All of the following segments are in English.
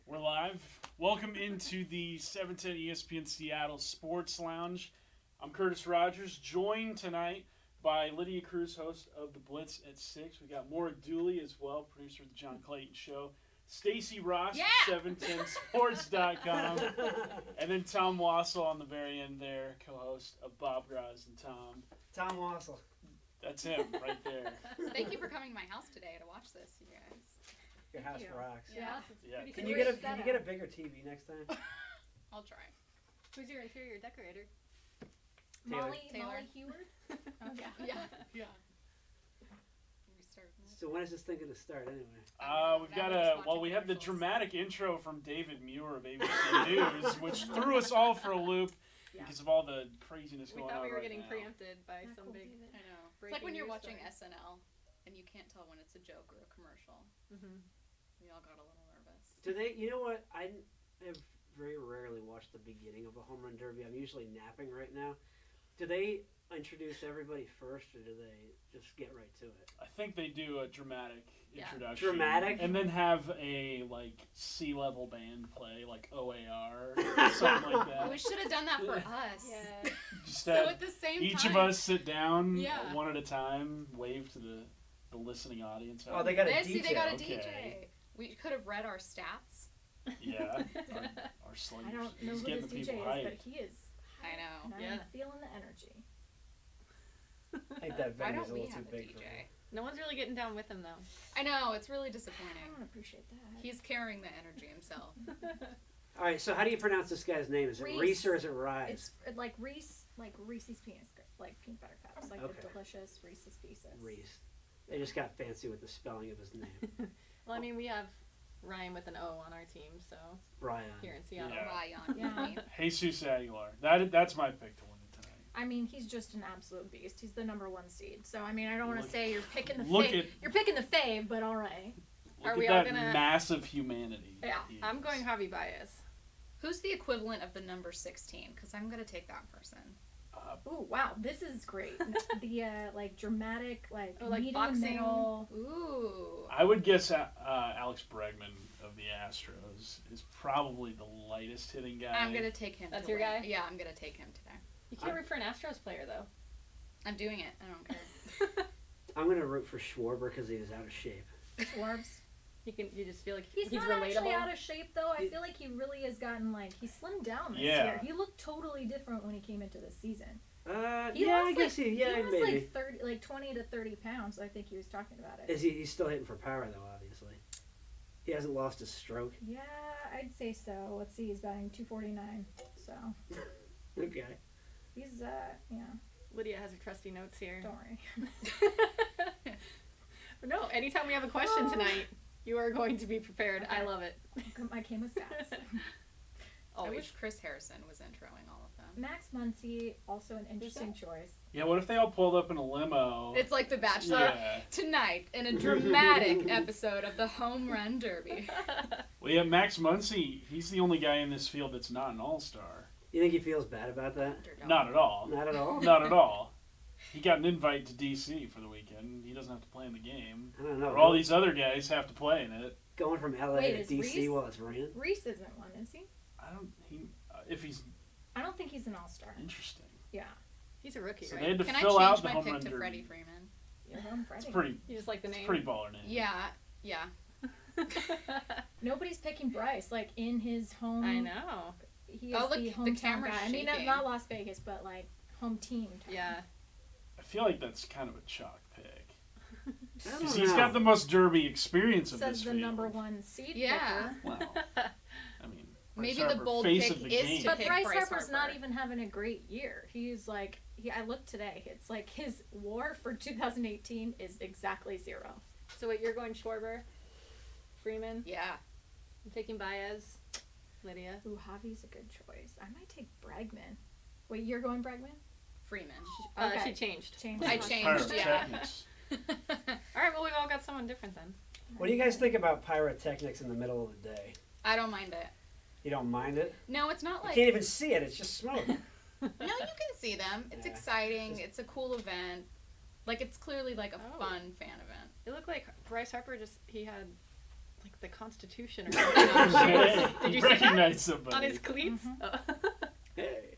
We're live. Welcome into the 710 ESPN Seattle Sports Lounge. I'm Curtis Rogers, joined tonight by Lydia Cruz, host of The Blitz at 6. We got Maura Dooley as well, producer of the John Clayton Show. Stacy Rost, 710sports.com. And then Tom Wassell on the very end there, co-host of Bob Graz and Tom. Tom Wassell. That's him right there. Thank you for coming to my house today to watch this, you guys. Your house rocks. Yeah. Can you get a bigger TV next time? I'll try. Who's your interior decorator? Taylor. Molly Heward? Okay. Yeah. So when is this thing going to start anyway? We have the dramatic intro from David Muir of ABC News, which threw us all for a loop because of all the craziness going on. We thought we were right getting now. preempted by some big. I know. It's like when you're watching SNL and you can't tell when it's a joke or a commercial. Mm-hmm. We all got a little nervous. Do they? You know what? I have very rarely watched the beginning of a home run derby. I'm usually napping right now. Do they introduce everybody first, or do they just get right to it? I think they do a dramatic introduction. Dramatic? And then have a, C-level band play, like OAR, or something like that. We should have done that for us. Yeah. Just So have at the same each time, of us sit down Yeah. one at a time, wave to the listening audience. Oh, they got a DJ. See, they got a Okay. DJ. We could have read our stats. Yeah. Our slingers. I don't know He's who getting this the DJ people is, hyped. but he is. I know. And I'm feeling the energy. I think that Why venue's don't a we little have too a big for me. DJ? No one's really getting down with him though. I know, it's really I disappointing. don't appreciate that. He's carrying the energy himself. All right, so how do you pronounce this guy's name? Is it Reese. Reese or is it Rise? It's like Reese, like Reese's peanut butter cups, like Okay. the delicious Reese's Pieces. Reese. They just got fancy with the spelling of his name. Well, I mean, we have Ryan with an O on our team, so Brian. here in Seattle. Yeah. Ryan. Yeah. Jesus Aguilar. That's my pick to win it tonight. I mean, he's just an absolute beast. He's the number 1 seed. So I mean, I don't want to Look- say you're picking the look fave. at- You're picking the fave, but all right. Look Are at we all that gonna- massive humanity. Yeah. he I'm is. going Javi Baez. Who's the equivalent of the number 16? Because I'm going to take that person. Ooh, wow, this is great. The dramatic, like meet in boxing. the middle. Ooh. I would guess Alex Bregman of the Astros is probably the lightest hitting guy. I'm going to take him. That's to your win. guy? Yeah, I'm going to take him today. You can't root for an Astros player though. I'm doing it. I don't care. I'm going to root for Schwarber because he was out of shape. Schwarbs. You just feel like He's not relatable. actually out of shape, though. I feel like he really has gotten, he slimmed down this Yeah. year. He looked totally different when he came into this season. He lost he lost maybe. 20 to 30 pounds. I think he was talking about it. He's still hitting for power, though, obviously. He hasn't lost his stroke. Yeah, I'd say so. Let's see, he's batting 249. So, Okay. he's, yeah, Lydia has her trusty notes here. don't worry. No, anytime we have a question tonight, you are going to be prepared. I love it. I came with stats. I Always. wish Chris Harrison was introing all of them. Max Muncy, also an interesting choice. Yeah, what if they all pulled up in a limo? It's like The Bachelor. Yeah. Tonight, in a dramatic episode of the Home Run Derby. Well, yeah, Max Muncy, he's the only guy in this field that's not an all-star. You think he feels bad about that? Not at all. Not at all? Not at all. He got an invite to D.C. for the weekend. He doesn't have to play in the game. I don't know. But all these other guys have to play in it. Going from LA Wait, to is DC Reese? while it's raining? Reese isn't one, is he? If he's I don't think he's an all-star. interesting. Yeah. He's a rookie, So right? they had to Can I fill change out the my home pick run to derby. Freddie Freeman? You're home Freddie. It's pretty. You just like the It's a name. pretty baller name. Yeah. Nobody's picking Bryce, in his home. I know. He is Oh, look, the the hometown camera's guy. I mean, shaking. not Las Vegas, but home team. Town. Yeah. I feel like that's kind of a chalk pick. I don't Because know. he's got the most derby experience of Says this the field. number 1 seed. Yeah. picker. Well, I mean, Maybe Bryce the Harper, bold face pick of the is game. to But pick Bryce Bryce Harper's not Harper. even having a great year. He's I looked today. It's his WAR for 2018 is exactly 0. So wait, you're going Schwarber, Freeman. Yeah. I'm taking Baez, Lydia. Ooh, Javi's a good choice. I might take Bregman. Wait, you're going Bregman? Freeman. Okay. She changed. Change. I changed, yeah. Pyrotechnics. All right, well we've all got someone different then. What do you guys think about pyrotechnics in the middle of the day? I don't mind it. You don't mind it? No, it's not You like... can't even see it. It's just smoke. No, you can see them. It's Yeah. exciting. It's a cool event. It's clearly a Oh. fun fan event. It looked like Bryce Harper he had like the Constitution or something on his shoes. Did you see that? Recognize somebody. On his cleats? Oh. Hey.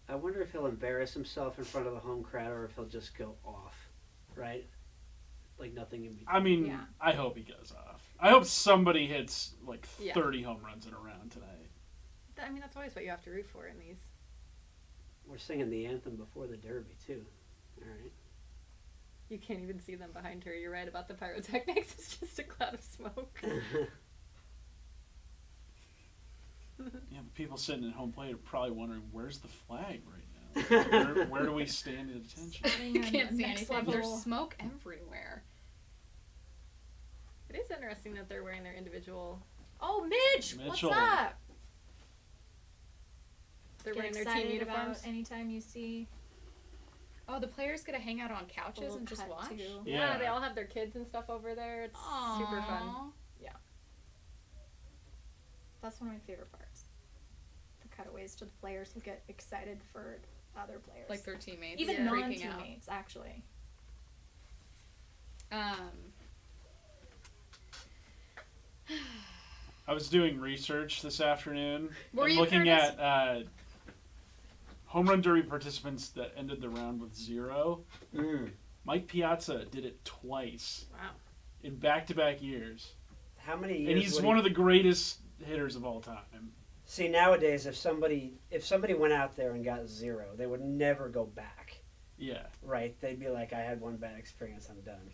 I wonder if he'll embarrass himself in front of the home crowd or if he'll just go off, right? Like nothing in between. I mean, Yeah. I hope he goes off. I hope somebody hits like Yeah. 30 home runs in a round tonight. I mean, that's always what you have to root for in these. We're singing the anthem before the Derby, too. All right. You can't even see them behind her. You're right about the pyrotechnics. It's just a cloud of smoke. Yeah, the people sitting at home plate are probably wondering, where's the flag right now? Where do we stand at attention? You can't see Next anything. There's level. smoke everywhere. It is interesting that they're wearing their individual. Oh, Mitch! Mitchell. What's up? They're Get wearing their team excited uniforms. about anytime you see. Oh, the players get to hang out on a couches little and just cut watch? too. Yeah, Yeah. they all have their kids and stuff over there. It's super fun. Aw. That's one of my favorite parts. The cutaways to the players who get excited for other players. Like their teammates even Yeah. freaking out. non-teammates, actually. I was doing research this afternoon. Were and you, looking Curtis? at home run derby participants that ended the round with 0. Mike Piazza did it twice Wow. in back-to-back years. How many years? And he's would one he- of the greatest hitters of all time. See, nowadays, if somebody went out there and got 0, they would never go back. Yeah. Right? They'd be like, I had one bad experience, I'm done.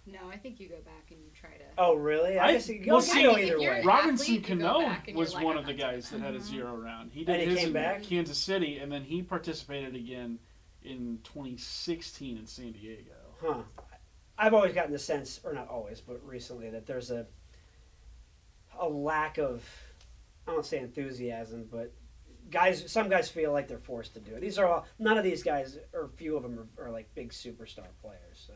No, I think you go back and you try to. Oh, really? I guess you well, go, see, go if either you're way. an Robinson athlete, you go Cano back and you're was like, one I'm of the not doing guys that had a 0 round. He And did he his came in back? Kansas City, and then he participated again in 2016 in San Diego. Huh. I've always gotten the sense, or not always, but recently, that there's a lack of, I don't say enthusiasm, but some guys feel like they're forced to do it. None of these guys, or few of them, are like big superstar players. So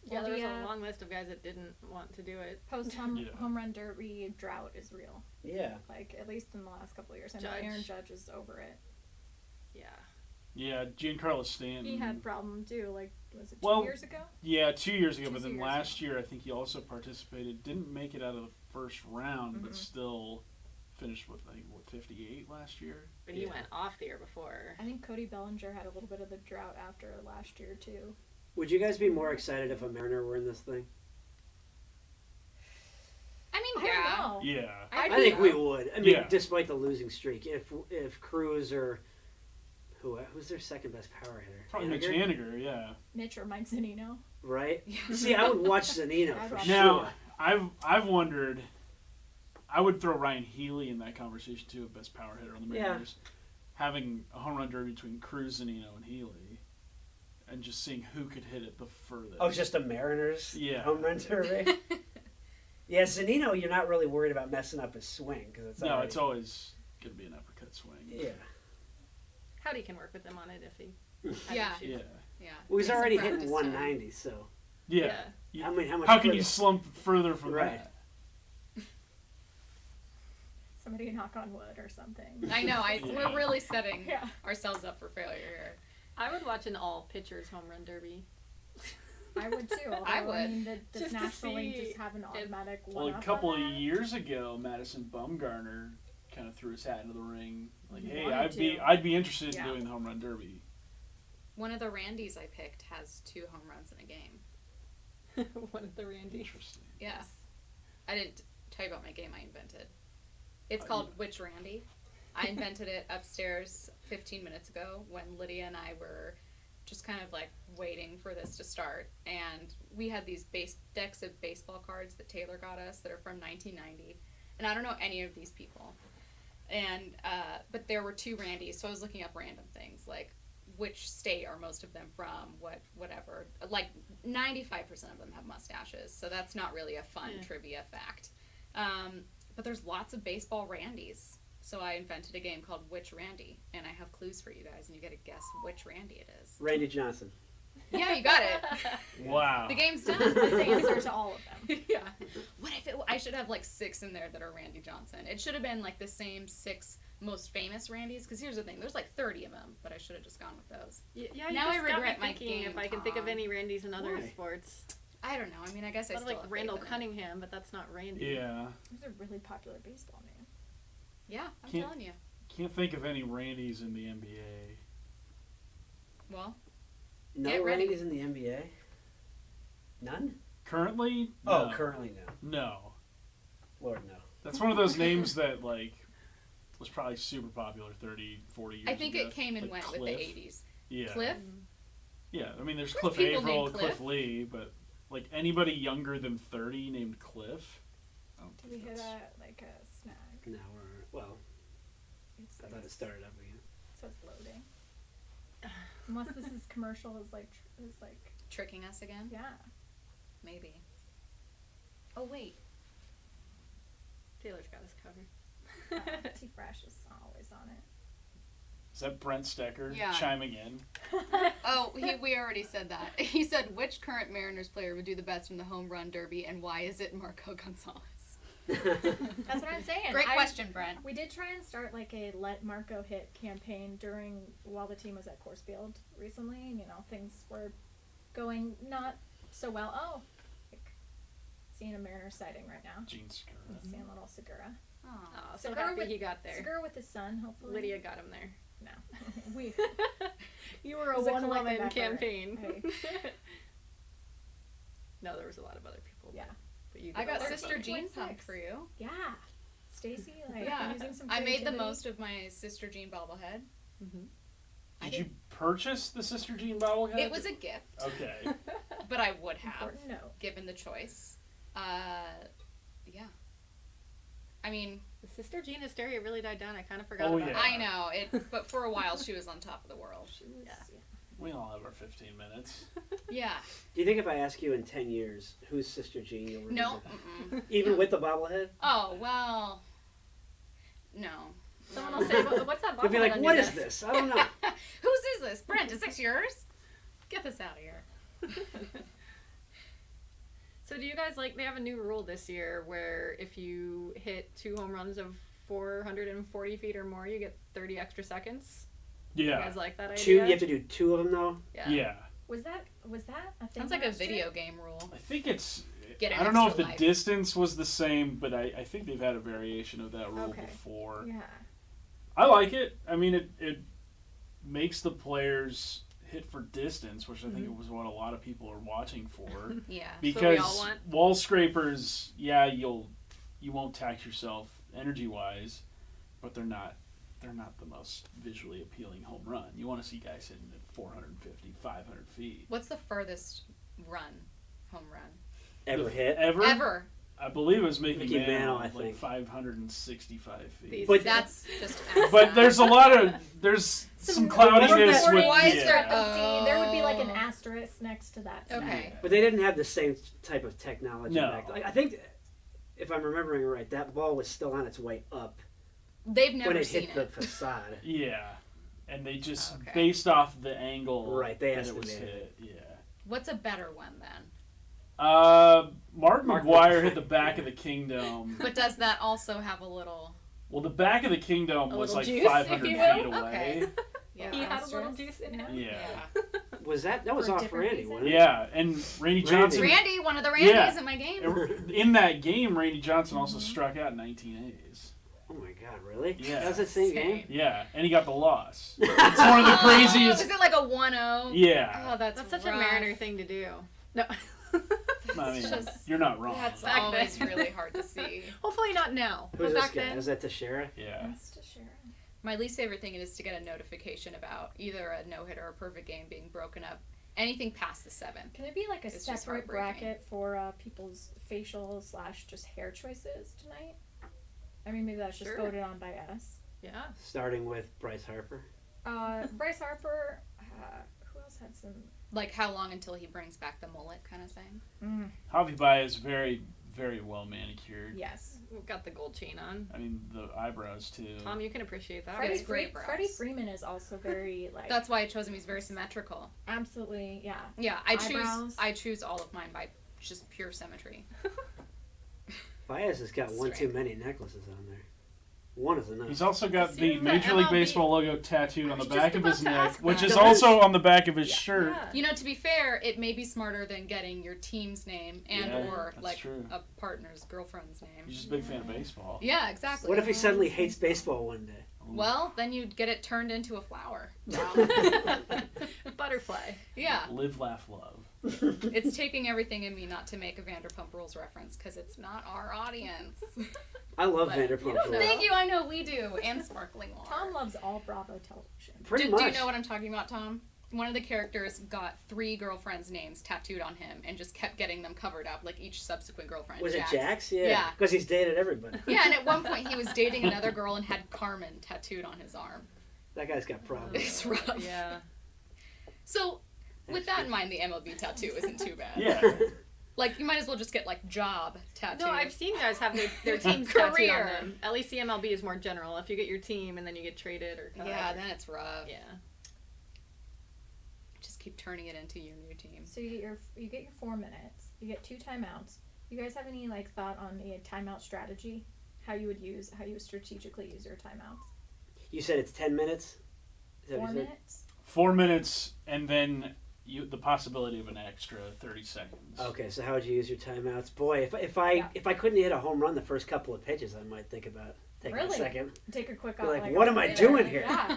Yeah, Well, there's the, a long list of guys that didn't want to do it. Post home Yeah. home run derby drought is real. yeah, Like at least in the last couple of years. I know Judge. Aaron Judge is over it. Yeah. Yeah, Giancarlo Stanton. He had problem too. Like was it 2 Well, years ago? Yeah, 2 years ago, 2 but then years last year I think he also participated. Didn't make it out of the first round, but Mhm. still finished with, I think, 58 last year? But he Yeah. went off the year before. I think Cody Bellinger had a little bit of the drought after last year too. would you guys be more excited if a Mariner were in this thing? I mean, I yeah. don't know. Yeah. I think we would. I mean, Yeah. despite the losing streak, if Cruz or who's their second best power hitter? Probably Mitch Haniger? Haniger, yeah. Mitch or Mike Zunino. Right? Yeah. See, I would watch Zanino I'd for watch sure. Now, I've wondered, I would throw Ryan Healy in that conversation too, of best power hitter on the Yeah. Mariners. Having a home run derby between Cruz, Zanino, and Healy, and just seeing who could hit it the furthest. Oh, just a Mariners Yeah. home run derby? Yeah, Zanino, you're not really worried about messing up his swing because it's No, already, it's always going to be an uppercut swing. yeah. Howdy can work with them on it if he. had Yeah. issues. Yeah. Yeah. Well, he's It's a already practice hitting time. 190, so Yeah. Yeah. how much? How can further- you slump further from Right. that? Somebody knock on wood or something. I know. Yeah. We're really setting Yeah. ourselves up for failure here. I would watch an all pitchers home run derby. I would too. Although, I would. mean, does Just to National League see just have an automatic Well, one a up couple on of that? years ago, Madison Bumgarner kind of threw his hat into the ring. Like, He hey, wanted I'd be interested Yeah. in doing the home run derby. One of the Randys I picked has 2 home runs in a game. One of the Randys. Interesting. Yeah. I didn't tell you about my game I invented. It's Oh, called Which Randy. I invented it upstairs 15 minutes ago when Lydia and I were just kind of like waiting for this to start. And we had these decks of baseball cards that Taylor got us that are from 1990. And I don't know any of these people. And, but there were 2 Randys, so I was looking up random things like which state are most of them from, whatever. Like 95% of them have mustaches, so that's not really a fun Yeah. trivia fact. But there's lots of baseball Randys. So I invented a game called Which Randy, and I have clues for you guys, and you got to guess which Randy it is. Randy Johnson. Yeah, you got it. Wow. The game's done. That's the answer to all of them. Yeah. What if I should have like 6 in there that are Randy Johnson? It should have been like the same 6 most famous Randys, because here's the thing, there's like 30 of them, but I should have just gone with those. Yeah, Now I you just got me regret my thinking game, if I can think of Tom. any Randys in other Why? sports. I don't know. I mean, I guess I Sort still of like have Randall faith in it. Cunningham, but that's not Randy. Yeah. He's a really popular baseball name. Yeah, I'm Can't- telling you. Can't think of any Randys in the NBA. Well, No Get ready. Randys in the NBA? None? Currently? Oh, No. currently no. No. Lord, no. That's one of those names that, like, was probably super popular 30, 40 years ago. I think it came and Like went Cliff. with the 80s. Yeah. Cliff? Yeah, I mean, there's There's Cliff people Averill, named Cliff Cliff. Lee, but, like, anybody younger than 30 named Cliff? I don't Did we think hit that's- a snag? No, well, It's I thought it started up again. So it's loading. Unless this is commercial is like Tricking us again? yeah. Maybe. Oh, wait. Taylor's got us covered. T Fresh is always on it. Is that Brent Stecker Yeah. chiming in? Oh, we already said that. He said, which current Mariners player would do the best in the home run derby, and why is it Marco Gonzalez? That's what I'm saying. Great question, Brent. We did try and start like a Let Marco Hit campaign while the team was at Coors Field recently, and things were going not so well. Oh, like seeing a Mariners sighting right now. Gene Segura. Seeing little Segura. Oh. Oh, so Segura happy with- he got there. Segura with his son, hopefully. Lydia got him there. No, we. You were It a was a one-woman collective effort. campaign. Hey. No, there was a lot of other people. Yeah. But you I did a got lot Sister better. Jean 6.6. pumped for you. Yeah, Stacy, like Yeah. using some. I made the creativity. most of my Sister Jean bobblehead. Mhm. I Did you purchase the Sister Jean bobblehead? It was a gift, Okay. but I would have, Important note. given the choice. Yeah. I mean, The Sister Jean hysteria really died down. I kind of forgot Oh, about yeah. I know it, but for a while she was on top of the world. She was, Yeah. We all have our 15 minutes. Yeah. Do you think if I ask you in 10 years who's Sister Jean, you'll remember? No. Mm-mm. Even with the bobblehead? Oh well. No. Someone will say, "What's that?" You'll be like, bobblehead on what your is desk?" this? I don't know. Whose is this? Brent, is this yours? Get this out of here. So do you guys they have a new rule this year where if you hit 2 home runs of 440 feet or more, you get 30 extra seconds? You Yeah. guys like that You idea? have to do 2 of them, though? Yeah. Was that a thing? Sounds like a last year? video game rule. I think it's. Get an I don't know if extra the life. distance was the same, but I think they've had a variation of that rule Okay. before. Yeah. I like it. I mean, it makes the players hit for distance, which I think it was what a lot of people are watching for. Yeah. Because all want. wall scrapers, yeah, you won't tax yourself energy wise, but they're not the most visually appealing home run. You want to see guys hitting at 450, 500 feet. What's the furthest home run? Ever hit? Ever? I believe it was Mickey Mickey Mantle, Mantle, I like think. 565 feet. These- But- That's just. But there's a lot of some cloudiness Some with Why is there- See, there would be like an Oh. asterisk next to that. Okay. snag. But they didn't have the same type of technology No. back then. I think, if I'm remembering right, that ball was still on its way up They've never when it seen hit it. the facade. Yeah, and they just Okay. based off the angle Right, they that it was estimated hit. Yeah. What's a better one then? Mark Mark McGuire McGwire. hit the back of the Kingdom. But does that also have a little? Well, the back of the Kingdom A was little like juice, if 500 you feet will. away. Okay. Yeah. He had a little Asterisk. juice in him. Yeah. Was that was For a off different Randy, reason? wasn't it? Yeah, and Randy Johnson. Randy, one of the Randys Yeah. in my game. In that game, Randy Johnson also struck out 19 A's. Oh my God, really? Yeah. That was the same Insane. game? Yeah, and he got the loss. It's one of the Oh, is craziest. it like a 1-0? Yeah. Oh, that's That's such a rough. Mariner thing to do. No. I mean, just- you're not wrong. That's Back always then. really hard to see. Hopefully not now. Who's but this back guy? then. Is that Teixeira? Yeah. That's to share. My least favorite thing is to get a notification about either a no-hitter or a perfect game being broken up. Anything past the 7th. Can there be like a It's just separate heartbreaking. bracket for people's facial / just hair choices tonight? I mean, maybe that's just Sure. voted on by us. Yeah. Starting with Bryce Harper. Bryce Harper. Who else had some? Like how long until he brings back the mullet kind of thing. Javi Baez is very, very well manicured. Yes. We've got the gold chain on. I mean, the eyebrows too. Tom, you can appreciate that. Freddie- Freddie, great brows. Freddie Freeman is also very like. That's why I chose him. He's very symmetrical. absolutely yeah. Yeah, Eyebrows. I choose all of mine by just pure symmetry. Baez has got one Straight. too many necklaces on there. One is enough. He's also got See, the the Major League MLB Baseball logo tattooed I on the was back just of his about to neck, ask which that. is Does? also on the back of his shirt. Yeah. You know, to be fair, it may be smarter than getting your team's name and Yeah, or that's like true. a partner's girlfriend's name. He's just a big fan of baseball. Yeah, exactly. What if he suddenly hates baseball one day? Well, then you'd get it turned into a flower. Butterfly. Yeah. Live, laugh, love. It's taking everything in me not to make a Vanderpump Rules reference because it's not our audience. I love But Vanderpump you don't Rules. know. Thank you, I know we do. And Sparkling Water. Tom loves all Bravo television. Pretty do much. you know what I'm talking about, Tom? One of the characters got 3 girlfriends' names tattooed on him and just kept getting them covered up, like each subsequent girlfriend. Was Jax. it Jax? Yeah. Yeah. Because he's dated everybody. Yeah, and at one point he was dating another girl and had Carmen tattooed on his arm. That guy's got problems. It's rough. Yeah. So, with that in mind, the MLB tattoo isn't too bad. Yeah. Like, you might as well just get, like, job tattooed. No, I've seen guys have their teams tattooed on Career. them. At least the MLB is more general. If you get your team and then you get traded or cut. Yeah, then it's rough. Yeah. Just keep turning it into your new team. So you get your 4 minutes. You get 2 timeouts. You guys have any like thought on a timeout strategy? How you would strategically use your timeouts? You said it's 10 minutes? Is that 4 what you said? minutes. 4 minutes, and then the possibility of an extra 30 seconds. Okay, so how would you use your timeouts? Boy, if I couldn't hit a home run the first couple of pitches, I might think about taking a Really? second. Take a quick. You're like, a what am I breather. doing here? Yeah.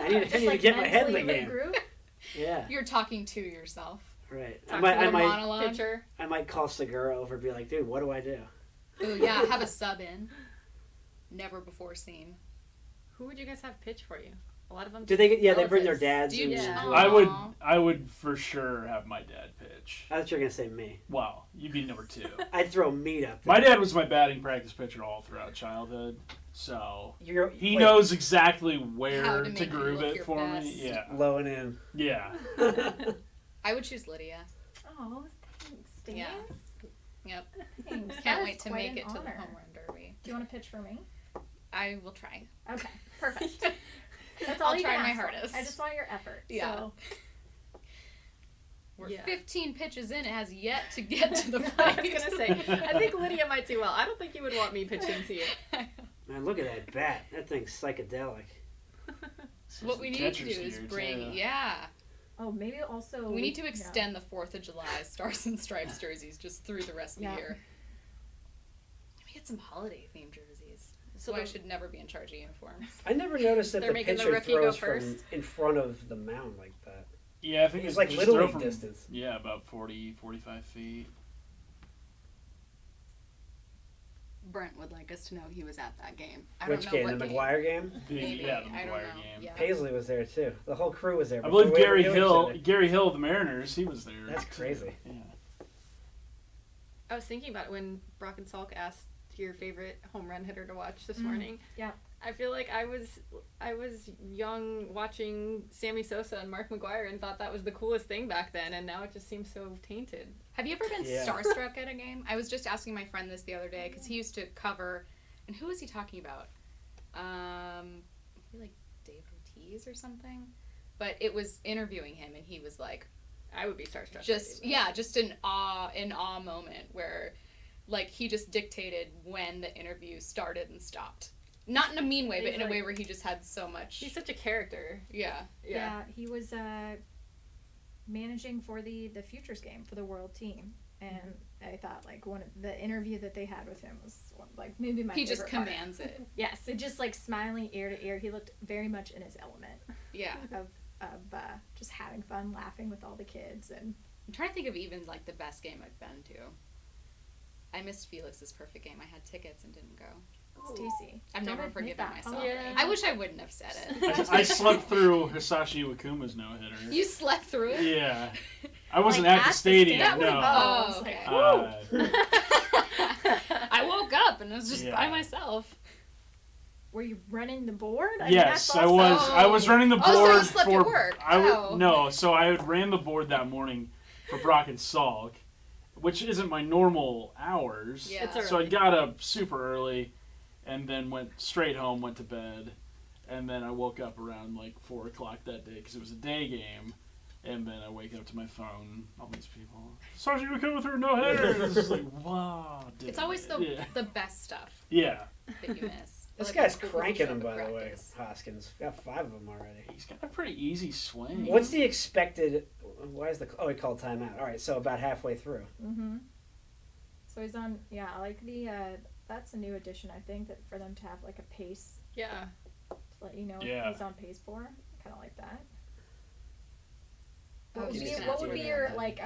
I need Just, to like, get my head in the mentally game. regroup. Yeah, You're talking to yourself. right. I Talk might, to I your might, monologue. Pitcher. I might call Segura over and be like, dude, what do I do? Ooh, yeah, have a sub in. Never before seen. Who would you guys have pitch for you? A lot of them. Do they? Yeah, they bring their Relatives. dads. Do you- and, Yeah. Aw. I would for sure have my dad pitch. I thought you were gonna say me. Wow, you'd be number 2. I'd throw meat up there. My dad was my batting practice pitcher all throughout childhood, so he wait, knows exactly How where to to make you groove look it your for best. me. Yeah, low and in. yeah. I would choose Lydia. Oh, thanks, Dan. Yeah. Yep. Thanks. That Can't is wait to quite make an it to the honor. home run derby. Do you want to pitch for me? I will try. Okay, perfect. That's all I'll you try can my ask for. hardest. I just want your effort. Yeah. So. We're Yeah. 15 pitches in. It has yet to get to the I plate. was gonna say. I think Lydia might do well. I don't think you would want me pitching to you. Man, look at that bat. That thing's psychedelic. What we need to do is bring, yeah. Oh, maybe also. We need to extend the 4th of July Stars and Stripes jerseys just through the rest of Yeah. the year. We get some holiday themed jerseys. So So I the- should never be in charge of uniforms. I never noticed that They're the making the pitcher rookie go throws from first? in front of the mound like that. Yeah, I think It's like just Little throw League from, distance. Yeah, about 40, 45 feet. Brent would like us to know he was at that game. I Which don't know game? what The game. McGuire game? Maybe. Yeah, the I don't McGuire know. game. Yeah. Paisley was there too. The whole crew was there. I before believe we ever Gary knew each Hill, other. Gary Hill of the Mariners, he was there. That's crazy. Yeah. I was thinking about it when Brock and Salk asked your favorite home run hitter to watch this Mm, morning. yeah. I feel like I was young watching Sammy Sosa and Mark McGuire and thought that was the coolest thing back then, and now it just seems so tainted. Have you ever been Yeah. starstruck at a game? I was just asking my friend this the other day because he used to cover, and who was he talking about? Maybe like Dave Ortiz or something. But it was interviewing him, and he was like, I would be starstruck. just an awe moment where, like, he just dictated when the interview started and stopped. Not in a mean way, but He's in a like- way where he just had so much. He's such a character. Yeah. Yeah, he was managing for the Futures game for the world team, and I thought like one of the interview that they had with him was like maybe my He just favorite part. commands it. Yes, it just like smiling ear to ear. He looked very much in his element Yeah. of just having fun, laughing with all the kids, and I'm trying to think of even like the best game I've been to. I missed Felix's perfect game. I had tickets and didn't go. Stacy. I've don't never admit forgiven that. myself. Oh, Yeah. I wish I wouldn't have said it. I slept through Hisashi Iwakuma's no-hitter. You slept through it? Yeah. I wasn't Like, at the at the stadium, stadium? no. Oh, okay. I woke up and it was just by Yeah. myself. Were you running the board? Yes, I I mean, was. I was running the board Oh, so you slept for. at work. I would Oh. no. So I ran the board that morning for Brock and Salk, which isn't my normal hours. Yeah. It's So I early. got up super early, and then went straight home, went to bed, and then I woke up around like 4 o'clock that day because it was a day game. And then I wake up to my phone, all these people. Hisashi Iwakuma threw no-hitter. It's just like, wow. It's always yeah. the best stuff Yeah. that you miss. This like guy's when people cranking show him, up by at the way. practice. Hoskins got 5 of them already. He's got a pretty easy swing. What's the expected? Why is the? Oh, he called timeout. All right, so about halfway through. Mm-hmm. So he's on. Yeah, I like the. That's a new addition, I think, that for them to have like a pace Yeah. to let you know Yeah. what he's on pace for. Kind of like that. Oh, What would he's be, gonna what do would be it. your like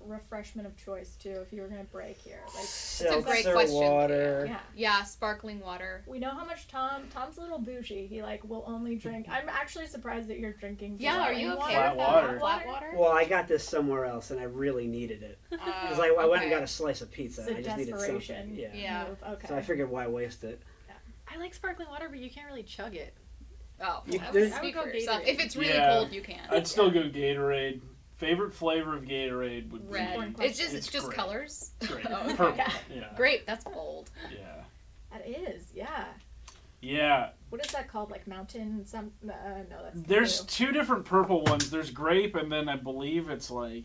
refreshment of choice too if you were gonna break here? Like a great Seltzer question. water. yeah. Yeah, sparkling water. We know how much Tom's a little bougie. He like will only drink. I'm actually surprised that you're drinking. Yeah, are you okay Flat with that? water. Flat water? Well, I got this somewhere else, and I really needed it. Because I went and got a slice of pizza. It's a I just needed something. desperation. Yeah. Yeah. move. Okay. So I figured, why waste it? I like sparkling water, but you can't really chug it. Oh, You- well, there's- I would speak go for yourself. Gatorade. If it's really Yeah. cold, you can. I'd still go Gatorade. Favorite flavor of Gatorade would Red. be It's just great. colors. Great. Oh, okay. Purple. Yeah. Yeah. Grape. That's bold. Yeah. That is, yeah. Yeah. What is that called? Like mountain? No, that's There's blue. 2 different purple ones. There's grape, and then I believe it's like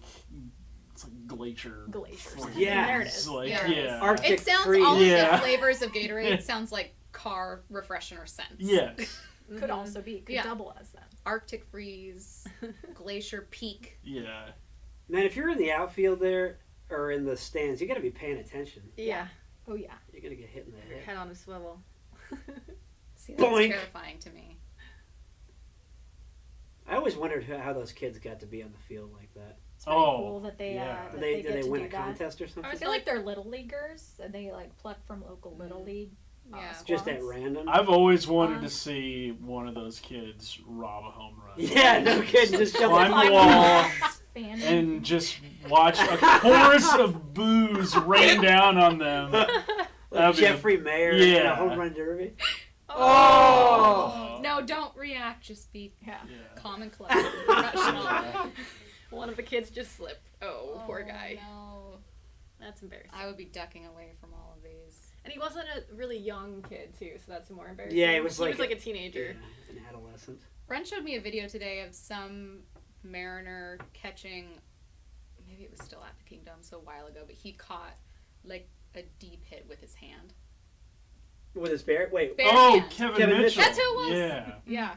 glacier. Glaciers. Yeah. There it It's is. like, There it is. yeah. Arctic It sounds freeze. all of Yeah. the flavors of Gatorade sounds like car refreshener scents. Yes. Could also be. Could Yeah. double as that. Arctic freeze, glacier peak. Yeah. Man, if you're in the outfield there or in the stands, you got to be paying attention. Yeah. Oh yeah. You're gonna get hit in the Your head. head on a swivel. See, that's Boink. terrifying to me. I always wondered how those kids got to be on the field like that. It's pretty Oh, cool that they yeah. that Did they they get to win do a that. contest or something? I feel like they're little leaguers and they like pluck from local little league. Yeah. Just at squads. random. I've always wanted to see one of those kids rob a home run. Yeah, no kidding. Just jump Climb on the wall Fan. and just watch a chorus of boos rain down on them. like That'd be the- Jeffrey Mayer in Yeah. a home run derby. Oh. No, don't react. Just be Yeah. Yeah. calm and collected, professional. Yeah. One of the kids just slipped. Oh, poor guy. No. That's embarrassing. I would be ducking away from all of these. And he wasn't a really young kid too, so that's more embarrassing. Yeah, he was like a teenager. Yeah, an adolescent. Brent showed me a video today of some Mariner catching, maybe it was still at the Kingdom, so a while ago, but he caught like a deep hit with his hand. With his bear? Wait. Bare Oh, hand. Kevin Kevin Mitchell. That's who it was. Yeah. Yeah.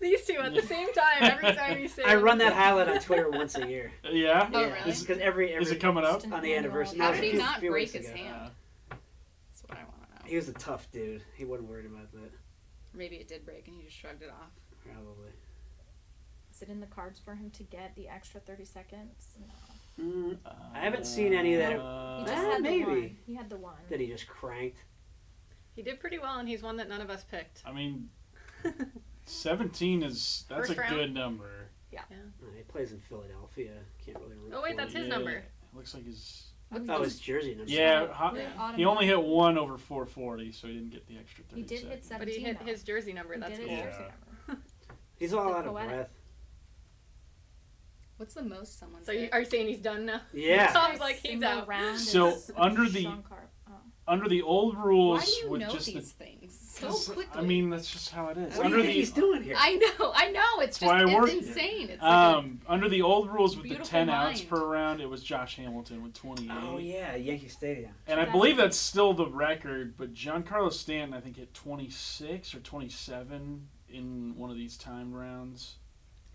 These two at the same time every time you say. I run that highlight on Twitter once a year. Yeah? Oh, Yeah, really? because every Is it coming up? on the anniversary. How No, did it he was a not few break weeks his ago. hand? That's what I want to know. He was a tough dude. He wasn't worried about that. Maybe it did break and he just shrugged it off. Probably. Is it in the cards for him to get the extra 30 seconds? No. I haven't seen any that He just Ah, had maybe. the one. He had the one. that he just cranked. He did pretty well, and he's one that none of us picked. I mean, 17 is, that's First a round? good number. He plays in Philadelphia. Can't really root Oh, wait, for that's him. his number. Looks like his... Oh, his jersey number. Yeah, he only hit Automatic. 1 over 440, so he didn't get the extra 30 He did hit seconds. 17. But he hit though. his jersey number. He That's did cool. his Yeah. jersey number. He's all The out of poetic. breath. What's the most someone's So hit? are you saying he's done now? Yeah. Tom's like, he's Single out. round So, is under the- Sean Carp. Oh. Under the old rules, Why do you with know just these the... things so 'cause, quickly? I mean, that's just how it is. What do you Under think the he's doing here? I know. It's That's why I just, work it's here. insane. It's like Under the old rules with the beautiful 10 outs mind. per round, it was Josh Hamilton with 28. Oh yeah, Yankee Stadium. And I believe that's still the record, but Giancarlo Stanton, I think, hit 26 or 27 in one of these timed rounds.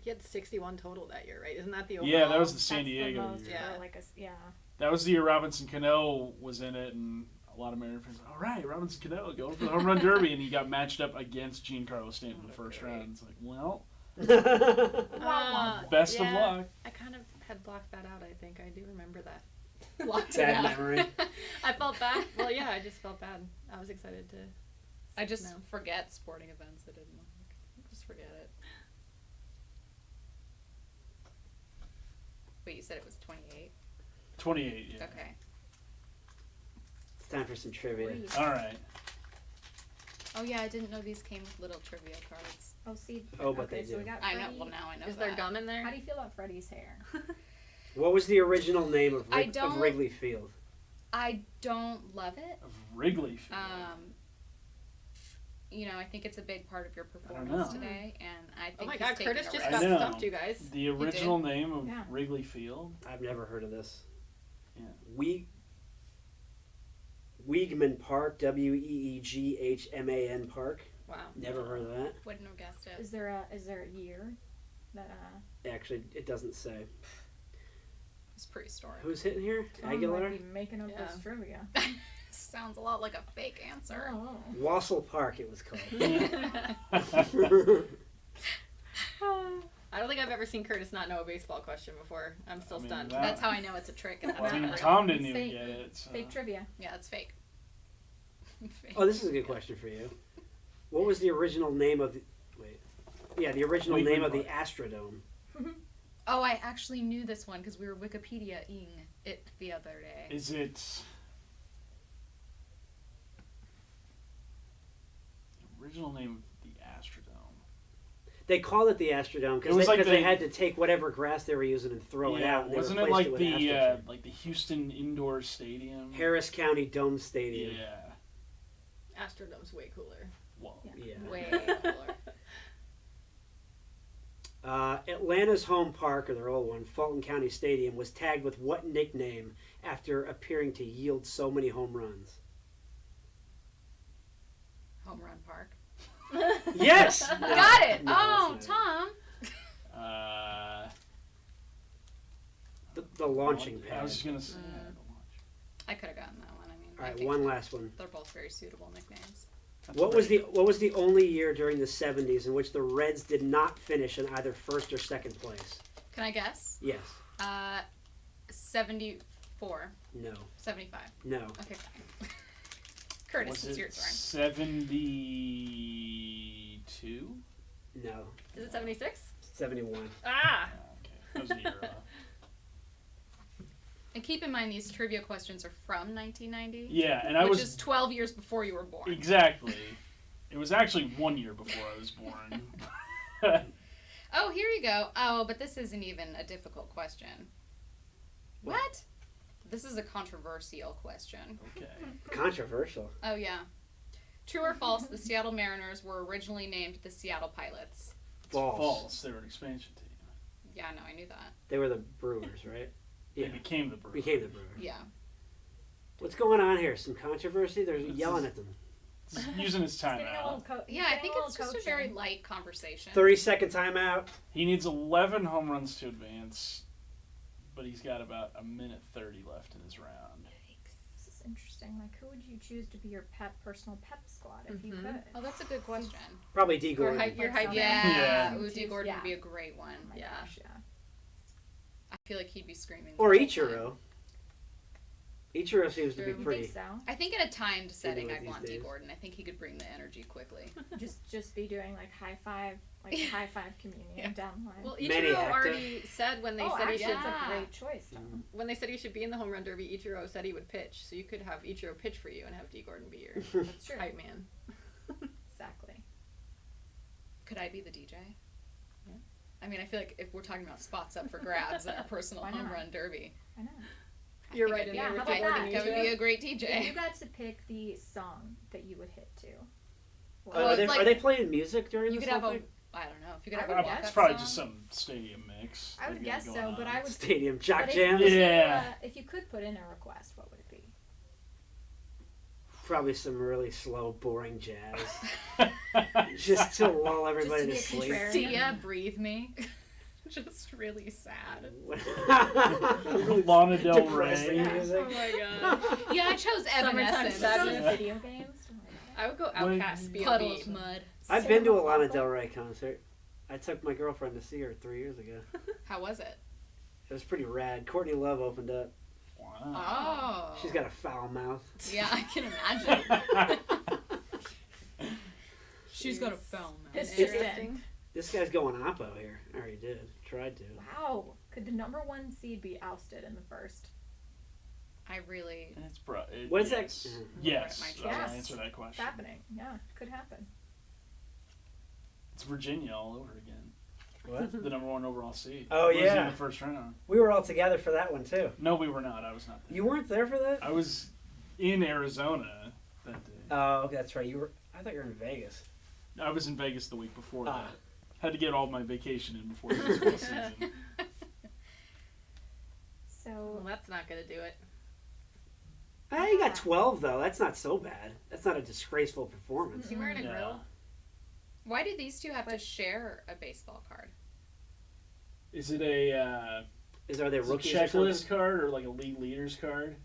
He had 61 total that year, right? Isn't that the overall? Yeah, that was the That's San Diego the most year. for Yeah. like yeah. That was the year Robinson Cano was in it, and a lot of Mariner fans, all right, Robinson Cano going for the home run derby, and he got matched up against Giancarlo Stanton in the first round. It's like, well, best of yeah. luck. I kind of had blocked that out, I think. I do remember that. locked it Bad out. memory. I felt bad. Well, yeah, I just felt bad. I was excited to. I just No. forget sporting events I didn't like. Just forget it. Wait, you said it was 28? 28, yeah. Okay. It's time for some trivia. Please. All right. Oh yeah, I didn't know these came with little trivia cards. Oh, see. Oh, but okay, they so we do. got I know. Freddie. Well, now I know. Is there that. gum in there? How do you feel about Freddie's hair? What was the original name of, I of don't- Wrigley Field? I don't love it. Of Wrigley Field. You know, I think it's a big part of your know. performance today, and I think Oh my he's God, taking Curtis a just I risk. got know. stumped, you guys. The original name of Yeah. Wrigley Field. I've never heard of this. Yeah. Weegman Park, Weeghman Park. Wow. Never heard of that. Wouldn't have guessed it. Is there a year that Actually, it doesn't say. It's prehistoric. Who's hitting here? Tom Aguilar? might be making up Yeah. this trivia? Sounds a lot like a fake answer. Oh. Wassell Park, it was called. I don't think I've ever seen Curtis not know a baseball question before. I'm still stunned. That's how I know it's a trick. And Well, that's I mean, not real. Tom didn't It's even fake. get it. So. Fake trivia. Yeah, it's fake. Fake. Oh, this is a good question for you. What was the original name of the... Wait. Yeah, the original Weegman name of the Park. Astrodome. Oh, I actually knew this one because we were Wikipedia-ing it the other day. Is it... the original name of the Astrodome? They called it the Astrodome It because was they, like they the- had to take whatever grass they were using and throw it out. And they wasn't it replaced like with the AstroTurf. like the Houston Indoor Stadium? Harris County Dome Stadium. Yeah. Astrodome's way cooler. Well, Yeah. Way cooler. Atlanta's home park, or their old one, Fulton County Stadium, was tagged with what nickname after appearing to yield so many home runs? Home Run Park. Yes! No, Got it! no, Oh, that's not Tom! it. The launching I pad. was just gonna say. I could have gotten that one. I mean, All I right, think one last one. they're both very suitable nicknames. What was the only year during the 70s in which the Reds did not finish in either first or second place? Can I guess? Yes. 74. No. 75. No. Okay, fine. Curtis, Was it's it your turn. 72? No. Is it 76? 71. Ah! Okay, that was a year off. And keep in mind, these trivia questions are from 1990. Yeah, and I which was is 12 years before you were born. exactly. It was actually 1 year before I was born. Oh, here you go. Oh, but this isn't even a difficult question. What? This is a controversial question. Okay. Controversial. Oh, yeah. True or false, the Seattle Mariners were originally named the Seattle Pilots. False. False. They were an expansion team. Yeah, no, I knew that. They were the Brewers, right? They became the Brewers. Became the Brewers. Yeah. What's going on here? Some controversy? They're It's yelling just- at them. He's using his time Getting a little out. Yeah, I think it's just a very light conversation. 30-second timeout. He needs 11 home runs to advance, but he's got about a minute 30 left in his round. This is interesting. Like, who would you choose to be your personal pep squad if you Mhm. could? Oh, that's a good question. Probably D. Or Gordon. your hype man. Yeah. Yeah. Ooh, D. Gordon Yeah. would be a great one. Oh my Yeah. gosh, yeah. I feel like he'd be screaming. Or the whole time. Ichiro. Ichiro seems to be True. You pretty. think so? I think in a timed setting, with I'd these want D. days. Gordon. I think he could bring the energy quickly. just be doing like high five communion Yeah. down the line. Well, Many Ichiro actor. already said when they oh, said he actually, should it's Yeah. a great choice. Tom. when they said he should be in the home run derby. Ichiro said he would pitch, so you could have Ichiro pitch for you and have D Gordon be your That's true. hype man. Exactly. Could I be the DJ? Yeah. I mean, I feel like if we're talking about spots up for grabs in a personal Why home not? run derby, I know. I You're think right I'd in be- there with I D. Gordon think I and would be Ichiro. a great If you DJ. got to pick the song that you would hit to, what Well, are, it's they, like- are they playing music during You this could have whole a, thing? I don't know, if you could I have would a guess. walk-up It's probably song. just some stadium mix. I would they've got guess so, going but on. I would. Stadium Jock but if- Jam? if you, Yeah. if you could put in a request, what would it be? Probably some really slow, boring jazz. Just to lull everybody to Just to be a sleep. contrarian. Sia, Breathe Me. Just really sad. Lana Del Depressing Rey. music. Oh my god. Yeah, I chose Summertime Evanescence. sadness. Those video games. Oh my God. I would go When- Outcast. Puddle B.O.B. of Mud. I've been to a Cinema Lana Awful. Del Rey concert. I took my girlfriend to see her 3 years ago. How was it? It was pretty rad. Courtney Love opened up. Wow. Oh. She's got a foul mouth. Yeah, I can imagine. She's got a foul mouth. This Interesting. This guy's going oppo here. I already did. Tried to. Wow. Could the number one seed be ousted in the first? I really. It's What's that? yes. Yes. Right, I'll Yes. answer that It's question. happening. Yeah, could happen. It's Virginia all over again. What? The number one overall seed. Oh, Losing yeah. in the first round. We were all together for that one, too. No, we were not. I was not there. You weren't there for that? I was in Arizona that day. Oh, that's right. You were. I thought you were in Vegas. I was in Vegas the week before Ah. that. Had to get all my vacation in before the baseball season. So Well, that's not gonna do it. Hey, you got 12 though. That's not so bad. That's not a disgraceful performance. Is he wearing a Yeah. grill? Why do these two have to share a baseball card? Is it a Are they is it a rookies or checklist something? card or like a league leaders card?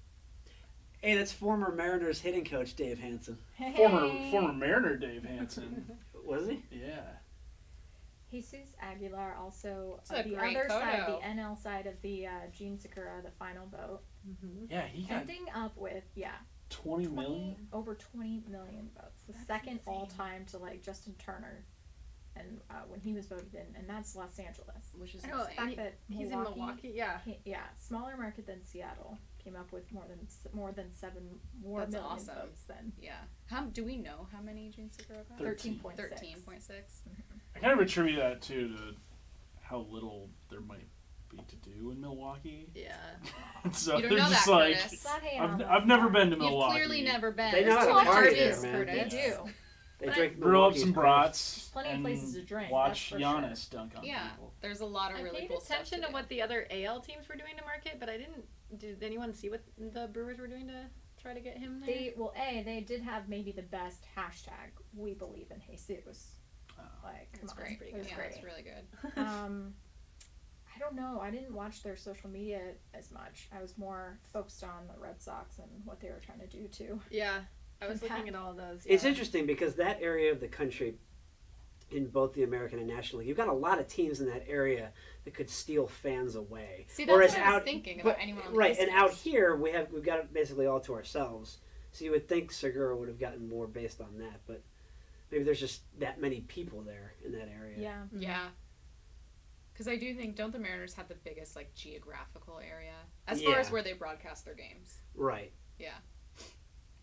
Hey, that's former Mariners hitting coach Dave Hansen. Former Mariner Dave Hansen. Was he? Yeah. Jesus Aguilar also It's a the great other side, photo. the NL side of the Gene Sakura, the final vote, Yeah, he got ending up with 20 million. over 20 million votes. The That's second insane. all time to like Justin Turner, and when he was voted in, and that's Los Angeles. Which is I know, insane. The fact that He's in Milwaukee. Yeah. smaller market than Seattle, came up with more than 7 more That's million awesome. votes than Yeah. How do we know how many Gene Sakura got? 13. 13.6. I kind of attribute that too to how little there might be to do in Milwaukee. Yeah. So You don't they're know just that, like, Curtis. Stop hating on I've never been to You've Milwaukee. clearly never been. They know There's how too to much party artists, there, man. They Curtis. do. They But drink Grill up Milwaukee's some party. brats There's plenty of and places to drink, watch that's for Giannis dunk on Yeah. people. There's a lot of I really paid cool stuff attention to to do. what the other AL teams were doing to market, but I didn't. Did anyone see what the Brewers were doing to try to get him there? They did have maybe the best hashtag. We believe in Jesus. Oh. Like, come It's on, great. it was Yeah, great. it's really good. I don't know. I didn't watch their social media as much. I was more focused on the Red Sox and what they were trying to do too. Yeah, I was Impact. looking at all of those. It's yeah. interesting because that area of the country, in both the American and National League, you've got a lot of teams in that area that could steal fans away. See, that's Whereas what I was out, thinking but- about anyone on the right, East and out Coast. here we've got it basically all to ourselves. So you would think Segura would have gotten more based on that, but maybe there's just that many people there in that area. Yeah. Yeah. Because I do think, don't the Mariners have the biggest, like, geographical area? As far Yeah. as where they broadcast their games. Right. Yeah.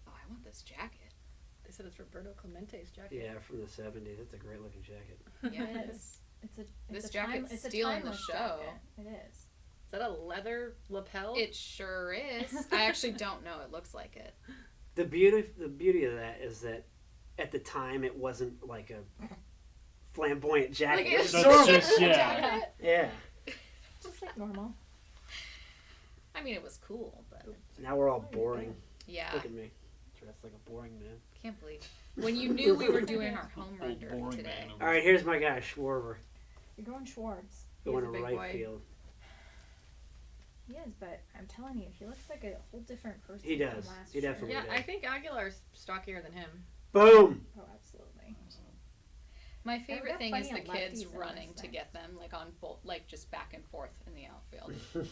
Oh, I want this jacket. They said it's Roberto Clemente's jacket. Yeah, from the '70s. That's a great looking jacket. Yeah, It it is. is. It's This a jacket's it's a stealing the timeless show. jacket. It is. Is that a leather lapel? It sure is. I actually don't know. It looks like it. The beauty of that is that at the time it wasn't like a flamboyant jacket. Like, It it's was That's normal. just, yeah. Jacket. Yeah. Just like normal. I mean, it was cool, but Now we're all boring. yeah. Look at me, dressed like a boring man. Can't believe. When you knew we were doing our home run Old derby boring today. man. All right, here's my guy Schwarber You're going Schwartz. going a to big right boy. field. He is, but I'm telling you, he looks like a whole different person. He from does. last He year. definitely yeah, does. I think Aguilar's stockier than him. Boom. Oh, absolutely. My we favorite got thing is plenty the of kids lefties in running this to thing. get them, like on full, like just back and forth in the outfield.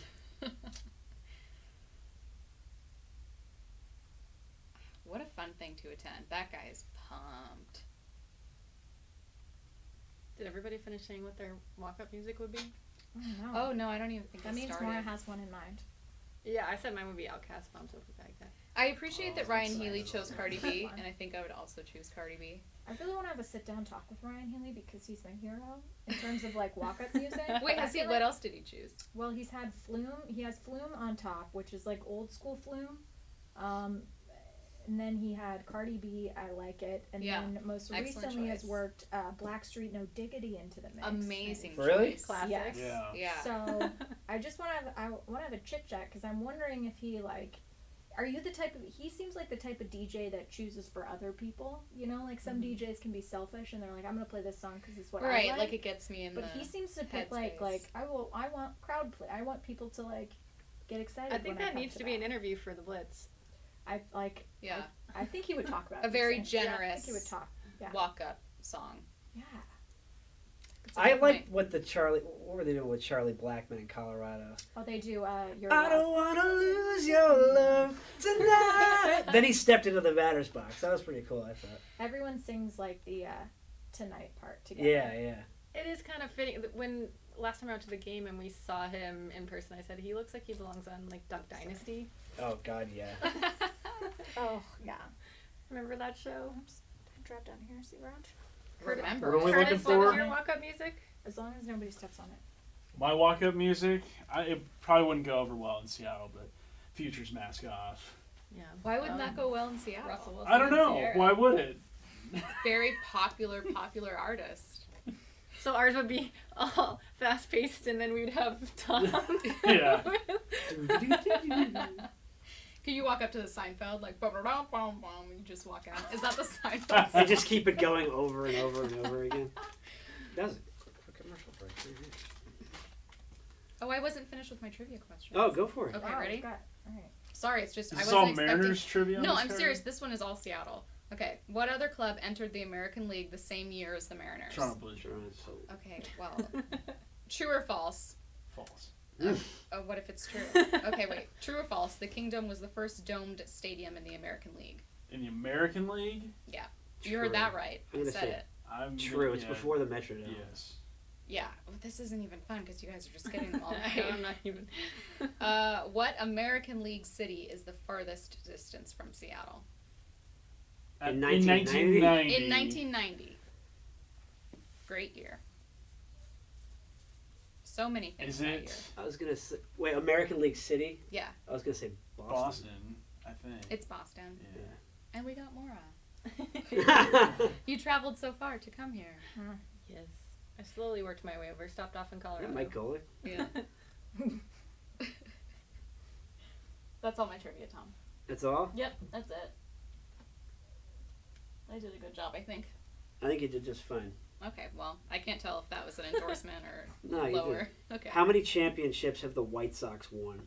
What a fun thing to attend. That guy is pumped. Did everybody finish saying what their walk-up music would be? I don't know. Oh no, I don't even think that it means started. Maura has one in mind. Yeah, I said mine would be Outcast Bombs Over Baghdad. I appreciate Oh, that I'm Ryan excited Healy about chose that. Cardi That's B, fun. and I think I would also choose Cardi B. I really want to have a sit-down talk with Ryan Healy because he's my hero in terms of like walk-up music. Wait, I has he? feel What like- else did he choose? Well, he's had Flume. He has Flume on top, which is like old school Flume. And then he had Cardi B, I Like It. And Yeah. then most Excellent recently has choice. worked Blackstreet No Diggity into the mix. Amazing Really? choice. Classic. Yes. Yeah. Yeah. So I just want to have a chit chat because I'm wondering if he like, are you the type of? He seems like the type of DJ that chooses for other people. You know, like some DJs can be selfish and they're like, I'm gonna play this song because it's what Right, I like it gets me in But the. he seems to pick like headspace. I want crowd play. I want people to like get excited. I think when that come needs to be an that. interview for the Blitz. I like. Yeah. I think he would talk about A these very things. Yeah, I generous think he would talk. Yeah. walk up song. Yeah. It's a I good like point. what were they doing with Charlie Blackman in Colorado? Oh, they do. Your I don't want to lose your love tonight. Then he stepped into the batter's box. That was pretty cool, I thought. Everyone sings like the tonight part together. Yeah. It is kind of fitting. When last time I went to the game and we saw him in person, I said he looks like he belongs on like Duck Dynasty. Oh God, yeah. Oh yeah. Remember that show? Drive down here, see Raj. Remember. What are we Curtis, looking what was for? your walk-up music? As long as nobody steps on it. My walk-up music, it probably wouldn't go over well in Seattle, but Future's Mask Off. Yeah. Why wouldn't that go well in Seattle? Russell Wilson I don't and know. Sierra. Why would it? Very popular artist. So ours would be all fast-paced, and then we'd have Tom. Yeah. Can you walk up to the Seinfeld like bum bum bum bum and you just walk out? Is that the Seinfeld? They just keep it going over and over and over again. That was a commercial break. Oh, I wasn't finished with my trivia question. Oh, go for it. Okay, Wow, ready? you've got- all right. Sorry, it's just Is I this wasn't all expecting. Mariners trivia? on No, this I'm card? serious. This one is all Seattle. Okay, what other club entered the American League the same year as the Mariners? Toronto Blue Jays. Toronto. Okay, well, true or false? False. Oh, what if it's true? Okay, wait. True or false? The Kingdom was the first domed stadium in the American League. In the American League? You heard that right. I'm I gonna said say it. I'm True. It's yeah, before the Metrodome. Yes. Yeah. Well, this isn't even fun because you guys are just getting them all I'm right. not even. What American League city is the farthest distance from Seattle? In In 1990. In 1990. Great year. So many things Is that it year. I was gonna say, wait, American League City. Yeah. I was gonna say Boston. Boston? I think. It's Boston. Yeah. And we got Maura. Yeah. You traveled so far to come here. Yes. I slowly worked my way over. Stopped off in Colorado. Mike Golick. Yeah. That's all my trivia, Tom. That's all. Yep, that's it. I did a good job, I think. I think you did just fine. Okay, well, I can't tell if that was an endorsement or No, you lower. Okay. How many championships have the White Sox won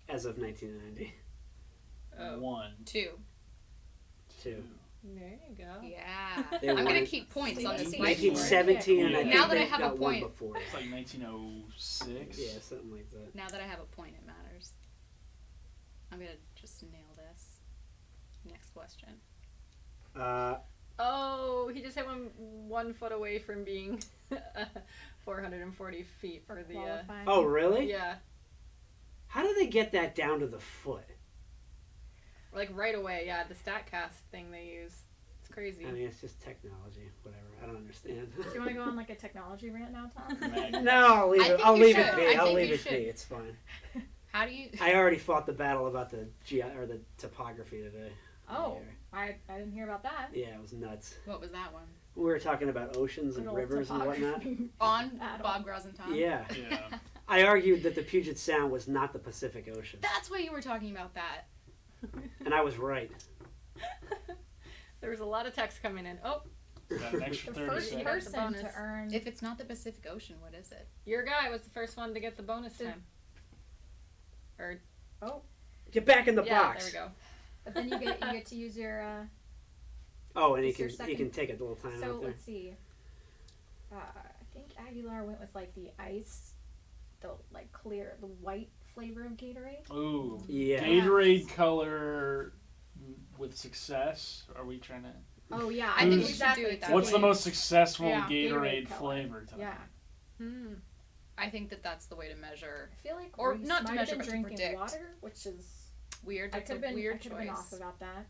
as of 1990? Oh. 1, Two. 2. There you go. Yeah. They I'm won gonna it keep points on this Stacey. whiteboard. 1917, and I Yeah. think Now that I they have a got one point- before. It's like 1906. Yeah, something like that. Now that I have a point, it matters. I'm gonna just nail this. Next question. Oh, he just hit 1 foot away from being 440 feet for the. Qualifying. Oh, really? Yeah, How do they get that down to the foot? like right away. Yeah, the Statcast thing they use. It's crazy. I mean, it's just technology. Whatever. I don't understand. Do you want to go on like a technology rant now, Tom? Mag- No, I'll leave I it. think I'll you leave should. it be. I I'll think leave you it be. should. It's fine. How do you? I already fought the battle about the the topography today. Oh, Yeah. I didn't hear about that. Yeah, it was nuts. What was that one? We were talking about oceans and Good old rivers and whatnot. topography. On Battle. Bob Gross and Tom? Yeah, Yeah. I argued that the Puget Sound was not the Pacific Ocean, That's why you were talking about that. and I was right. There was a lot of text coming in. Oh, Got an extra The 30 first seconds. person bonus. to earn. If it's not the Pacific Ocean, what is it? your guy was the first one to get the bonus Did- time. Or Get back in the yeah, box. there we go. But then you get to use your. Oh, and he It's your can second- take a little time So out there. let's see. I think Aguilar went with like the ice, the like clear, the white flavor of Gatorade. Ooh. Yeah. Gatorade color with success. Are we trying to? Oh yeah, I think we should exactly. do it that What's the way. most successful Yeah, Gatorade Gatorade color. flavor tonight? Yeah, Hmm. I think that that's the way to measure. I feel like Or Reese not to might measure, have but to been drinking predict. water, which is Weird. I That's could a have been weird I could have been off choice. about that.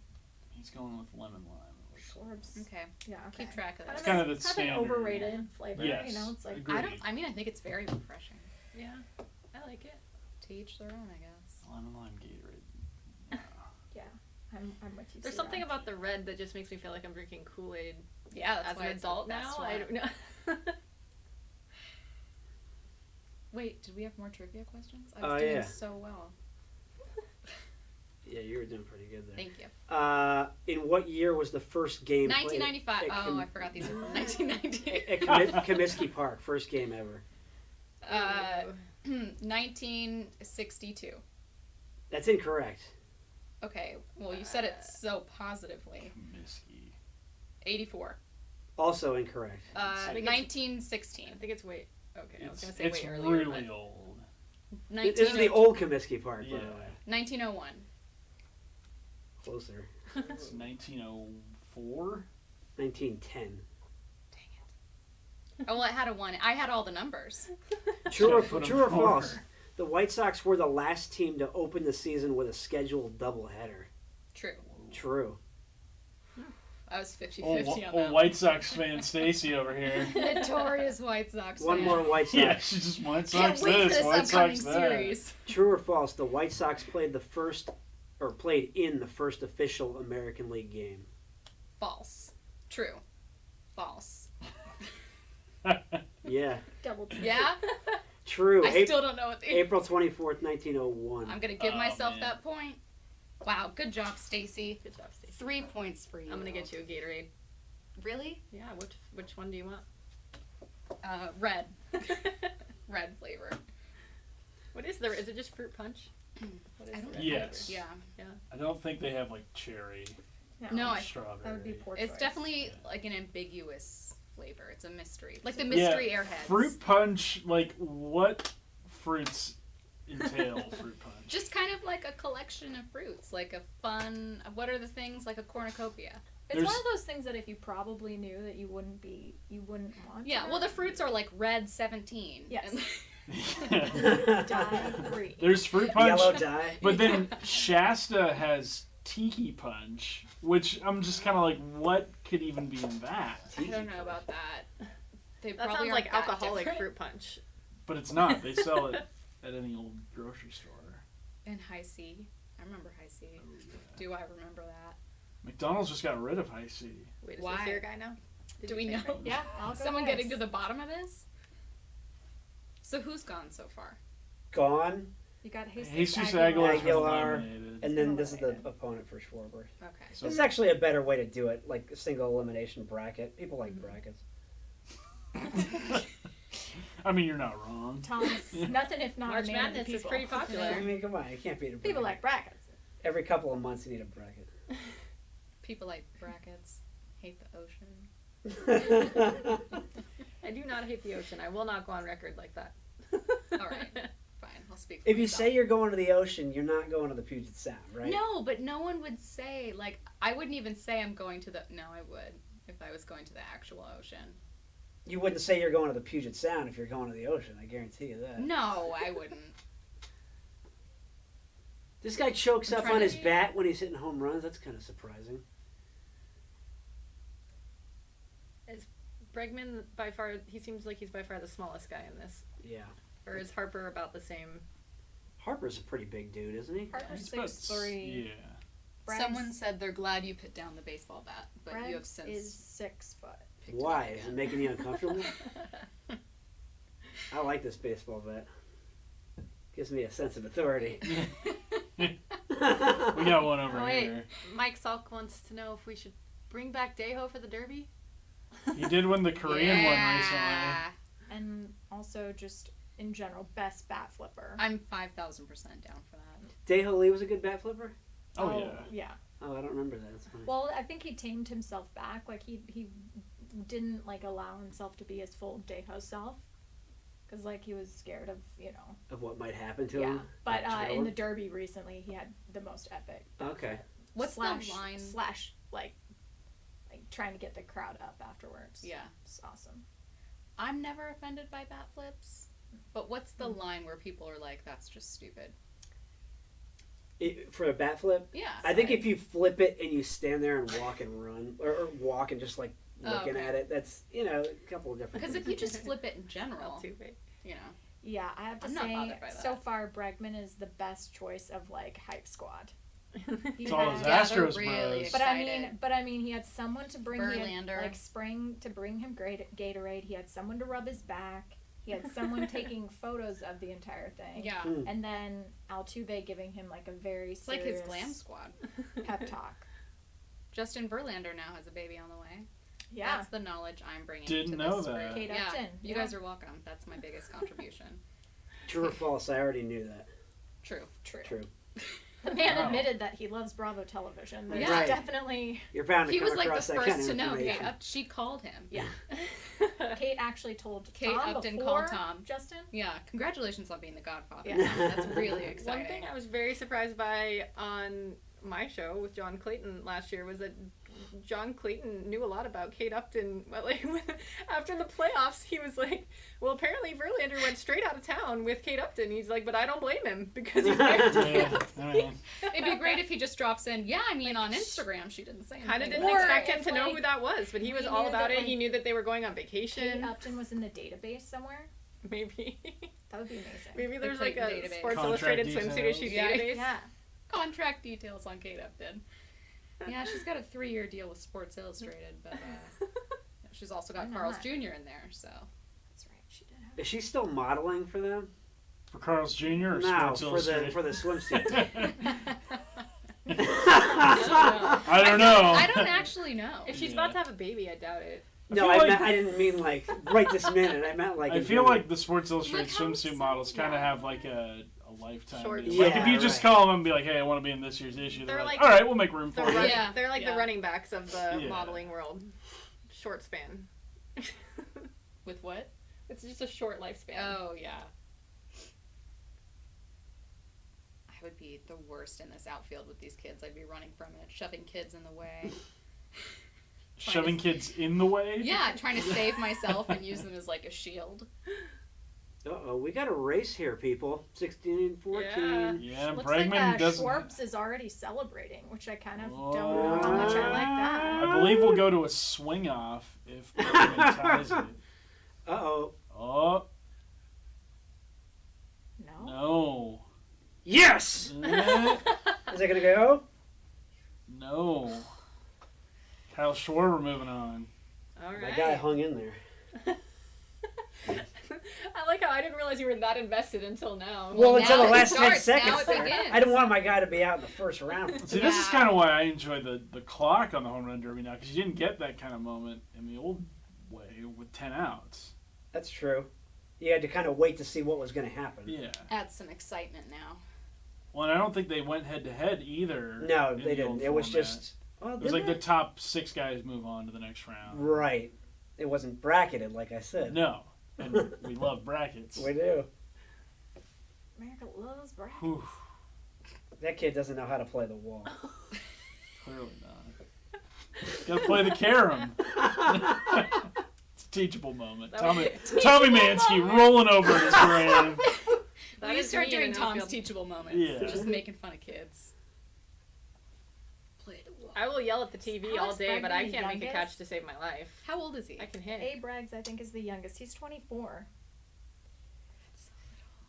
He's going with lemon lime. it looks like. Sorbs. Okay. Yeah, okay. Keep track of Kind this. It's kind of the an standard. overrated flavor. Yes. You know, it's like Agreed. I mean, I think it's very refreshing. Yeah, I like it. To each their own, I guess. Lemon lime Gatorade. I'm with you. There's Sarah. something about the red that just makes me feel like I'm drinking Kool-Aid Yeah, that's as why an it's the adult best now. one. I don't know. Wait, did we have more trivia questions? I was doing yeah. so well. Yeah, you were doing pretty good there. Thank you. In what year was the first game played 1995. at Oh, I forgot these are from 1990. at Comiskey Park? First game ever. 1962. That's incorrect. Okay, well, you said it so positively. Comiskey. 84. Also incorrect. I think it's- 1916. I think it's way. Okay, I was It's, gonna say it's way earlier. really but- old. This is the old Comiskey Park, by Yeah. the way. 1901. Closer. It's 1904. 1910. Oh, well, it had a 1. I had all the numbers. True or, Should've put 'em true or lower. false? The White Sox were the last team to open the season with a scheduled doubleheader. True. True. I was 50-50 Old, on that. old White Sox fan Stacy over here. Notorious White Sox One fan. more White Sox. Yeah, she just White Can't Sox wait for this, this White upcoming Sox that. series. True or false? The White Sox played in the first official American League game. False. True. False. Yeah. double. Yeah? True. I still don't know what the... April 24th, 1901. I'm going to give Oh, myself man. that point. Wow, good job, Stacy. Good job, Stacey. 3 points for you. I'm gonna get you a Gatorade. Really? Yeah. Which one do you want? Red. Red flavor. What is there? Is it just fruit punch? What is I don't the know. Yes. Yeah. I don't think they have like cherry, No, or I- strawberry. that would be poor It's choice. definitely like an ambiguous flavor. It's a mystery. Like the mystery airheads. Fruit punch, like what fruits entail fruit punch? Just kind of like a collection of fruits. Like a fun, what are the things? Like a cornucopia. It's There's- one of those things that if you probably knew that you wouldn't want. Yeah, to. well the fruits are like red 17. Yes. And- Dye green. There's fruit punch, Yellow dye. but then Shasta has tiki punch, which I'm just kind of like, what could even be in that? I don't know about that. They That probably sounds aren't like that alcoholic different. fruit punch. But it's not. They sell it at any old grocery store. And High C. I remember High C. Do I remember that? McDonald's just got rid of High C. Wait, is Why? this your guy now? Did Do you we change know? it? Yeah, I'll go Someone next. getting to the bottom of this? So who's gone so far? Gone, You got Jesus Aguilar's been Aguilar, eliminated. and then this is the Eliminated. opponent for Schwarber. Okay. So- This is actually a better way to do it, like a single elimination bracket. People like brackets. I mean, you're not wrong. Tom's nothing if not March a man of the Madness is people. pretty popular. I mean, come on, you can't beat a bracket. People like brackets. Every couple of months you need a bracket. People like brackets. Hate the ocean. I do not hate the ocean. I will not go on record like that. All right. Fine. I'll speak for If you myself. say you're going to the ocean, you're not going to the Puget Sound, right? No, but no one would say, like, I wouldn't even say I'm going to the. No, I would if I was going to the actual ocean. You wouldn't say you're going to the Puget Sound if you're going to the ocean. I guarantee you that. No, I wouldn't. This guy chokes I'm up trying on to his be- bat when he's hitting home runs. That's kind of surprising. Bregman, by far, he seems like he's by far the smallest guy in this. Yeah. Or is Harper about the same? Harper's a pretty big dude, isn't he? Harper's He's about 6'3". Yeah. Bragg's- Someone said they're glad you put down the baseball bat, but you have Braggs since is 6 foot. picked it Why? up Is it again. making you uncomfortable? I like this baseball bat. Gives me a sense of authority. We got one over Oh, wait. here. Mike Salk wants to know if we should bring back Daho for the Derby. He did win the Korean one Yeah. And also just in general, best bat flipper. I'm 5,000% down for that. Daho Lee was a good bat flipper? recently. Oh, yeah. Yeah. Oh, I don't remember that. That's funny. Well, I think he tamed himself back. Like he didn't like allow himself to be his full Daho self, because like he was scared of Of what might happen to yeah. him? But Like in Trevor? the Derby recently, he had the most epic. Okay. What's slash, the line? Slash like trying to get the crowd up afterwards. Yeah. It's awesome. I'm never offended by bat flips, but what's the line where people are like, that's just stupid? For a bat flip? Yeah. I think if you flip it and you stand there and walk and run, or walk and just like looking okay. at it, that's, a couple of different Because things. if you just flip it in general, Not too big. you know. Yeah, I have to I'm not say, bothered by so that. far Bregman is the best choice of like hype squad. He It's all had- those Yeah, they're Astros really bros. excited. But I mean, he had someone to bring him, Verlander. like spring to bring him Gatorade. He had someone to rub his back. He had someone taking photos of the entire thing. Yeah. Hmm. And then Altuve giving him like a very It's like his serious glam squad. pep talk. Justin Verlander now has a baby on the way. Yeah. That's the knowledge I'm bringing Didn't to know this that. group. Kate Yeah. Upton. You Yeah. guys are welcome. That's my biggest contribution. True or false? I already knew that. True. True. The man Wow. admitted that he loves Bravo Television. There's Yeah. Right. definitely You're bound to He come was like across the that kind first of to know. information. She called him. yeah. Kate actually told Kate Tom Upton before called Tom. Justin. Yeah. Congratulations on being the godfather. Yeah. Tom. That's really One exciting. thing I was very surprised by on my show with John Clayton last year was that John Clayton knew a lot about Kate Upton. But like after the playoffs, he was like, "Well, apparently Verlander went straight out of town with Kate Upton." He's like, "But I don't blame him because he's married to Kate Yeah, Upton." I mean, It'd be great if he just drops in. Yeah, I mean, on Instagram, she didn't say anything. Kind of didn't Or expect him if, to know like, who that was, but he was we all knew about that, it. like, He knew that they were going on Kate vacation. Upton was in the database somewhere. Maybe, That would be amazing. maybe there's like Clayton a database. Sports Contract Illustrated details. swimsuit issue Yeah. database. Yeah. Contract details on Kate Upton. Yeah, she's got a 3-year deal with Sports Illustrated, but she's also got Why Carl's not? Jr. in there, so. That's right. She did have. Is she still modeling for them? for Carl's Jr. or No, Sports for the Illustrated? for the swimsuit. I don't know. I don't actually know. If she's about to have a baby, I doubt it. No, I didn't mean like right this minute. I meant like. I feel like the Sports Illustrated Look how swimsuit models kind of yeah. have like a lifetime. Short- deal. Like Yeah, if you just right. call them and be like, "Hey, I want to be in this year's issue," they're They're like, like- "All right, we'll make room for you." Yeah. They're like Yeah. the running backs of the Yeah. modeling world. Short span. With what? It's just a short lifespan. Oh, yeah. I would be the worst in this outfield with these kids. I'd be running from it, shoving kids in the way. Shoving kids in the way. Yeah, trying to save myself and use them as like a shield. Uh-oh, we got a race here, people. 16, 14. Yeah. Yeah, Looks Bregman like doesn't. Schwartz is already celebrating, which I kind of Oh. don't know how much I like that. I believe we'll go to a swing off if Bregman ties it. Uh-oh. Oh No. no. Yes! Eh, Is it going to go? no. Kyle Schwarber moving on. All My right. guy hung in there. I like how I didn't realize you were that invested until now. Well, Now until the it last 10 starts, now seconds it there. begins. I didn't want my guy to be out in the first round. See, this is Yeah. kind of why I enjoy the clock on the home run derby now, because you didn't get that kind of moment in the old way with 10 outs. That's true. You had to kind of wait to see what was going to happen. Yeah. Adds some excitement now. Well, and I don't think they went head to head either. No, in they the didn't. old It was format. just... Well, It was did like they? the top 6 guys move on to the next round. Right. It wasn't bracketed, like I said. No. And we love brackets. We do. America loves brackets. Whew, That kid doesn't know how to play the wall. clearly not. Gotta play the carom. It's a teachable moment. That Tommy, was- Tommy Mansky rolling over his grave. That We is start me doing in Tom's outfield. teachable moments. Yeah. Just making fun of kids. Play the wall. I will yell at the TV all Alex day, but I Bregman the can't make a youngest? catch to save my life. How old is he? I can hit. A. Braggs, I think, is the youngest. He's 24.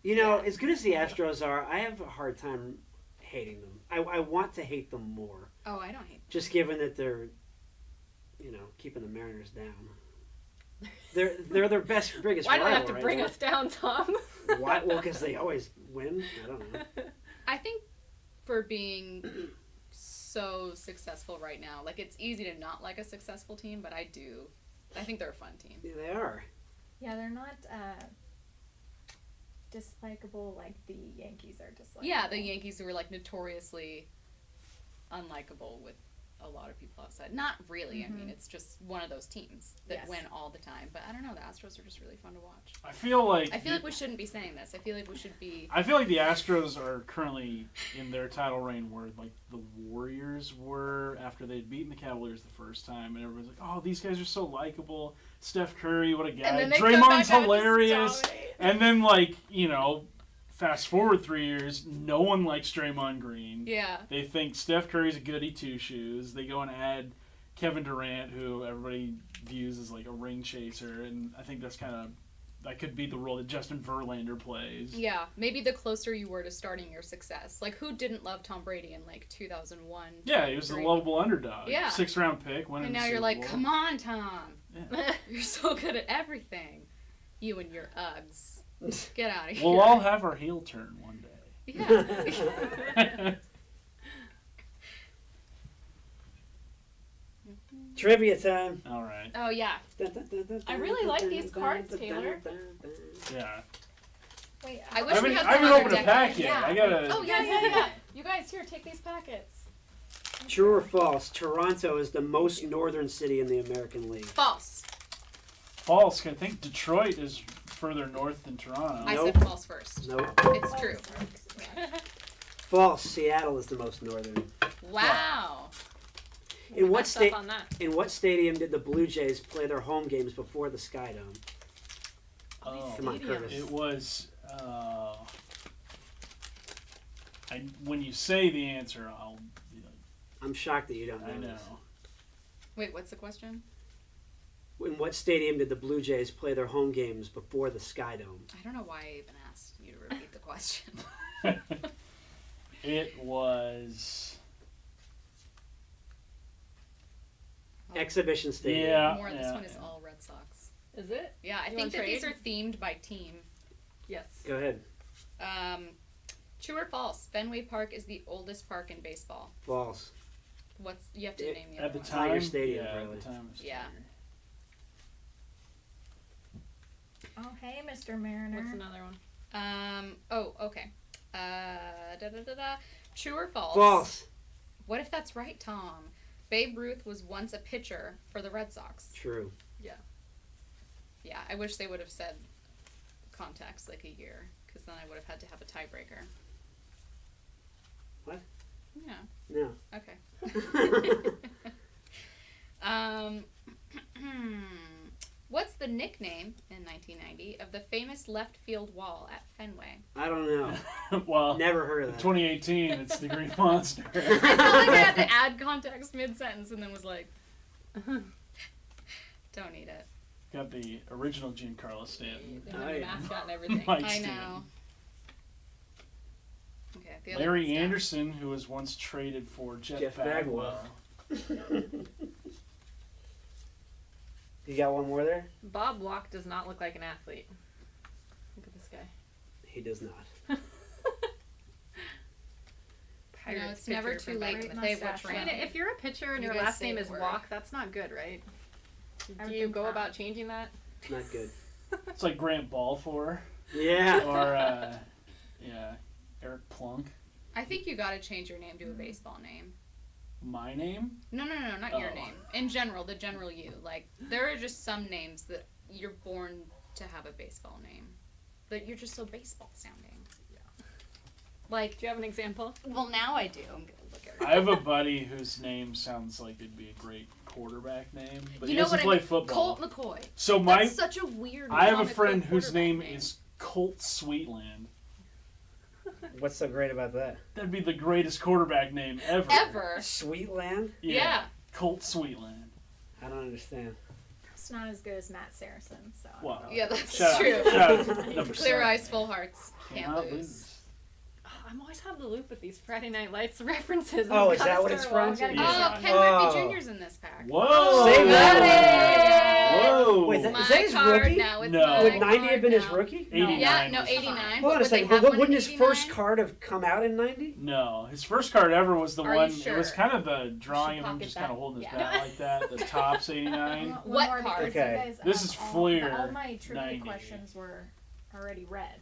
You know, as good as the Astros are, I have a hard time hating them. I want to hate them more, Oh, I don't hate. just given that they're, keeping the Mariners down. They're their biggest Why do I rival have to right bring now. us down, Tom? Why? Well, because they always win. I don't know. I think for being so successful right now, like it's easy to not like a successful team, but I do. I think they're a fun team. Yeah, they are. Yeah, they're not dislikable like the Yankees are dislikable. Yeah, the Yankees were like notoriously unlikable with a lot of people outside. Not really. I mean, it's just one of those teams that Yes. win all the time. But I don't know. The Astros are just really fun to watch. I feel like we shouldn't be saying this. I feel like we should be. I feel like the Astros are currently in their title reign where like the Warriors were after they'd beaten the Cavaliers the first time, and everyone's like, "Oh, these guys are so likable. Steph Curry, what a guy. And then they come Draymond's back out and hilarious." just dominate. And then fast forward 3 years, no one likes Draymond Green. Yeah. They think Steph Curry's a goody two shoes. They go and add Kevin Durant, who everybody views as like a ring chaser, and I think that could be the role that Justin Verlander plays. Yeah. Maybe the closer you were to starting your success. Like, who didn't love Tom Brady in like 2001? Yeah, he was the 3? lovable underdog. Yeah. 6th round pick. Winning And the now you're Super like, Bowl. come on, Tom. Yeah. You're so good at everything. You and your Uggs. Get out of here. We'll all have our heel turn one day. Yeah. Trivia time. All right. Oh, yeah. I really like these cards, Taylor. Yeah. Wait, I I wish we haven't, had I some haven't other opened a decade. pack yet. Yeah. I gotta. Oh, yeah. yeah. You guys, here, take these packets. True or false? Toronto is the most northern city in the American League. False. False. I think Detroit is further north than Toronto. I Nope. said false first. Nope. It's true. False. Seattle is the most northern. Wow. In what Messed up state? on that. In what stadium did the Blue Jays play their home games before the Sky Dome? Oh, Come on, Curtis. it was. When you say the answer, I'll be like, I'm shocked that you don't know. I know. This. Wait, what's the question? In what stadium did the Blue Jays play their home games before the Sky Dome? I don't know why I even asked you to repeat the question. It was. Exhibition Stadium. Yeah. More, this one is all Red Sox. Is it? Yeah, I You think want that these are trade? themed by team. Yes. Go ahead. True or false? Fenway Park is the oldest park in baseball. False. You have to name the At other the one. time, Tiger Stadium, yeah, probably. at the time it was Yeah. Tiger. Oh, hey, Mr. Mariner. What's another one? Okay. True or false? False. What if that's right, Tom? Babe Ruth was once a pitcher for the Red Sox. True. Yeah, I wish they would have said context like a year, because then I would have had to have a tiebreaker. What? Yeah. No. Okay. What's the nickname in 1990 of the famous left field wall at Fenway? I don't know. Well, Never heard in of that. 2018, it's the Green Monster. I felt like I had to add context mid-sentence and then was like, don't eat it. Got the original Giancarlo Stanton. They have Oh, a yeah. mascot and everything. Mike I know. Stanton. Okay, the other Larry one's down. Anderson, who was once traded for Jeff Bagwell. Bagwell. You got one more there? Bob Walk does not look like an athlete. Look at this guy. He does not. No, Pirates it's never pitcher too from late back- to say mustache. what's I wrong. mean, if you're a pitcher and You your guys last say name the is word. Walk, that's not good, right? I Do would you think go not. about changing that? Not good. It's like Grant Balfour Yeah. or Eric Plunk. I think you gotta change your name to a baseball name. My name? No, not your Oh. name. In general, the general you. Like, there are just some names that you're born to have a baseball name. That you're just so baseball sounding. Yeah. Like, Do you have an example? well, now I do. I'm gonna look at it. I have a buddy whose name sounds like it'd be a great quarterback name, but You he know doesn't what I play mean? football. Colt McCoy. So That's such a weird I have a comic friend book whose quarterback name name. is Colt Sweetland. What's so great about that? That'd be the greatest quarterback name ever. Ever. Sweetland? Yeah. Colt Sweetland. I don't understand. It's not as good as Matt Saracen, so. I don't Wow. know. Yeah, that's Shout true. Out, shout out to number Clear 7. eyes, full hearts. Can't Cannot lose. Oh, I'm always out of the loop with these Friday Night Lights references. Oh, I've is gotta that what it's start from? watching. Yeah. Oh, Ken Oh. Murphy Jr.'s in this pack. Whoa! Save that Whoa! Wait, It's that- my is that his card rookie? now. It's No. my Would 90 card have been his now. rookie? 89. Yeah, no, was 89. Hold on a But would they second. have But one in wouldn't his 89? first card have come out in 90? No, his first card ever was the Are you one. sure? It was kind of the drawing of him pocket just kind of that. holding his Yeah. bat like that. The tops I 89. want What one more card? because you Okay. guys This have is all- Fleer All my trivia 90. questions were already read.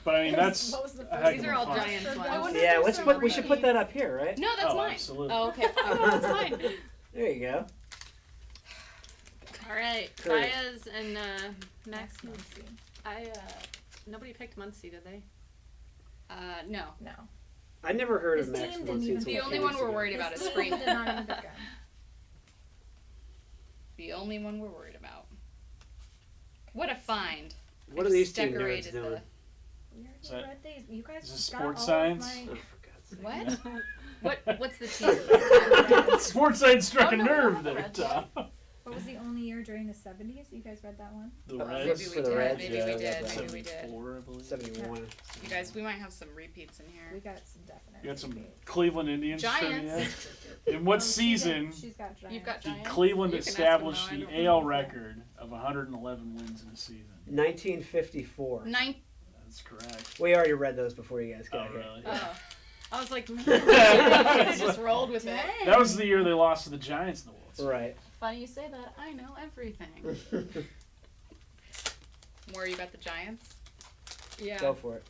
But I mean, that's What was the a first heck These of are a all fun. Giants Sure, ones. I wonder Yeah, if let's there's put. some We should put repeats. that up here, right? No, that's Oh, mine. absolutely. Oh, okay. Oh, no, that's fine. There you go. All right, Cool. Baez and Max. Muncy. Nobody picked Muncy, did they? No. No. I never heard His of Max team didn't Muncy even until The a only few one weeks we're ago. worried about is His team Freeman. did not even pick him. The only one we're worried about. What a find. What I are these just two nerds decorated doing? the- We already Is that- read these. You guys is this got sports all science? Of Oh, my... for God's sake. What? What's the team? Sports Science struck Oh, a no, nerve no, there, Red Tom. What was the only year during the 70s? You guys read that one? The Oh, Reds. Maybe for we the did. Reds, Maybe yeah, we I got did. that. Maybe we did. 74, I believe. 71. You guys, we might have some repeats in We here. got some definite. You got some repeats. Cleveland Indians Giants. trivia. In what Oh, she season did. She's got Giants. You've got did Giants. Cleveland You can ask establish them, though, I the don't AL think so. record of 111 wins in a season? 1954. That's correct. We already read those before you guys Oh, got here. really? Oh. I was like, man, I just rolled with it. Dang. That was the year they lost to the Giants in the World Series. Right. Funny you say that. I know everything. More, you got the Giants? Yeah. Go for it.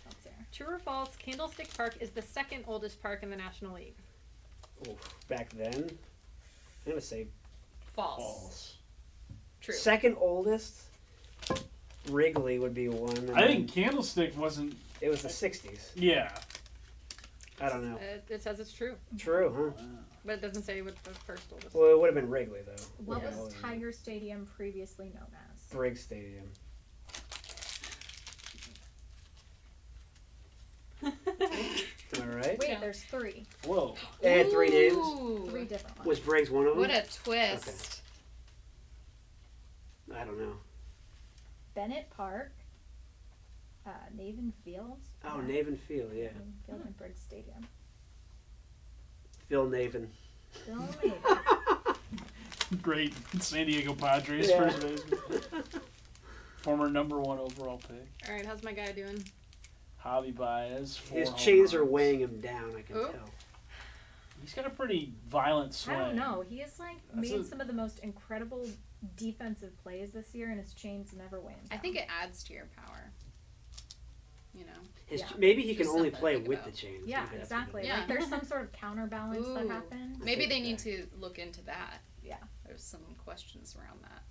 That's there. True or false? Candlestick Park is the second oldest park in the National League. Oof. Back then, I'm gonna say False. False. True. second oldest. Wrigley would be one. and I then think Candlestick wasn't. it was the 60s. Yeah. I don't know. It says it's true, True, huh? Wow. but it doesn't say what the first oldest. Well, it would have been Wrigley though. What Yeah, was older than Tiger Stadium previously known as? Briggs Stadium. All right. Wait, Yeah. there's three. Whoa. They had 3 names. Ooh. Three different ones. Was Briggs one of them? What a twist. I don't know. Bennett Park, Navin Field. Oh, Navin Field, yeah. Navin Field and Briggs Stadium. Phil Navin. Phil Navin. Great San Diego Padres Yeah. first baseman. Former #1 overall pick. All right, how's my guy doing? Javi Baez. His 4 chains home are runs. weighing him down. I can Who? tell. He's got a pretty violent swing. I don't know. He has That's made a- some of the most incredible defensive plays this year, and his chains never weigh him down. I think it adds to your power. You know. His, Yeah. Maybe he can Just only something to play think with about. the chains. Yeah, Maybe that's exactly. what it Yeah. Like there's some sort of counterbalance that Ooh. happens. Maybe they think need that- to look into that. Yeah. There's some questions around that.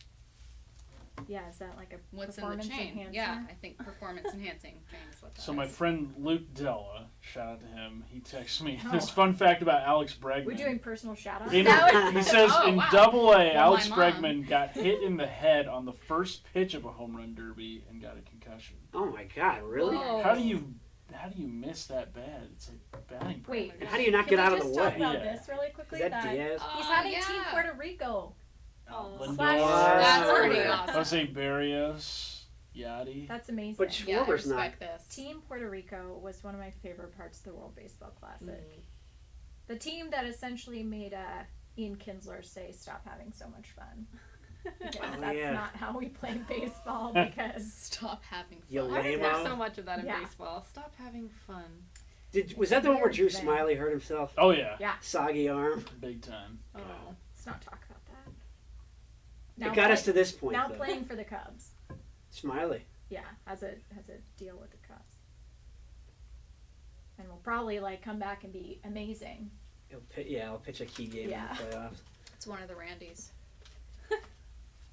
Yeah, is that like a What's in the performance chain? enhancer? Yeah, I think performance enhancing chain is what that So my is. friend Luke Della, shout out to him. He texts me Oh. this fun fact about Alex Bregman. We're doing personal shout outs. In- That he says Oh, in wow. Double A, Well, Alex my mom. Bregman got hit in the head on the first pitch of a home run derby and got a concussion. Oh my God! Really? Whoa. How do you miss that bad? It's like batting. Wait, practice. And how do you not Can get out we of the just talk way? about Yeah. this really quickly? Is that Diaz? Oh, He's having yeah. Team Puerto Rico. Oh, Lindor, That's pretty Wow. awesome. Jose Barrios, Yachty. That's amazing. But Yeah, I Schwarber's not. respect this. Team Puerto Rico was one of my favorite parts of the World Baseball Classic. Mm. The team that essentially made Ian Kinsler say, "Stop having so much fun." Because Oh, that's yeah. not how we play baseball. Because Stop having fun. You Why is there lame-o. so much of that in Yeah. baseball? Stop having fun. Was that the one where Drew Weird thing. Smiley hurt himself? Oh yeah, yeah, Soggy arm. big time. Oh. let's not talk about that. It got us to this point. now though. playing for the Cubs. Smiley. Yeah, has a deal with the Cubs, and will probably come back and be amazing. I'll pitch a key game Yeah. in the playoffs. It's one of the Randys.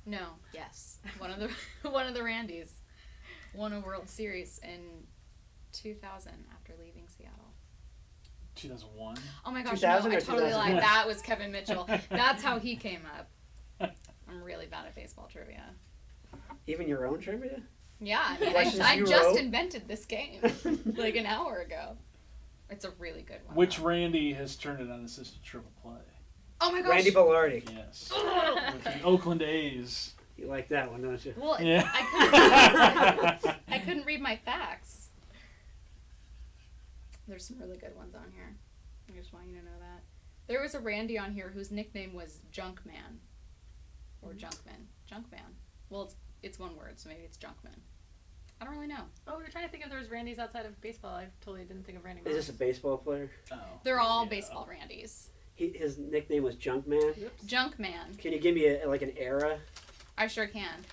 No, yes, one of the Randys won a World Series in 2000 after leaving Seattle. 2001. Oh my gosh, 2000 no, I or totally 2001? lied. That was Kevin Mitchell. That's how he came up. I'm really bad at baseball trivia. Even your own trivia? Yeah, Questions I you just wrote? invented this game like an hour ago. It's a really good one. Which though. Randy has turned it on assisted triple play? Oh my gosh. Randy Bellardi. Yes. With the Oakland A's. You like that one, don't you? Well, Yeah. I couldn't read my facts. There's some really good ones on here. I just want you to know that. There was a Randy on here whose nickname was Junkman. Or Junkman. Junkman. Well, it's one word, so maybe it's Junkman. I don't really know. Oh, we were trying to think if there was Randys outside of baseball. I totally didn't think of Randy. Is this a baseball player? Oh. They're all Yeah. baseball Randys. His nickname was Junkman. Junkman. Can you give me an era? I sure can.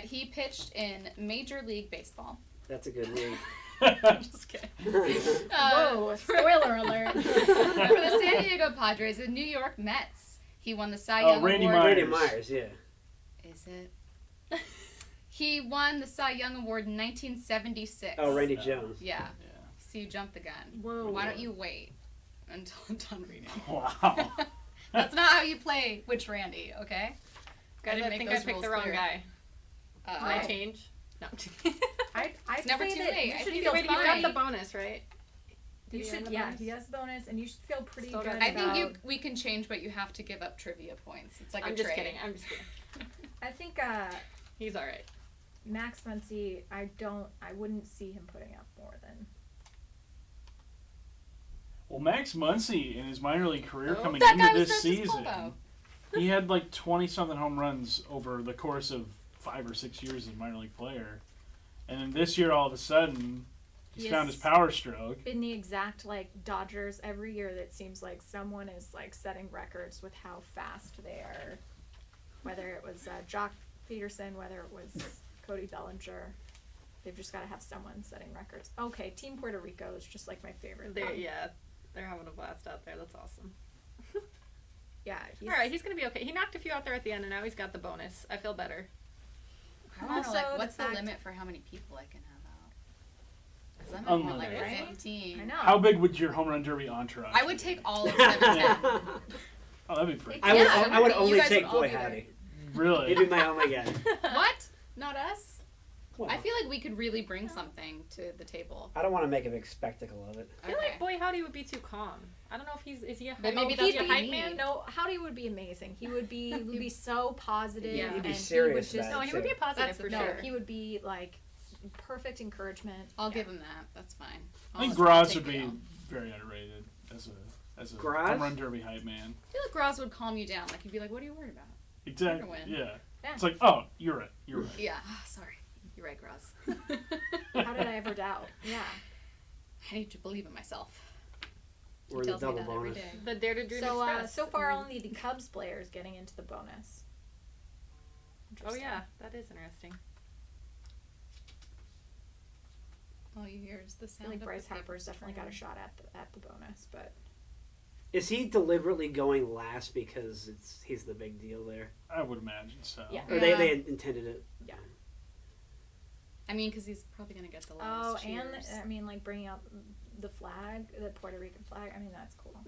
He pitched in Major League Baseball. That's a good league. I'm just kidding. Whoa! Spoiler alert. For the San Diego Padres, the New York Mets, he won the Cy Young Randy Award. Myers. Randy Myers, yeah. Is it? He won the Cy Young Award in 1976. Oh, Randy Jones. Yeah. Yeah. So you jumped the gun. Whoa. Why don't you wait until I'm done reading? Wow. That's not how you play which Randy, okay? Guys, didn't I make think those I picked rules the wrong clear. guy. Can I Oh. change? No. I'm just kidding. I'd It's never say too that late. you I should think feel it's Wait, he's got fine. the bonus, right? Did You he earn should, the yeah, bonus? he has bonus, and you should feel pretty Still good got about. it. I think we can change, but you have to give up trivia points. It's like I'm a just trade. kidding. I'm just kidding. I think He's all right. Max Muncy, I wouldn't see him putting up more than. Well, Max Muncy in his minor league career Oh. coming That into guy was this just as season, cool, he had like 20-something home runs over the course of 5 or 6 years as a minor league player. And then this year, all of a sudden, he's found his power stroke. Been the exact Dodgers every year. That seems like someone is setting records with how fast they are. Whether it was Jock Peterson, whether it was Cody Bellinger, they've just got to have someone setting records. Okay, Team Puerto Rico is just my favorite. thing. They're having a blast out there. That's awesome. Yeah. All right, he's gonna be okay. He knocked a few out there at the end, and now he's got the bonus. I feel better. I don't know, Also, the what's the fact- limit for how many people I can have out? Because I'm at Unlimited. Right? 15. I know. How big would your home run derby entourage I would be? take all of 17. Oh, that'd be pretty I would, Yeah, I would you only guys take would all Boy be there. Howdy. Really? He'd be my only guy. What? Not us? Well, I feel like we could really bring something to the table. I don't want to make a big spectacle of it. I feel like Boy Howdy would be too calm. I don't know if is he a But maybe is that's he a what you hype need. man? No, Howdy would be amazing. He would be so positive. Yeah. He'd be and serious he would just, about No, it, he would be too. positive for no, sure. he would be perfect encouragement. I'll Yeah. give him that. That's fine. I think I'll Graz take would be the L. very underrated as a Graz? home run derby hype man. I feel like Graz would calm you down. Like, you'd be like, what are you worried about? Exactly. win. Yeah. Yeah. It's like, oh, you're right. You're right. Yeah. Sorry. You're right, Graz. How did I ever doubt? Yeah. I need to believe in myself. He Or the tells me double that every bonus. day. The Dare to Dream So Express. so far, only the Cubs players getting into the bonus. Oh Interesting. yeah, that is interesting. All you hear is the I sound feel like of Bryce the papers Harper's definitely got a turning. shot at the bonus, but Is he deliberately going last because he's the big deal there? I would imagine so. Yeah. Or Yeah. they intended it? Yeah. I mean, because he's probably going to get the oh, last and cheers. I mean, like bringing out the flag, the Puerto Rican flag. I mean, that's cool.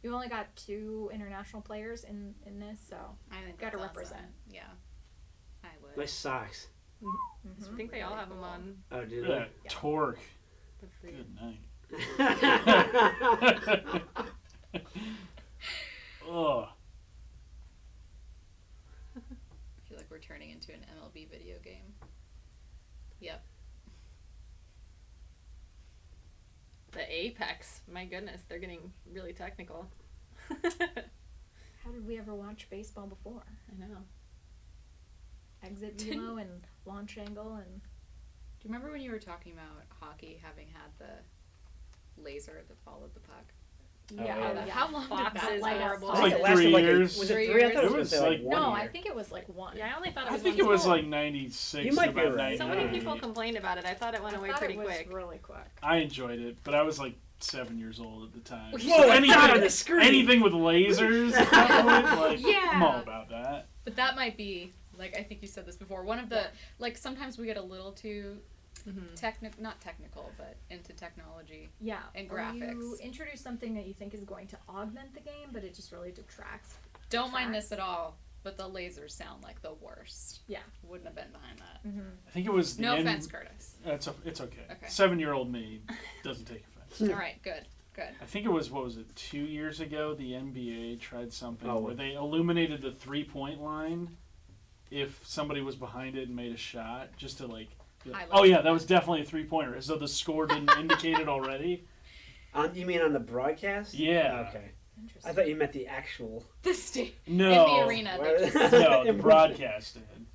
You only got 2 international players in this, so I think gotta that's represent. awesome. Yeah, I would. Nice socks. I think they all have them on. Oh, do Look at that torque. Good for you. Good night. they? Ugh. I feel like we're turning into an MLB video game. Yep. The Apex. My goodness, they're getting really technical. how did we ever watch baseball before? I know. Exit velo and launch angle and Do you remember when you were talking about hockey having had the laser that followed the puck? yeah. How long did Fox that is last? horrible. I It's think like it lasted 3 like years. was it 3 3? I thought years? it was, It was gonna say, like- like 1 no, year. I think it was like 1. Yeah, I only thought it I was think one it was total. like 96 You might to be about right. So many 98. people complained about it. I thought it went away I thought pretty it was quick. really quick. I enjoyed it, but I was like 7 years old at the time. Whoa, So it's not on the screen. anything with lasers, like, Yeah. I'm all about that. But that might be, like, I think you said this before, one of the, like, sometimes we get a little too not technical, but into technology. Yeah, And or you graphics. introduce something that you think is going to augment the game, but it just really detracts. Don't mind this at all, but the lasers sound like the worst. Yeah. Wouldn't have been behind that. I think it was the No end. offense, Curtis. It's okay. Okay. 7-year-old me doesn't take offense. All right, good. I think it was, what was it, 2 years ago, the NBA tried something Oh. where they illuminated the 3-point line if somebody was behind it and made a shot, just to, like, be like, Highlight. oh yeah, that was definitely a 3-pointer, as though the score didn't indicate it already. You mean on the broadcast? Yeah. Okay. Interesting. I thought you meant the actual. The state No. in the arena. They just, No, the broadcast did.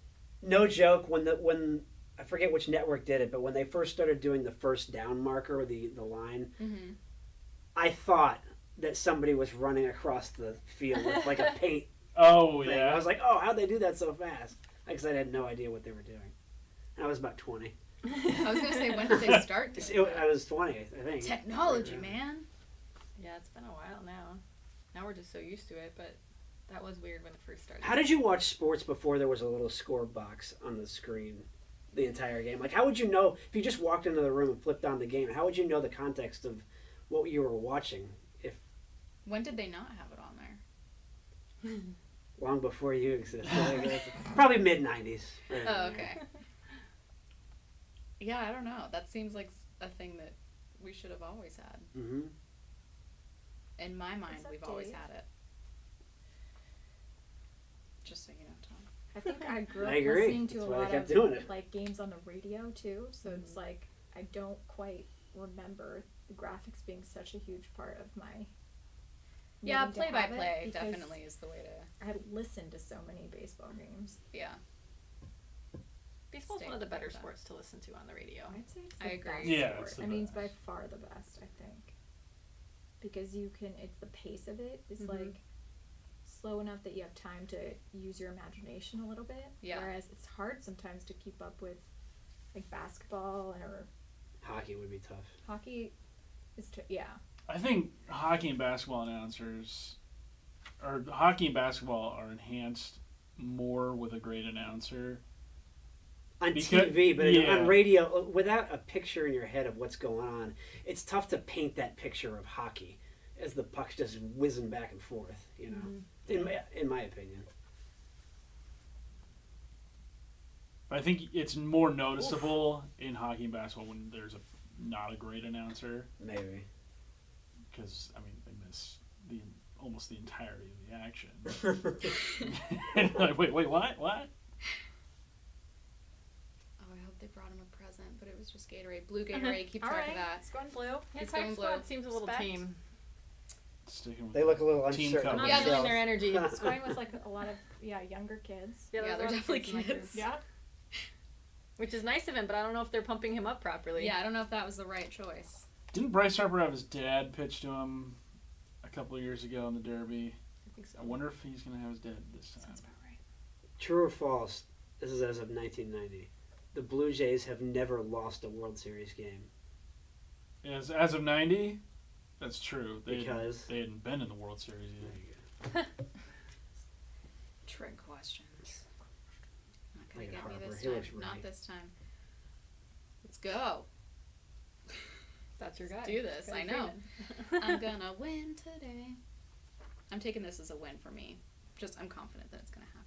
No joke. When I forget which network did it, but when they first started doing the first down marker, the line, Mhm. I thought that somebody was running across the field with like a paint Oh, thing. yeah. I was like, oh, how'd they do that so fast? Because I had no idea what they were doing. And I was about 20. I was going to say, when did they start doing I was 20, I think. Technology, man. Yeah, it's been a while now. Now we're just so used to it, but that was weird when it first started. How did you watch sports before there was a little score box on the screen the entire game? Like, how would you know, if you just walked into the room and flipped on the game, how would you know the context of what you were watching if When did they not have it on there? long before you existed? Probably mid-90s. Oh, okay. Yeah, I don't know. That seems like a thing that we should have always had. Mm-hmm. In my mind, What's up, we've always Dave? had it. Just so you know, Tom. I think I grew up I agree. listening to That's a why I lot kept of doing it. like games on the radio too, so it's like I don't quite remember the graphics being such a huge part of my. Yeah, needing to have it play-by-play because definitely is the way to. I listened to so many baseball games. Yeah. Baseball's Stay one of the better with that. sports to listen to on the radio. I'd say it's I the agree. best Yeah, sport. it's the I mean, it's by best. far the best. I think because you can. It's the pace of it is like slow enough that you have time to use your imagination a little bit. Yeah. Whereas it's hard sometimes to keep up with like basketball or Hockey would be tough. hockey. Yeah. I think hockey and basketball announcers, or hockey and basketball are enhanced more with a great announcer. On Because- TV, but yeah. on radio, without a picture in your head of what's going on, it's tough to paint that picture of hockey as the puck's just whizzing back and forth, you know, in my opinion. I think it's more noticeable in hockey and basketball when there's not a great announcer, Maybe. because I mean they miss almost the entirety of the action. And like, wait, what? Oh, I hope they brought him a present, but it was just Gatorade. Blue Gatorade. Keep All track right. of that. It's going blue. Yeah, It's Tech going blue. Squad seems a little Respect. tame. Sticking with They look a little Team uncertain. colors. Not Yeah, feeling themselves. their energy. It's going with like a lot of younger kids. Yeah, there's a they're lot of definitely in my group. kids. Yeah. Which is nice of him, but I don't know if they're pumping him up properly. Yeah, I don't know if that was the right choice. Didn't Bryce Harper have his dad pitch to him a couple of years ago in the Derby? I think so. I wonder if he's going to have his dad this time. Sounds about right. True or false? This is as of 1990. The Blue Jays have never lost a World Series game. As of 90, that's true. Because? They hadn't been in the World Series either. Trick questions. Not gonna Look at get me Harper. this He time. looks Not right. this time. Let's go. That's your guy. Let's do this. Freddie I know. Freeman. I'm gonna win today. I'm taking this as a win for me. I'm confident that it's gonna happen.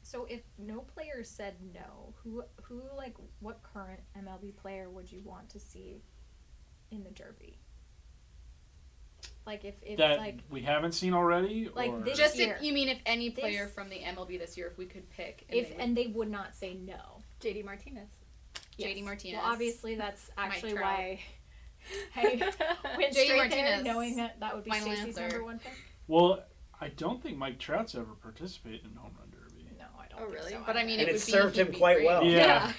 So if no player said no, who like what current MLB player would you want to see in the Derby? Like if That like we haven't seen already? Like or? this- Just year. if you mean if any player This- from the MLB this year, if we could pick, and they would not say no. JD Martinez. JD Yes. Martinez. Well, obviously that's actually Trout. why I went JD straight there, Martinez. knowing that would be Final Stacy's answer. number one pick. Well, I don't think Mike Trout's ever participated in home run derby. No, I don't. Oh, think really? so But I mean, And it it would served he'd him be quite great. well. Yeah.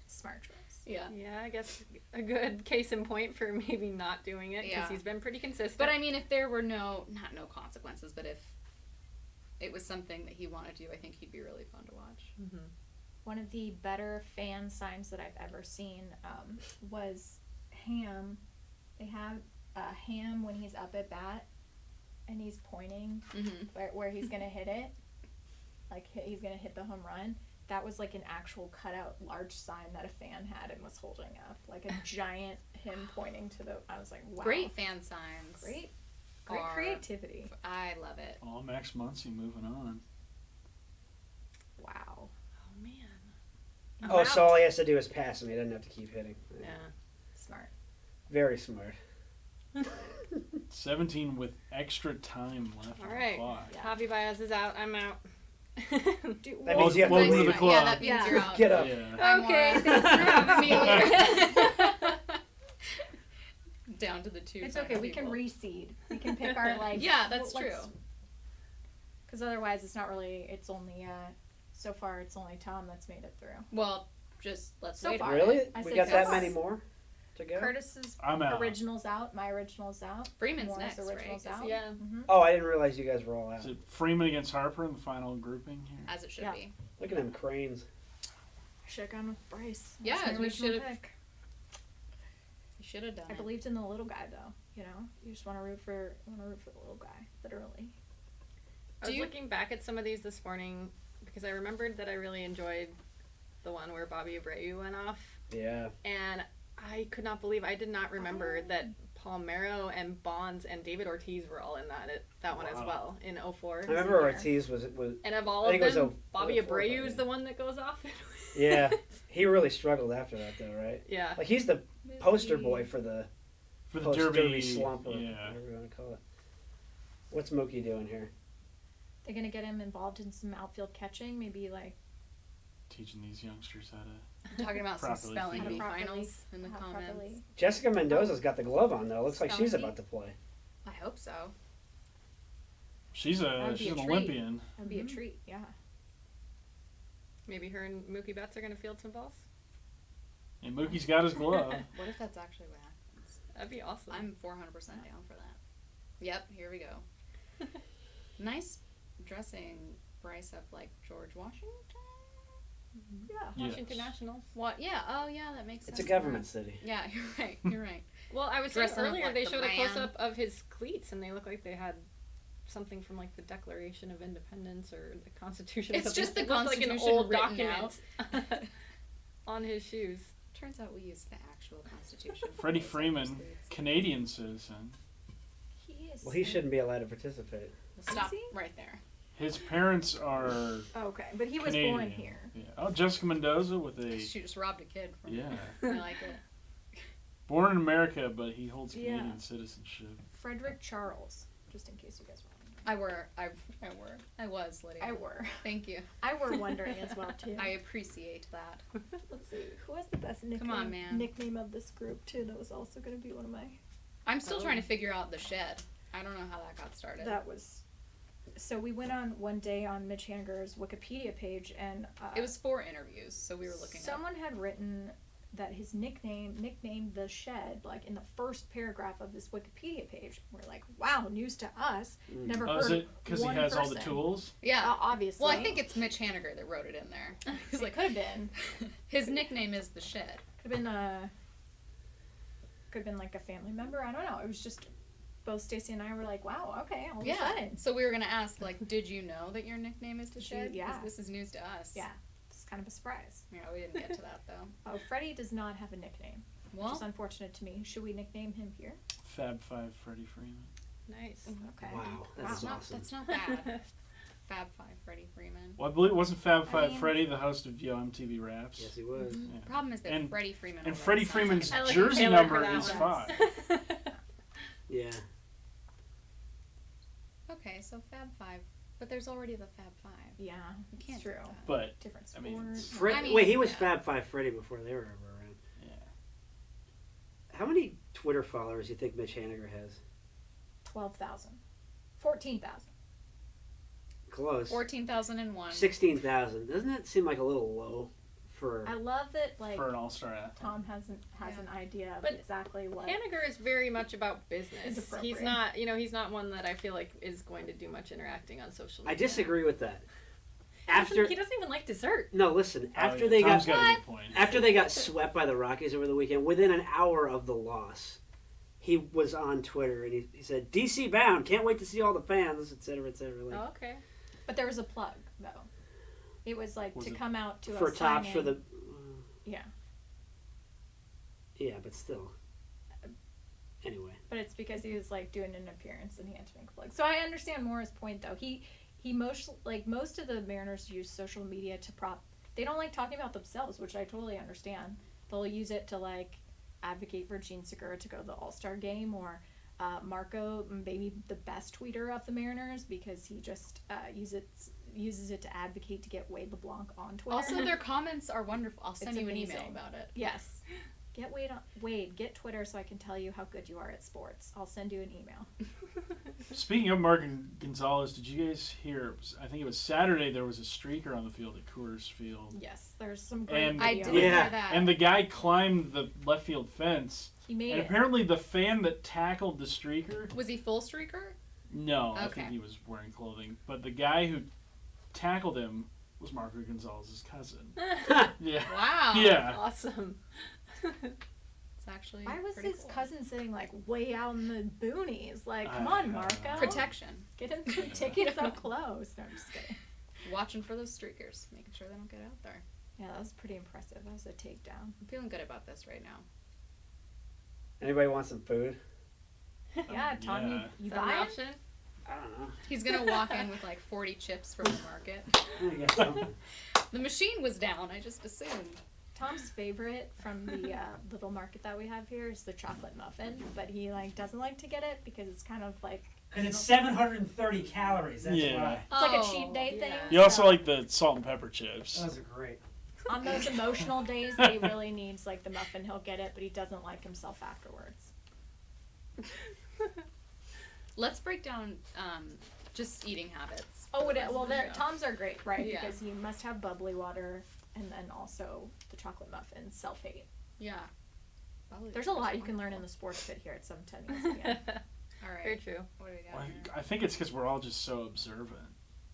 Smart choice. Yeah. Yeah, I guess a good case in point for maybe not doing it because Yeah. he's been pretty consistent. But I mean, if there were no consequences, but if it was something that he wanted to do, I think he'd be really fun to watch. Mhm. One of the better fan signs that I've ever seen was Ham. They have Ham when he's up at bat and he's pointing Mm-hmm. where he's gonna hit it, like he's gonna hit the home run. That was like an actual cutout large sign that a fan had and was holding up, like a giant him pointing to the. I was like, wow, Great fan signs. great are- creativity. I love it. Oh, Max Muncy moving on. Wow. Oh man. Oh, I'm so out. all he has to do is pass him. He doesn't have to keep hitting. Yeah. Smart. Very smart. 17 with extra time left All on right. the clock. Yeah. Javi Baez is out. I'm out. Dude, That means you have to Welcome to leave. the club. Yeah, that means Yeah. you're out. Get up. Yeah. I'm Okay, Maura. thanks for having me. Down to the two. It's okay. We can people. reseed. We can pick our like. Yeah, that's true. Because otherwise, it's not really. It's only. So far, it's only Tom that's made it through. Well, just let's So wait far. on Really? it. I We said got so that far. many more to go? Curtis's I'm out. original's out. My original's out. Freeman's Maura's next, right? original's Is out. he- Yeah. Mm-hmm. Oh, I didn't realize you guys were all out. Is it Freeman against Harper in the final grouping here? As it should Yeah. be. Look at them cranes. I should have gone with Bryce. Yeah, That's my we original should've- pick. You should have done I it. believed in the little guy though. You know, you just want to root for the little guy, literally. I Do was you- looking back at some of these this morning because I remembered that I really enjoyed the one where Bobby Abreu went off, Yeah. and I could not believe I did not remember that Palmeiro and Bonds and David Ortiz were all in that one as Wow. well in 04. I remember Ortiz was And of all I of think it was them, Bobby 04, Abreu is yeah. the one that goes off. Yeah. He really struggled after that though, right? Yeah. Like he's the poster boy for the For the post-derby derby, slump or yeah. whatever you want to call it. What's Mookie doing here? They're gonna get him involved in some outfield catching, maybe like Teaching these youngsters how to. Talking about some Properly spelling feed bee it. finals in the how comments. properly- Jessica Mendoza's got the glove on though. Looks like she's Spelling about to play. I hope so. She's That would be she's a an treat. Olympian. That'd be a Mhm. treat. Yeah. Maybe her and Mookie Betts are going to field some balls. And Mookie's got his glove. What if that's actually what happens? That'd be awesome. I'm 400% down for that. Yep, here we go. Nice dressing Bryce up like George Washington. Yeah. Yes. Washington Nationals. What? Yeah. Oh, yeah. That makes sense. It's a government city. Yeah, you're right. You're right. Well, I was saying Dressing up earlier like they the showed a man. close up of his cleats, and they look like they had something from like the Declaration of Independence or the Constitution. or It's something. just the It looked like an Constitution old written document on his shoes. Turns out we used the actual Constitution. for Freddie those Freeman, episodes. Canadian citizen. He is. Well, he shouldn't be allowed to participate. Stop he? right there. His parents are Okay, but he was Canadian. born here. Yeah. Oh, Jessica Mendoza with a She just robbed a kid. From yeah, I like it. born in America, but he holds Yeah. Canadian citizenship. Frederick Charles, just in case you guys were wondering. I was, Lydia. I were. Thank you. I were wondering as well too. I appreciate that. Let's see. Who has the best nickname? on, man. Nickname of this group too. That was also going to be one of my. I'm still Oh. trying to figure out the shed. I don't know how that got started. That was. So we went on one day on Mitch Haniger's Wikipedia page, and It was 4 interviews, so we were looking someone had written that his nicknamed the Shed, like in the first paragraph of this Wikipedia page. We're like, wow, news to us. Never Oh, heard is it because he one has all the person. tools? Yeah. Obviously. Well, I think it's Mitch Haniger that wrote it in there. He's it like, could have been. his nickname is the Shed. Could have been like a family member. I don't know. It was just both Stacy and I were like, wow, okay, all of a sudden. So we were gonna ask, like, did you know that your nickname is the Shed? Yeah. 'Cause this is news to us. Yeah. It's kind of a surprise. Yeah, we didn't get to that though. Oh, Freddie does not have a nickname, which Well, is unfortunate to me. Should we nickname him here? Fab Five Freddie Freeman. Nice. Okay. Wow, that's awesome. that's not bad. Fab Five, Freddie Freeman. Well, I believe wasn't Fab I Five mean- Freddie the host of Yo MTV Raps? Yes, he was. Yeah. Problem is that And- Freddie Freeman. and already Freddie sounds like Freeman's an- I like jersey Taylor number for that is one. 5. Yeah. Okay, so Fab Five, but there's already the Fab Five. Yeah, You it's can't true. do that. But Different I sport. mean, it's- Fred, I mean, wait, he was yeah. Fab Five Freddy before they were ever around. yeah. How many Twitter followers do you think Mitch Haniger has? 12,000. 14,000. Close. 14,001. 16,000. Doesn't that seem like a little low for? I love that, like, For an all-star athlete. Tom has an idea of But exactly what. Haniger is very much about business. Is appropriate. He's not, he's not one that I feel like is going to do much interacting on social media. I disagree with that. He doesn't even like dessert. No, listen. Oh, After yeah, they Tom's got got a good point. after they got swept by the Rockies over the weekend, within an hour of the loss, he was on Twitter and he said, "DC bound. Can't wait to see all the fans, etc., etc." Like, Oh, okay. But there was a plug, though. It was like Was to it come out to for a tops for signing. the. Yeah. Yeah, but still. Anyway. But it's because he was like doing an appearance and he had to make a plug. So I understand Maura's point though. He most of the Mariners use social media to they don't like talking about themselves, which I totally understand. They'll use it to like advocate for Gene Segura to go to the All-Star game, or Marco, maybe the best tweeter of the Mariners, because he just uses it to advocate to get Wade LeBlanc on Twitter. Also, their comments are wonderful. I'll send It's you an email amazing. about it. Yes. Get Wade, get Twitter so I can tell you how good you are at sports. I'll send you an email. Speaking of Martin Gonzalez, did you guys hear? I think it was Saturday. There was a streaker on the field at Coors Field, Yes, there's some great And- I video. did Yeah. hear that. and the guy climbed the left field fence. He made And it. apparently, the fan that tackled the streaker. Was he full streaker? No, I Okay. think he was wearing clothing. But the guy who tackled him was Marco Gonzalez's cousin. Yeah. Wow. Yeah. Awesome. It's actually Why was pretty his cool. cousin sitting like way out in the boonies? Like, come I on, don't Marco. know. Protection. Get him some tickets up close. No, I'm just kidding. Watching for those streakers, making sure they don't get out there. Yeah, that was pretty impressive. That was a takedown. I'm feeling good about this right now. Anybody want some food? Yeah, Tom, yeah. you Is that an buy it? option? I don't know. He's gonna walk in with like 40 chips from the market. I guess so. The machine was down. I just assumed. Tom's favorite from the little market that we have here is the chocolate muffin, but he like doesn't like to get it because it's kind of like And it's 730 calories. That's Yeah. why. it's like a Oh, cheat day thing. yeah. You also so like the salt and pepper chips. Those are great. on those emotional days that he really needs like the muffin, he'll get it, but he doesn't like himself afterwards. Let's break down just eating habits. Oh, for the rest well, of the they're, show. Tom's are great, right? Yeah. Because he must have bubbly water and then also the chocolate muffin, self-hate. Yeah. Probably There's the a lot first you can one. learn in the sports pit here at 710 ESPN. All right. Very true. What do we got Well, here? I think it's because we're all just so observant.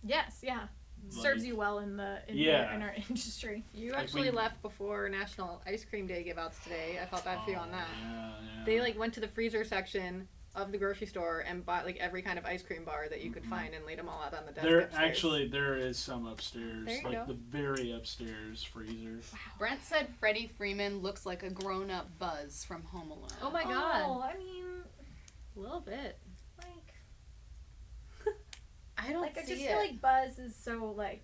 Yes, yeah. Like- Serves you well in Yeah. in our industry. You Like actually we- left before National Ice Cream Day give outs today. I felt bad for you on that. Yeah. They like went to the freezer section of the grocery store and bought like every kind of ice cream bar that you could find and laid them all out on the desk. upstairs. There is some upstairs, There you like go. the very upstairs freezer. Brent said Freddie Freeman looks like a grown-up Buzz from Home Alone. Oh my god, Oh, I mean, a little bit. like, I don't like I see just it. feel like Buzz is so like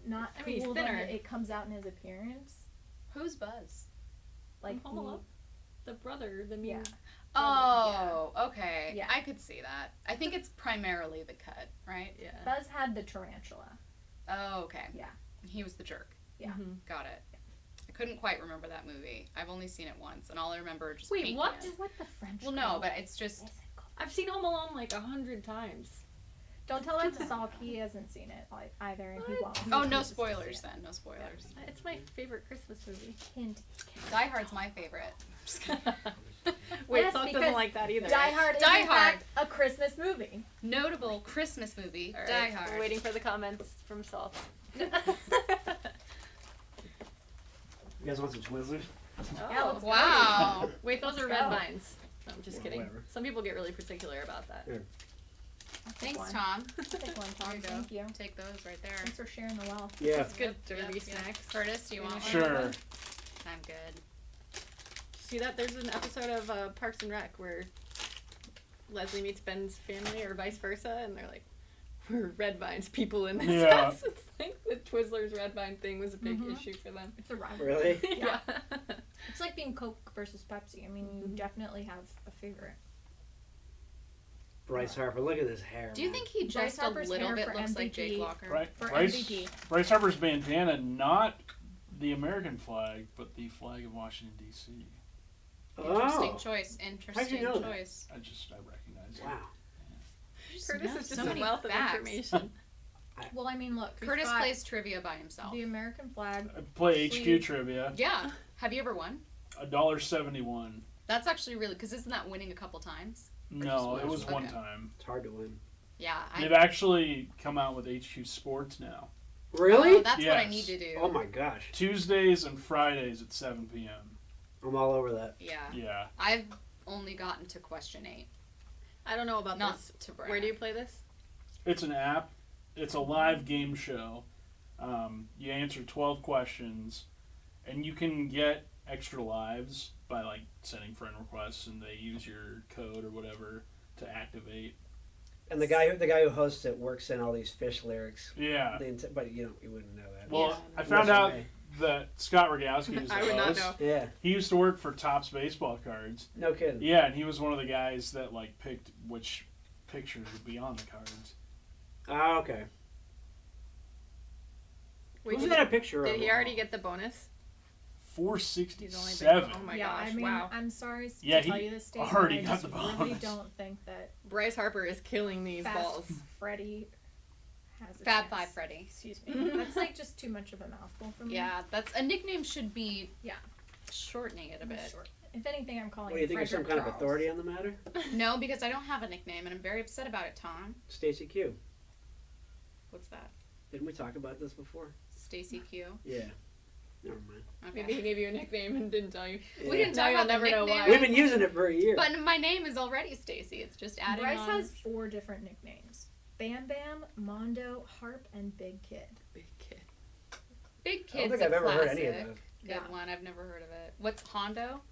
not I mean, he's cool thinner. when it comes out in his appearance. Who's Buzz? Like Home Alone? The brother, the Yeah. Oh, okay. Yeah. I could see that. I think it's primarily the cut, right? Yeah. Buzz had the tarantula. Oh, okay. Yeah. He was the jerk. Yeah. Mhm. Got it. I couldn't quite remember that movie. I've only seen it once, and all I remember are just Wait, paint what? cans. Is what the French Well, no, call but it. it's just What is it called? I've seen Home Alone like 100 times. Don't tell that to Salk. He hasn't seen it either, and he won't. Oh, no He spoilers refuses to see then. No spoilers. It's my favorite Christmas movie. it. Hint. Die Hard's my favorite. Just kidding. Wait, Yes, Salk because doesn't like that either. Die Hard is Die in Hard. fact a Christmas movie. Notable Christmas movie. All Die right, Hard. we're waiting for the comments from Salk. You guys want some Twizzlers? Yeah, let's go. Wow. Wait, those Let's are red go. vines. No, I'm just Well, kidding. whatever. Some people get really particular about that. Yeah. Thanks, one. Tom. Take one, There Tom. you go. Thank you. Take those right there. Thanks for sharing the wealth. Yeah. It's good Yep, derby yep. snacks. Curtis, do you want one? Sure. I'm good. See that? There's an episode of Parks and Rec where Leslie meets Ben's family or vice versa, and they're like, we're red vines people in this Yeah. house. It's like the Twizzlers red vine thing was a big Mhm. issue for them. It's a rivalry. Really? Yeah. It's like being Coke versus Pepsi. I mean, you Mhm. definitely have a favorite. Bryce Harper, look at his hair. Do you man. think he Bryce just a Harper's little hair bit for looks like MVP. Jake Locker? Right. For Bryce, MVP. Bryce Harper's bandana, not the American flag, but the flag of Washington D.C. Interesting Oh, choice. Interesting know that? choice. I recognize it. wow. Curtis is so just a many wealth facts. of information. Well, I mean, look. Curtis we've got plays trivia by himself. the American flag. I play HQ Sleeve. trivia. Yeah. Have you ever won? $1.71. That's actually really because isn't that winning a couple times? No, it was Okay. one time. It's hard to win. Yeah. They've actually come out with HQ Sports now. Really? Oh, that's what I Yes. need to do. Oh my gosh. Tuesdays and Fridays at 7 p.m. I'm all over that. Yeah. Yeah. I've only gotten to question 8. I don't know about Not this. to brag. Where do you play this? It's an app. It's a live game show. You answer 12 questions, and you can get extra lives by like sending friend requests, and they use your code or whatever to activate. And the guy who hosts it works in all these Fish lyrics. Yeah. But you wouldn't know that. Well, Yeah. I found Unless out you that Scott Rogowski is the I would not host. know. Yeah. He used to work for Topps Baseball Cards. No kidding. Yeah, and he was one of the guys that like picked which pictures would be on the cards. Ah, okay. Wait, Who's did, that a picture of? did he already get the bonus? He's only been, 467. oh my yeah, gosh, I mean, wow. I'm sorry Yeah, to tell he you this, Stacey, already but I got just the really bonus. don't think that Bryce Harper is killing these Fast balls. Freddy has a Fab chance. Five Freddy. Excuse me. That's like just too much of a mouthful for me. Yeah, that's a nickname should be Yeah. shortening it a bit. Short. If anything, I'm calling What, do you think you're some Frederick kind of Charles. authority on the matter? No, because I don't have a nickname and I'm very upset about it, Tom. Stacy Q. What's that? Didn't we talk about this before? Stacy Q. Yeah. Never mind. Okay. Maybe he gave you a nickname and didn't tell you. We didn't Now talk you'll about the never know nickname. why. We've been using it for a year. But my name is already Stacy. It's just adding Bryce on. has 4 different nicknames: Bam Bam, Mondo, Harp, and Big Kid. Big kid. Big I don't Kid's think a I've ever classic. heard any of those. Good Yeah. one. I've never heard of it. What's Hondo?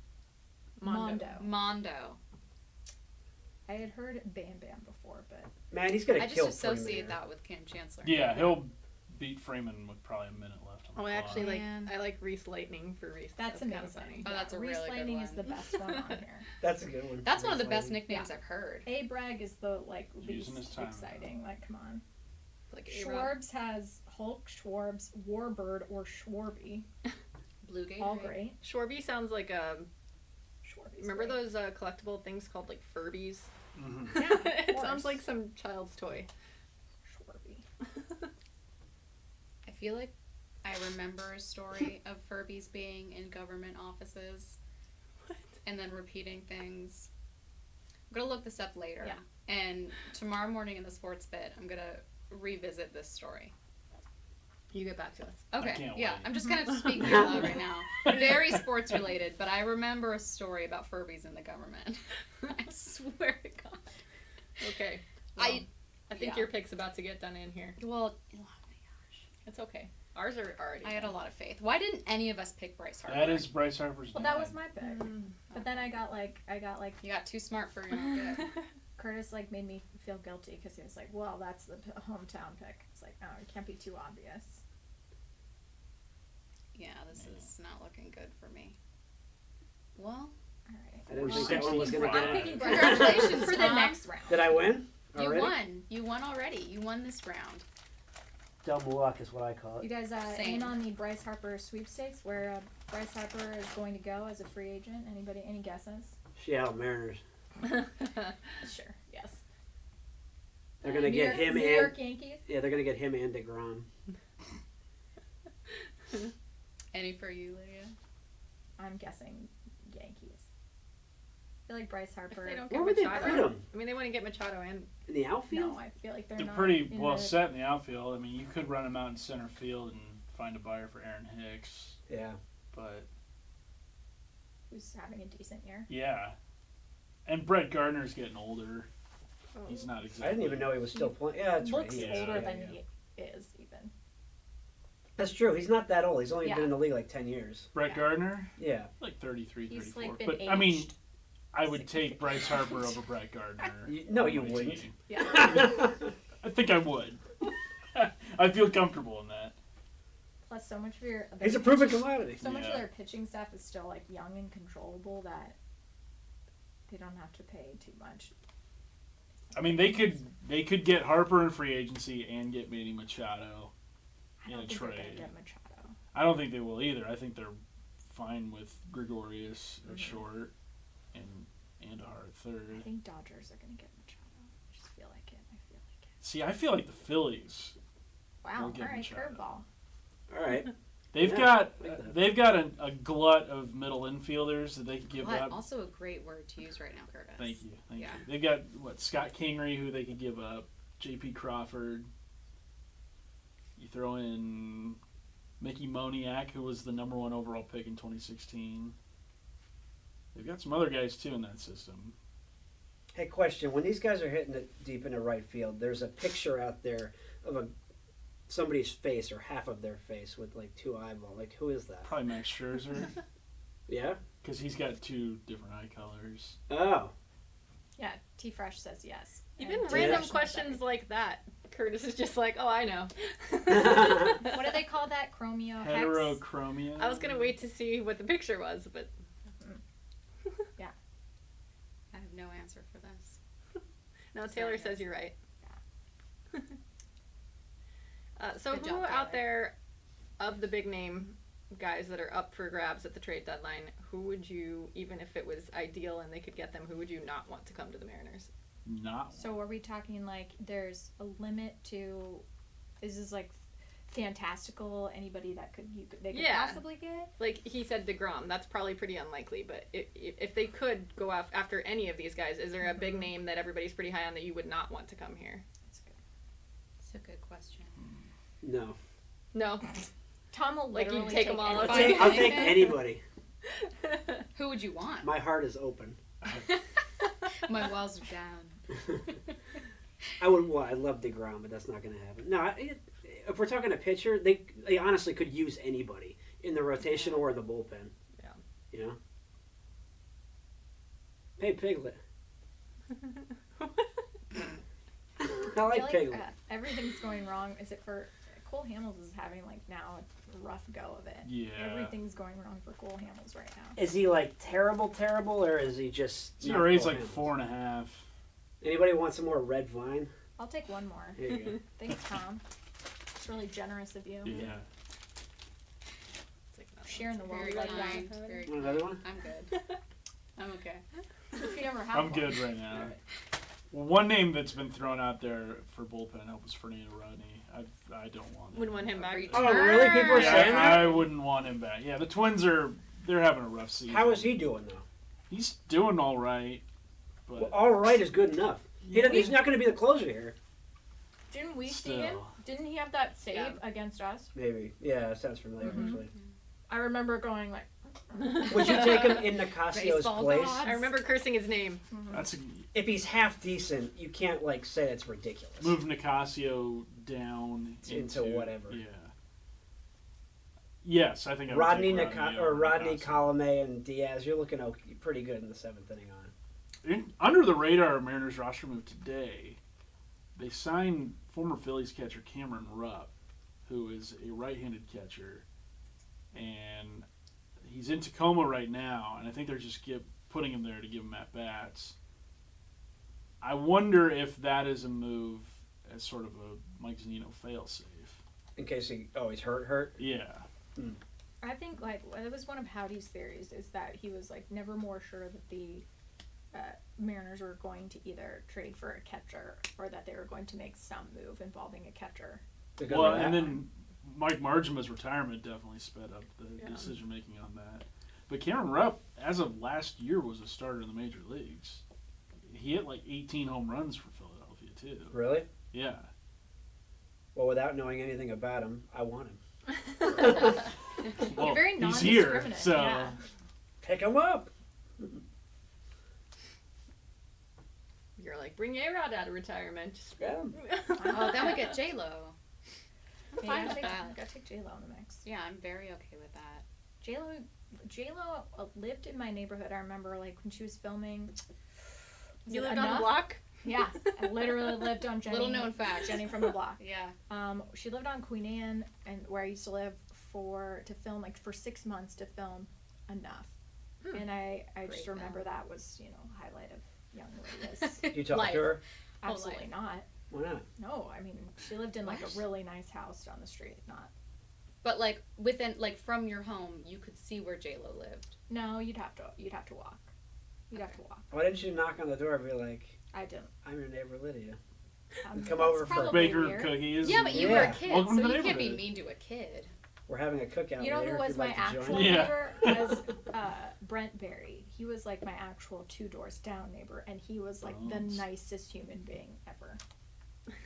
Mondo. Mondo. I had heard Bam Bam before, but Man, he's gonna I kill just Freeman associate here. that with Cam Chancellor. Yeah, he'll beat Freeman with probably a minute left on the Oh, I clock. actually like. Man. I like Reese Lightning for Reese. that's kinda amazing. funny. Oh, that's a Reese really good Lightning one. is the best one on here. That's a good one. That's one of the Reese best Lightning. nicknames I've heard. A Bragg is the like Using least his time. exciting. Like, come on. Like A-Rod. Schwarbs has Hulk, Schwarbs, Warbird, or Schwarby. Blue Gate. All great. Shorby sounds like Schwarby's remember great. those collectible things called like Furbies? Mhm. Yeah, of It course. sounds like some child's toy. Schwarby. I feel like I remember a story of Furbies being in government offices What? and then repeating things. I'm gonna look this up later. Yeah. And tomorrow morning in the sports bit, I'm gonna revisit this story. You get back to us. Okay. can't Yeah, wait. I'm just kind of speaking out loud right now. Very sports related, but I remember a story about Furbies in the government. I swear to God. Okay. I think yeah. your pick's about to get done in here. Well, oh my gosh, It's okay. Ours are already. I had a lot of faith. Why didn't any of us pick Bryce Harper? That is Bryce Harper's Well, dad. that was my pick. But then I got like You got too smart for your own good. Curtis like made me feel guilty because he was like, well, that's the hometown pick. It's like, no, it can't be too obvious. Yeah, this is not looking good for me. Well, All right. I didn't We're think that one was gonna sixty-five. get I'm out. picking Congratulations, for the Tom. next round. Did I win? you Already? won. You won already. You won this round. Double luck is what I call You it. guys Same. in on the Bryce Harper sweepstakes where Bryce Harper is going to go as a free agent? Anybody? Any guesses? Seattle Mariners. Sure. Yes. They're gonna get him New and York Yankees. yeah, they're gonna get him and DeGrom. Any for you, Lydia? I'm guessing Yankees. I feel like Bryce Harper. If they don't Where get would they Machado. put him? I mean, they wouldn't get Machado and In the outfield? No, I feel like they're They're not. pretty in well the- set in the outfield. I mean, you could run him out in center field and find a buyer for Aaron Hicks, Yeah. but Who's having a decent year? yeah. And Brett Gardner's getting older. Oh. He's not exactly. I didn't even know he was still playing. Yeah, that's Looks right. He is. older Yeah, than yeah. he is even. That's true. He's not that old. He's only Yeah. been in the league like 10 years. Brett Yeah. Gardner, Yeah. like 33, He's 34. like been But aged. I mean, I would take significantly. Bryce Harper over Brett Gardner. No, on you my wouldn't. team. Yeah. I think I would. I feel comfortable in that. Plus, so much of your He's a proven commodity. so much of Yeah. their pitching staff is still like young and controllable that they don't have to pay too much. I mean, they could get Harper in free agency and get Manny Machado. I in don't a think they're gonna trade. get Machado. I don't think they will either. I think they're fine with Gregorius at Mhm. short and a hard I third. think Dodgers are gonna get Machado. I just feel like it. I feel like it. See, I feel like the Phillies. Wow. We'll get All right. Machado. Curveball. All right. They've Yeah, got I like that. they've got a glut of middle infielders that they could give But up. also a great word to use right now, Curtis. Thank you. Yeah. They've got Scott Kingery, who they could give up. J.P. Crawford. You throw in Mickey Moniak, who was the number 1 overall pick in 2016. They've got some other guys too in that system. Hey, question. When these guys are hitting it deep into right field, there's a picture out there of somebody's face or half of their face with like 2 eyeballs. Like, who is that? Probably Max Scherzer, Yeah? because he's got 2 different eye colors. Oh. Yeah. T Fresh says yes. even And T random Fresh knows questions like that. Curtis is just like, oh, I know. that. What do they call that? Chromeo hex. Heterochromia. I was gonna wait to see what the picture was, but I have no answer for this. no, Taylor Sorry, says guys. you're right. So Good who job, out Tyler. there of the big name guys that are up for grabs at the trade deadline, who would you, even if it was ideal and they could get them, who would you not want to come to the Mariners? Not. So are we talking like there's a limit to? Is this like fantastical? Anybody that they could Yeah. possibly get? Like he said, DeGrom. That's probably pretty unlikely, but if they could go after any of these guys, is there a big name that everybody's pretty high on that you would not want to come here? That's good. It's a good question. No. No. Tom will Like, you literally take 'em all anybody. out. I'll take anybody. Who would you want? My heart is open. My walls are down. I love DeGrom, but that's not going to happen. No, if we're talking a pitcher, they honestly could use anybody in the rotation or the bullpen. Yeah. You know? Hey, Piglet. I I like feel like Piglet. everything's going wrong. Is it for Cole Hamels is having like now a rough go of it. Yeah. Everything's going wrong for Cole Hamels right now. Is he like terrible, or is he just? not CRA's Cole like Hamels? 4.5. Anybody want some more red vine? I'll take one more. Here you go. Thanks, Tom. It's really generous of you. Yeah. It's like, no. Sharing the world Very like kind. that. Very Want another one? I'm good. I'm okay. If you never have I'm one. good right now. All right. Well, one name that's been thrown out there for bullpen help is Fernando Rodney. I don't want him. Wouldn't want him back. Return. Oh, really? People are Yeah, saying that? I wouldn't want him back. Yeah, the Twins they're having a rough season. How is he doing though? He's doing all right, but Well, all right is good enough. He's not going to be the closer here. Didn't we see Still. him? Didn't he have that save Yeah. against us? Maybe. Yeah, that sounds familiar Mhm. actually. I remember going like. Would you take him in Nicasio's Baseball place? gods. I remember cursing his name. that's If he's half decent, you can't like say that's ridiculous. move Nicasio down Into whatever. Yeah. Yes, I think I would Rodney take over Rodney Nicasio. Colome and Diaz, you're looking pretty good in the 7th inning on. Under the radar Mariners roster move today, they signed former Phillies catcher Cameron Rupp, who is a right-handed catcher, and he's in Tacoma right now, and I think they're just putting him there to give him at bats. I wonder if that is a move as sort of a Mike Zunino failsafe. In case he's hurt. Yeah. I think like it was one of Howdy's theories is that he was like never more sure that the Mariners were going to either trade for a catcher or that they were going to make some move involving a catcher. Well, and then Mike Margima's retirement definitely sped up the decision making on that. But Cameron Rupp, as of last year, was a starter in the major leagues. He hit like 18 home runs for Philadelphia too. Really? Yeah. Well, without knowing anything about him, I want him. Well, You're very he's here, non-discriminate, so yeah. Pick him up. You're like, bring A-Rod out of retirement. Just Yeah. Oh, then we get J-Lo. I'm fine fine with with that. Gotta take J-Lo in the mix. Yeah, I'm very okay with that. J-Lo lived in my neighborhood. I remember, like, when she was filming. You lived on the block? Yeah, I literally lived on Jenny. Little known fact. Jenny from the block. Yeah. She lived on Queen Anne, and where I used to live to film like for 6 months to film Enough. And I just Great remember film. that was highlight of young Lydia's. You talk Life. to her? Absolutely not. Why not? No, I mean she lived in like What? a really nice house down the street. Not. But like within from your home, you could see where J-Lo lived. No, you'd have to walk. You'd have to walk. Why didn't you knock on the door and be like, I didn't. I'm your neighbor Lydia? Come That's over for probably baker weird. cookies. Yeah, but you were a Yeah. kid, Welcome so to the you can't be neighborhood. mean to a kid. We're having a cookout You know later who if was you'd my like to actual join. Yeah. neighbor? Was Brent Berry. He was like my actual 2 doors down neighbor, and he was like the Nice. nicest human being ever.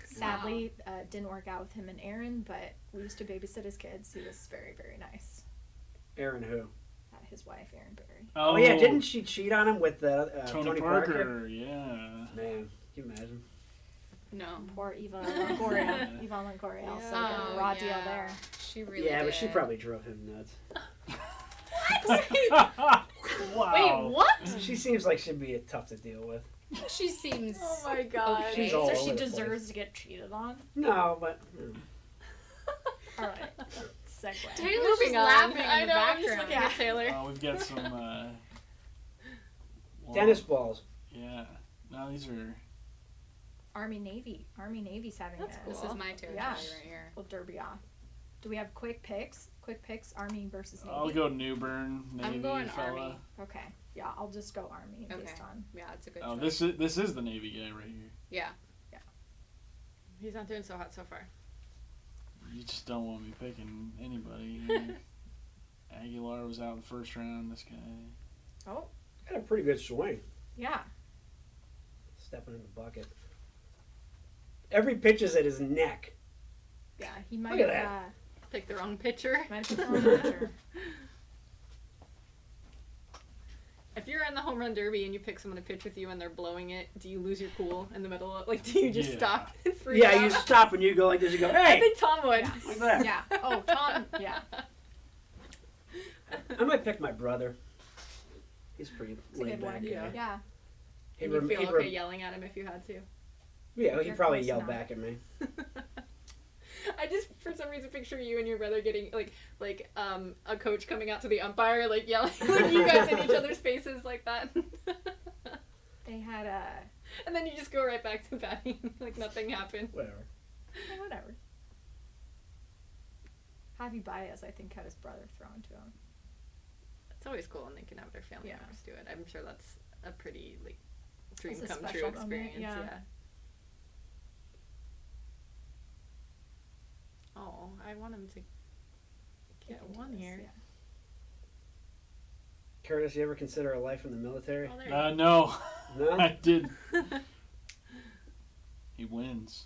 Sadly, didn't work out with him and Aaron, but we used to babysit his kids. He was very, very nice. Aaron who? His wife, Aaron Berry. Oh, yeah, didn't she cheat on him with Tony Parker? Yeah. Man, can you imagine? No. Poor Eva Longoria. Eva Longoria also got a raw deal there. She really Yeah, did. but she probably drove him nuts. Wow. Wait, what? She seems like she'd be tough to deal with. She seems. Oh my god. Okay. She's all So over she the deserves place. to get cheated on. No, but All right. Segue. Taylor's Moving just on. laughing in I the know, I'm just background. looking at Taylor. We've got some well, tennis balls. Yeah. No, these are. Army Navy's having That's a cool. This is my territory Yeah. right here. little derby off. Do we have quick picks? Quick picks. Army versus Navy. I'll go Newburn. Navy I'm going fella. Army. Okay. Yeah, I'll just go Army Okay. based on. Yeah, it's a good Oh, choice. this is the Navy guy right here. Yeah. He's not doing so hot so far. You just don't want me picking anybody. Aguilar was out in the first round. This guy. Oh, Got a pretty good swing. yeah. Stepping in the bucket. Every pitch is at his neck. Yeah, he might Look at have Pick the wrong pitcher. might have been the pitcher. If you're in the home run derby and you pick someone to pitch with you and they're blowing it, do you lose your cool in the middle of like do you just Yeah. stop and freak Yeah, out? you stop and you go like this. You go, I hey, think Tom would. like that. Yeah. Oh, Tom. Yeah. I might pick my brother. He's pretty It's a laid good back one. guy. Yeah. He'd And you rem- feel he'd okay rem- yelling at him if you had to. Yeah, he'd You're probably close yell enough. back at me. I just for some reason picture you and your brother getting like a coach coming out to the umpire like yelling like you guys in each other's faces like that. They had And then you just go right back to batting like nothing happened. Whatever. whatever. Javi Baez, I think, had his brother thrown to him. It's always cool when they can have their family Yeah. members do it. I'm sure that's a pretty like dream That's a come true special moment, experience. yeah. Yeah. Oh, I want him to get Into one this, here. yeah. Curtis, you ever consider a life in the military? Oh, there you go. No, No? I did. He wins.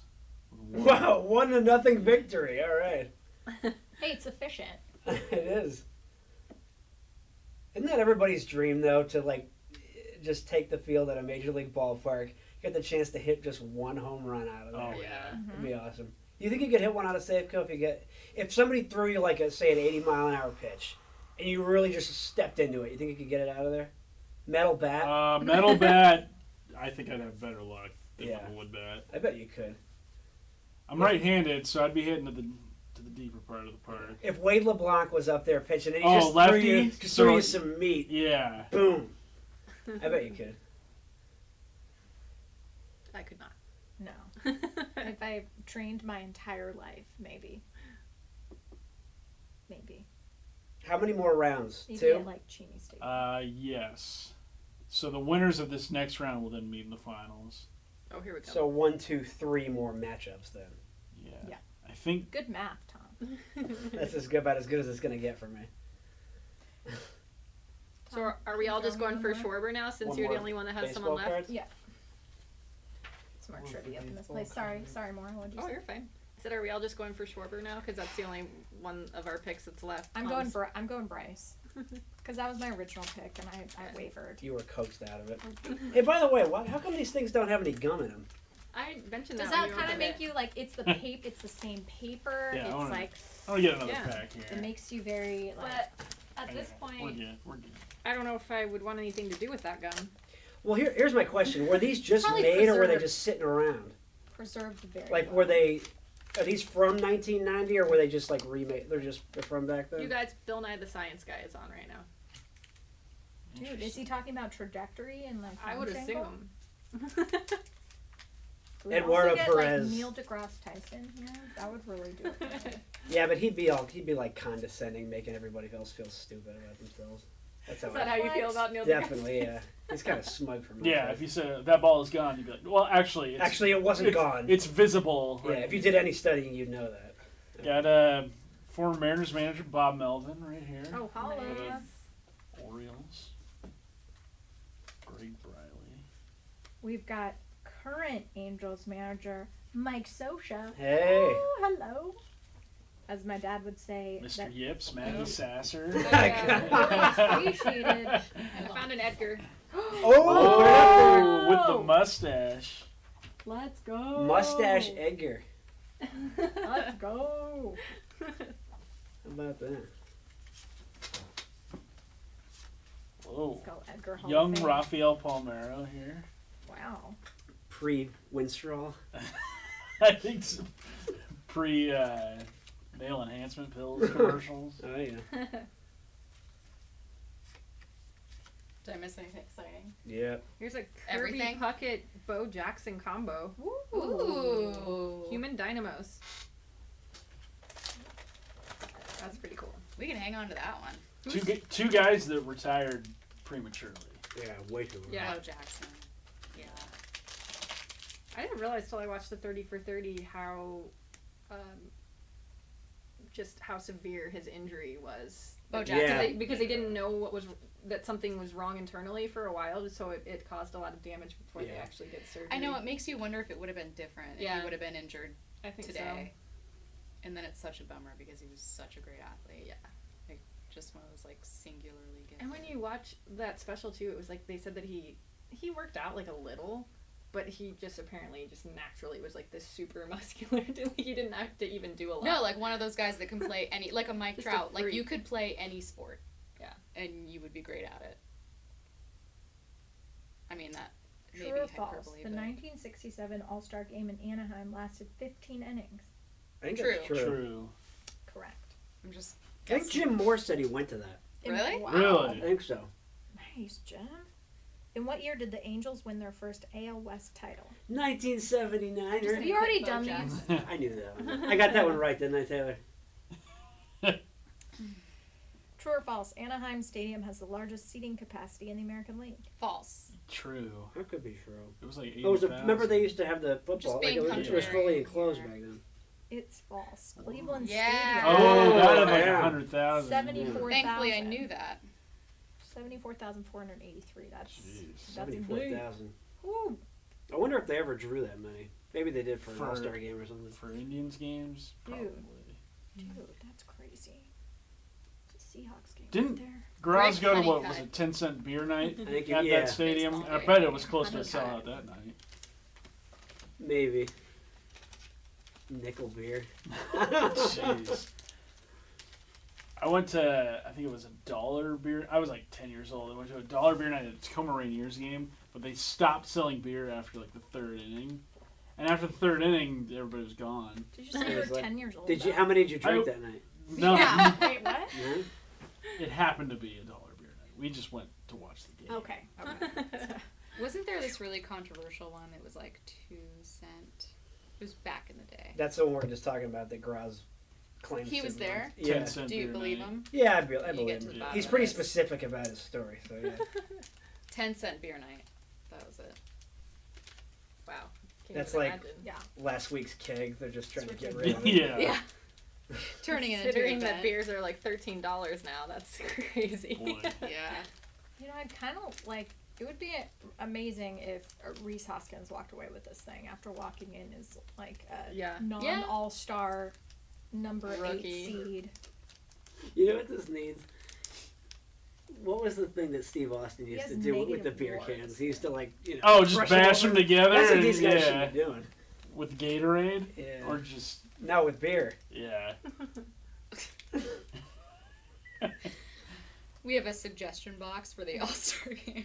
with a 1. Wow, 1-0 victory. All right. Hey, it's efficient. It is. Isn't that everybody's dream, though, to, like, just take the field at a major league ballpark, get the chance to hit just one home run out of there? Oh yeah. That'd be awesome. You think you could hit one out of Safeco if somebody threw you, like, say, an 80-mile-an-hour pitch, and you really just stepped into it, you think you could get it out of there? Metal bat? Metal bat. I think I'd have better luck than Yeah. with a wood bat. I bet you could. I'm right-handed, so I'd be hitting to the deeper part of the park. If Wade LeBlanc was up there pitching, and he Oh, just lefty? threw you So- some meat, Yeah. boom. I bet you could. I could not. No. If I trained my entire life, maybe. Maybe. How many more rounds? Maybe 2? at like Cheney Stadium. Yes. So the winners of this next round will then meet in the finals. Oh, here we go. So 1, 2, 3 more matchups then. Yeah. I think Good math, Tom. That's about as good as it's gonna get for me. So are we all just going for Schwarber now, since One you're the more only one that has baseball someone left? card? Yeah. It's more trivia up in this place. Sorry, Maura. What'd you Oh, say? you're fine. I said, are we all just going for Schwarber now? Because that's the only one of our picks that's left. I'm going Bryce. Because that was my original pick, and I wavered. You were coaxed out of it. Hey, by the way, how come these things don't have any gum in them? I mentioned that. Does when that you kind of opened make it. you like it's the paper? It's the same paper. Yeah, I it's wanna- like I'm gonna get another Yeah. pack here. it makes you very like. But at this We're point, good. We're good. I don't know if I would want anything to do with that gum. Well, here's my question: were these just Probably made, or were they preserved. just sitting around? Preserved very Like, well. were they? Are these from 1990, or were they just like remade? They're from back then. You guys, Bill Nye the Science Guy is on right now. Dude, is he talking about trajectory and like? I would launch angle? assume. Could we Eduardo also get, Perez. Like, Neil deGrasse Tyson here. That would really do it. for me. Yeah, but he'd be like condescending, making everybody else feel stupid about themselves. That's Is that how you feel about Neil deGrasse? Definitely, yeah. He's kind of smug for me. Yeah, if you said that ball is gone, you'd be like, well, actually, It wasn't gone. It's visible. Yeah, right? if you did any studying, you'd know that. Got former Mariners manager Bob Melvin right here. Oh, Holla. nice. Orioles. Greg Briley. We've got current Angels manager Mike Scioscia. Hey. Oh, hello. As my dad would say. Mr. that- Yips, Maggie Sasser. Appreciated. I found an Edgar. Oh, with the mustache. Let's go. Mustache Edgar. Let's go. How about that? Whoa. Let's go, Edgar Hall Young of Fame. Rafael Palmeiro here. Wow. Pre-Winstrol. I think some male enhancement pills commercials. Oh, yeah. Did I miss anything exciting? Yeah. Here's a Kirby Everything? Puckett Bo Jackson combo. Ooh. Human Dynamos. That's pretty cool. We can hang on to that one. Two guys that retired prematurely. Yeah, way too long. Yeah. Oh, Jackson. Yeah. I didn't realize till I watched the 30 for 30 how just how severe his injury was. Bo Like, Jackson. Yeah. because they didn't know that something was wrong internally for a while, so it caused a lot of damage before they Yeah. actually did surgery. I know, it makes you wonder if it would have been different if Yeah. he would have been injured I think today. And then it's such a bummer because he was such a great athlete. Yeah. Like, just one of those, like, singularly gifted. And when you watch that special too, it was like they said that he worked out like a little, but he just apparently just naturally was like this super muscular dude. He didn't have to even do a lot. No, like one of those guys that can play any, like a Mike Just a Trout. Like, freak. you could play any sport. Yeah. And you would be great at it. I mean, that may True or be false? hyperbole, The but 1967 All-Star Game in Anaheim lasted 15 innings. I think True. that's true. True. Correct. I'm just I think guessing. Jim Moore said he went to that. Really? Wow. I Really? think so. Nice, Jim. In what year did the Angels win their first AL West title? 1979. Just Have you already Bo done Jackson. these? I knew that one. I got that one right, didn't I, Taylor? True or false? Anaheim Stadium has the largest seating capacity in the American League. False. True. That could be true. It was like 80,000. Oh, remember they used to have the football. Just Like being it was contrary fully enclosed here. back then. It's false. Cleveland Yeah. Stadium. Oh, that had like yeah. 100,000. 74,000. Thankfully, I knew that. 74,483. That's Jeez. that's insane. 74,000. Ooh. I wonder if they ever drew that many. Maybe they did for an For- All-Star game or something. For Indians games, Dude. probably. Dude, that's crazy. It's a Seahawks game Didn't- right there. Garage go to honey what cut. was it, 10-cent beer night I think at yeah, that stadium? Baseball I game. bet it was close to a Honey cut. sellout that night. maybe. Nickel beer. Jeez. I went to, I think it was $1 beer. I was like 10 years old. I went to $1 beer night at the Tacoma Rainiers game, but they stopped selling beer after like the third inning. And after the third inning, everybody was gone. Did you say you It was were like- 10 years old? Did you? though? How many did you drink I- that night? No, Yeah. Wait, what? Yeah? it happened to be $1 beer night. We just went to watch the game. Okay. Okay. Wasn't there this really controversial one that was like 2 cent? It was back in the day. That's the one we're just talking about that Graz claims. He to was have there? done. Yeah. 10-cent Do you beer believe night. him? Yeah, I You believe get to him. the bottom He's of pretty this. specific about his story, so yeah. 10-cent beer night. That was it. Wow. Can't That's even like- imagine. Yeah. Last week's keg. They're just trying to get rid ridiculous. of it. Yeah. Yeah. Turning it into Considering an that event. beers are like $13 now, that's crazy. Boy. Yeah. You know, I'd kind of like. It would be amazing if Reese Hoskins walked away with this thing after walking in as like a Yeah. non-all-star number Rookie. 8 seed. You know what this needs? What was the thing that Steve Austin used has to do with the negative beer words. cans? He used to Oh, just crush bash them over. together. That's what and- these guys yeah. should be doing. With Gatorade, Yeah. or just No, with beer. yeah. We have a suggestion box for the All-Star game.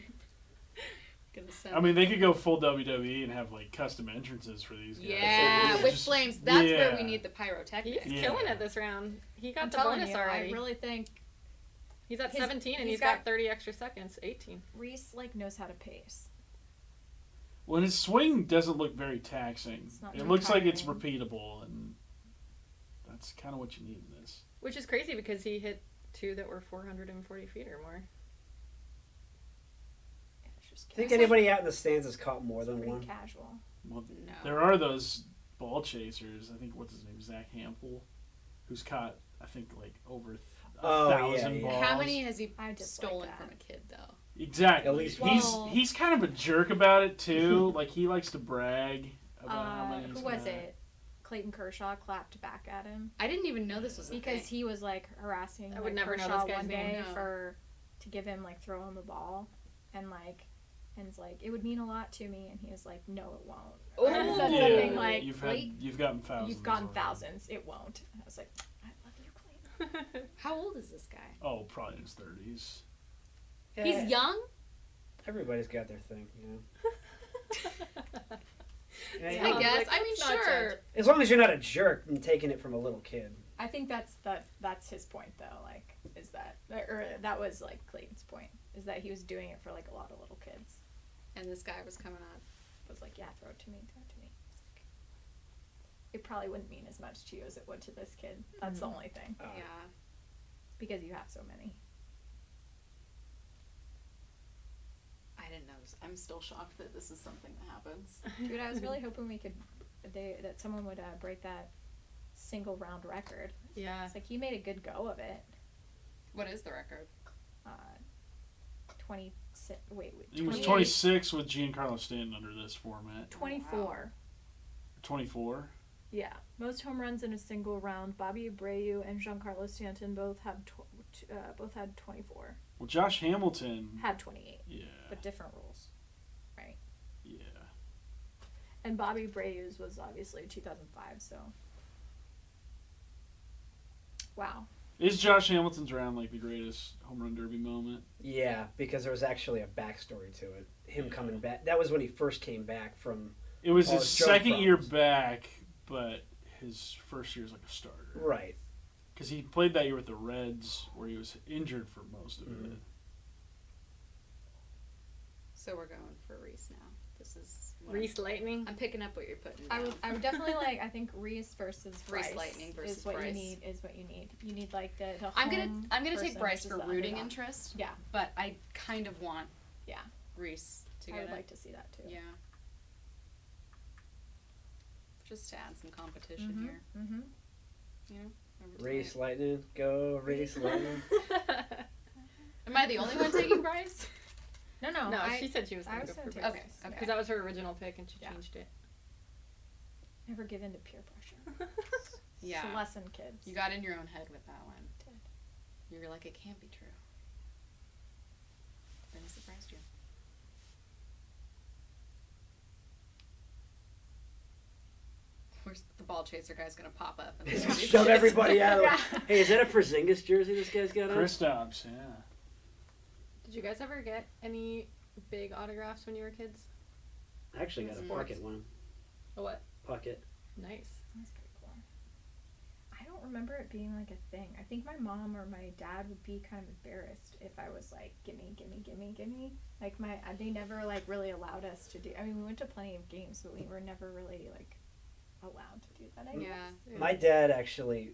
Gonna send I mean, they could go full WWE and have like custom entrances for these guys. yeah, So with just- flames. That's where we yeah. need the pyrotechnics. He's Yeah. killing it this round. He got I'm the telling bonus you, already. I really think He's at his- 17 and he's he's got got- 30 extra seconds. 18. Reese like knows how to pace. When his swing doesn't look very taxing, It's not it very looks like it's tiring. repeatable, and that's kind of what you need in this. Which is crazy because he hit 2 that were 440 feet or more. Yeah, it's just I think casual. anybody out in the stands has caught more than Pretty one. casual. Well, No. there are those ball chasers. I think what's his name, Zach Hampel, who's caught I think like over Oh, yeah, 1,000 yeah. balls. How many has he I dislike stolen that. from a kid though? Exactly. At least Well- he's kind of a jerk about it too. Like he likes to brag about how many. Who he's was got. it? Clayton Kershaw clapped back at him I didn't even know this was a because thing. he was like harassing I would like, never know Kershaw this guy's one name. day No. to give him like throw him the ball and it's like it would mean a lot to me and he was like no it won't. Oh, Or said yeah. something like you've gotten thousands. you've gotten already. thousands it won't. And I was like I love you Clayton. How old is this guy? Oh, probably in his 30s. Yeah, He's young. Everybody's got their thing, you know. Yeah, I yeah. guess. like, I mean, let's not sure. judge. As long as you're not a jerk and taking it from a little kid. I think that's his point though like is that or that was like Clayton's point is that he was doing it for like a lot of little kids. And this guy was coming on. Was like, yeah, throw it to me. It's like, it probably wouldn't mean as much to you as it would to this kid. That's the only thing. Yeah. Because you have so many. I didn't know. I'm still shocked that this is something that happens. Dude, I was really hoping that someone would break that single round record. Yeah. It's like he made a good go of it. What is the record? 26. Wait. He was 28 26 with Giancarlo Stanton under this format. 24. Wow. 24. Yeah. Most home runs in a single round. Bobby Abreu and Giancarlo Stanton both had 24. Well, Josh Hamilton. Had 28, Yeah. but different rules. Yeah. And Bobby Abreu's was obviously 2005, so. Wow. Is Josh Hamilton's round like the greatest home run derby moment? Yeah, because there was actually a backstory to it. Him coming back. That was when he first came back from. It was All his his drug second year problems. back, but his first year as like a starter. Right. Because he played that year with the Reds, where he was injured for most of Mhm. it. So we're going for Reese now. This is what Reese Lightning. I'm picking up what you're putting I down. would definitely I think Reese versus Reese Bryce Lightning versus is what Bryce. you need. You need like the I'm home gonna take person Bryce versus for the rooting underdog. interest. Yeah. But I kind of want Yeah. Reese to I get would it. like to see that too. Yeah. Just to add some competition Mhm. here. Mhm. You know? Remember Race tonight. Lightning. Go Race Lightning. Am I the only one taking Bryce? No, No, I she said she was I going to was go gonna for take Bryce. Okay, Bryce. okay. Because that was her original pick and she Yeah. changed it. Never give in to peer pressure. Yeah. It's a lesson, kids. You got in your own head with that one. Did. You were like, it can't be true. Then it surprised you. Where's the ball chaser guy's gonna pop up and throw these Shove kids? everybody out. Yeah. Hey, is that a Porzingis jersey this guy's got on? Kristaps, yeah. Did you guys ever get any big autographs when you were kids? I actually got a pocket one. A what? Pocket. Nice. That's pretty cool. I don't remember it being like a thing. I think my mom or my dad would be kind of embarrassed if I was like, gimme. Like they never like really allowed us to do. I mean, we went to plenty of games, but we were never really like allowed to do that. I guess. Yeah. My dad actually,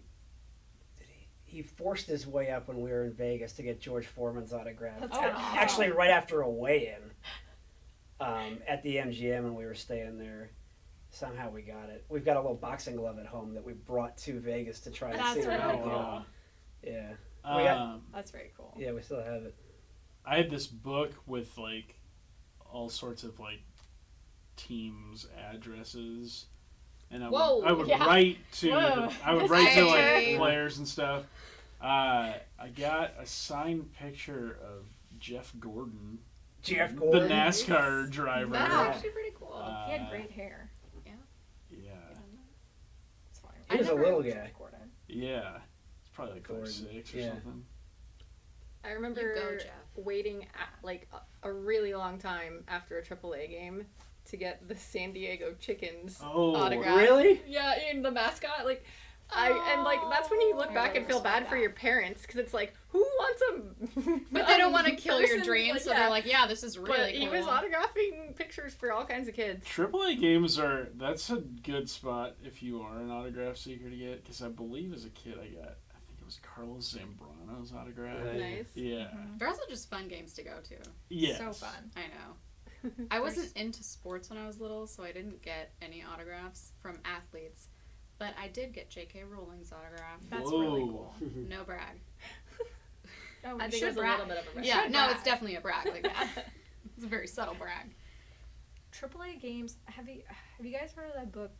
he forced his way up when we were in Vegas to get George Foreman's autograph. That's kinda awesome. Actually, right after a weigh-in at the MGM, and we were staying there. Somehow we got it. We've got a little boxing glove at home that we brought to Vegas to try and That's see. really what we cool. got. Yeah. We got- That's very cool. Yeah, we still have it. I had this book with like all sorts of like teams' addresses, and I Whoa, would yeah. write to Whoa. I would write to like Hey. players and stuff. I got a signed picture of Jeff Gordon, Jeff the Gordon. NASCAR driver. That's Yeah. actually pretty cool. He had great hair. Yeah, It's fine. He was a never- little guy. Gordon. yeah. It's probably like Gordon. 5'6" or Yeah. something. I remember You go, Jeff. waiting like a really long time after a AAA game to get the San Diego Chickens Oh, autograph. Really? Yeah, and the mascot, like, and like that's when you look I back really and feel respect bad for that. your parents because it's like, who wants a? But they don't want to kill your person? dreams, Like, so yeah. they're like, yeah, this is really But cool. he was autographing pictures for all kinds of kids. AAA games that's a good spot if you are an autograph seeker to get, because I believe as a kid I think it was Carlos Zambrano's autograph. Right. Nice. Yeah. They're also just fun games to go to. Yes. So fun. I know. I wasn't into sports when I was little, so I didn't get any autographs from athletes. But I did get J.K. Rowling's autograph. That's Whoa. really cool. No brag. Oh, I you think it should was a brag. little bit of a brag. Yeah, should no, brag. it's definitely a brag like that. It's a very subtle brag. AAA games. Have you guys heard of that book,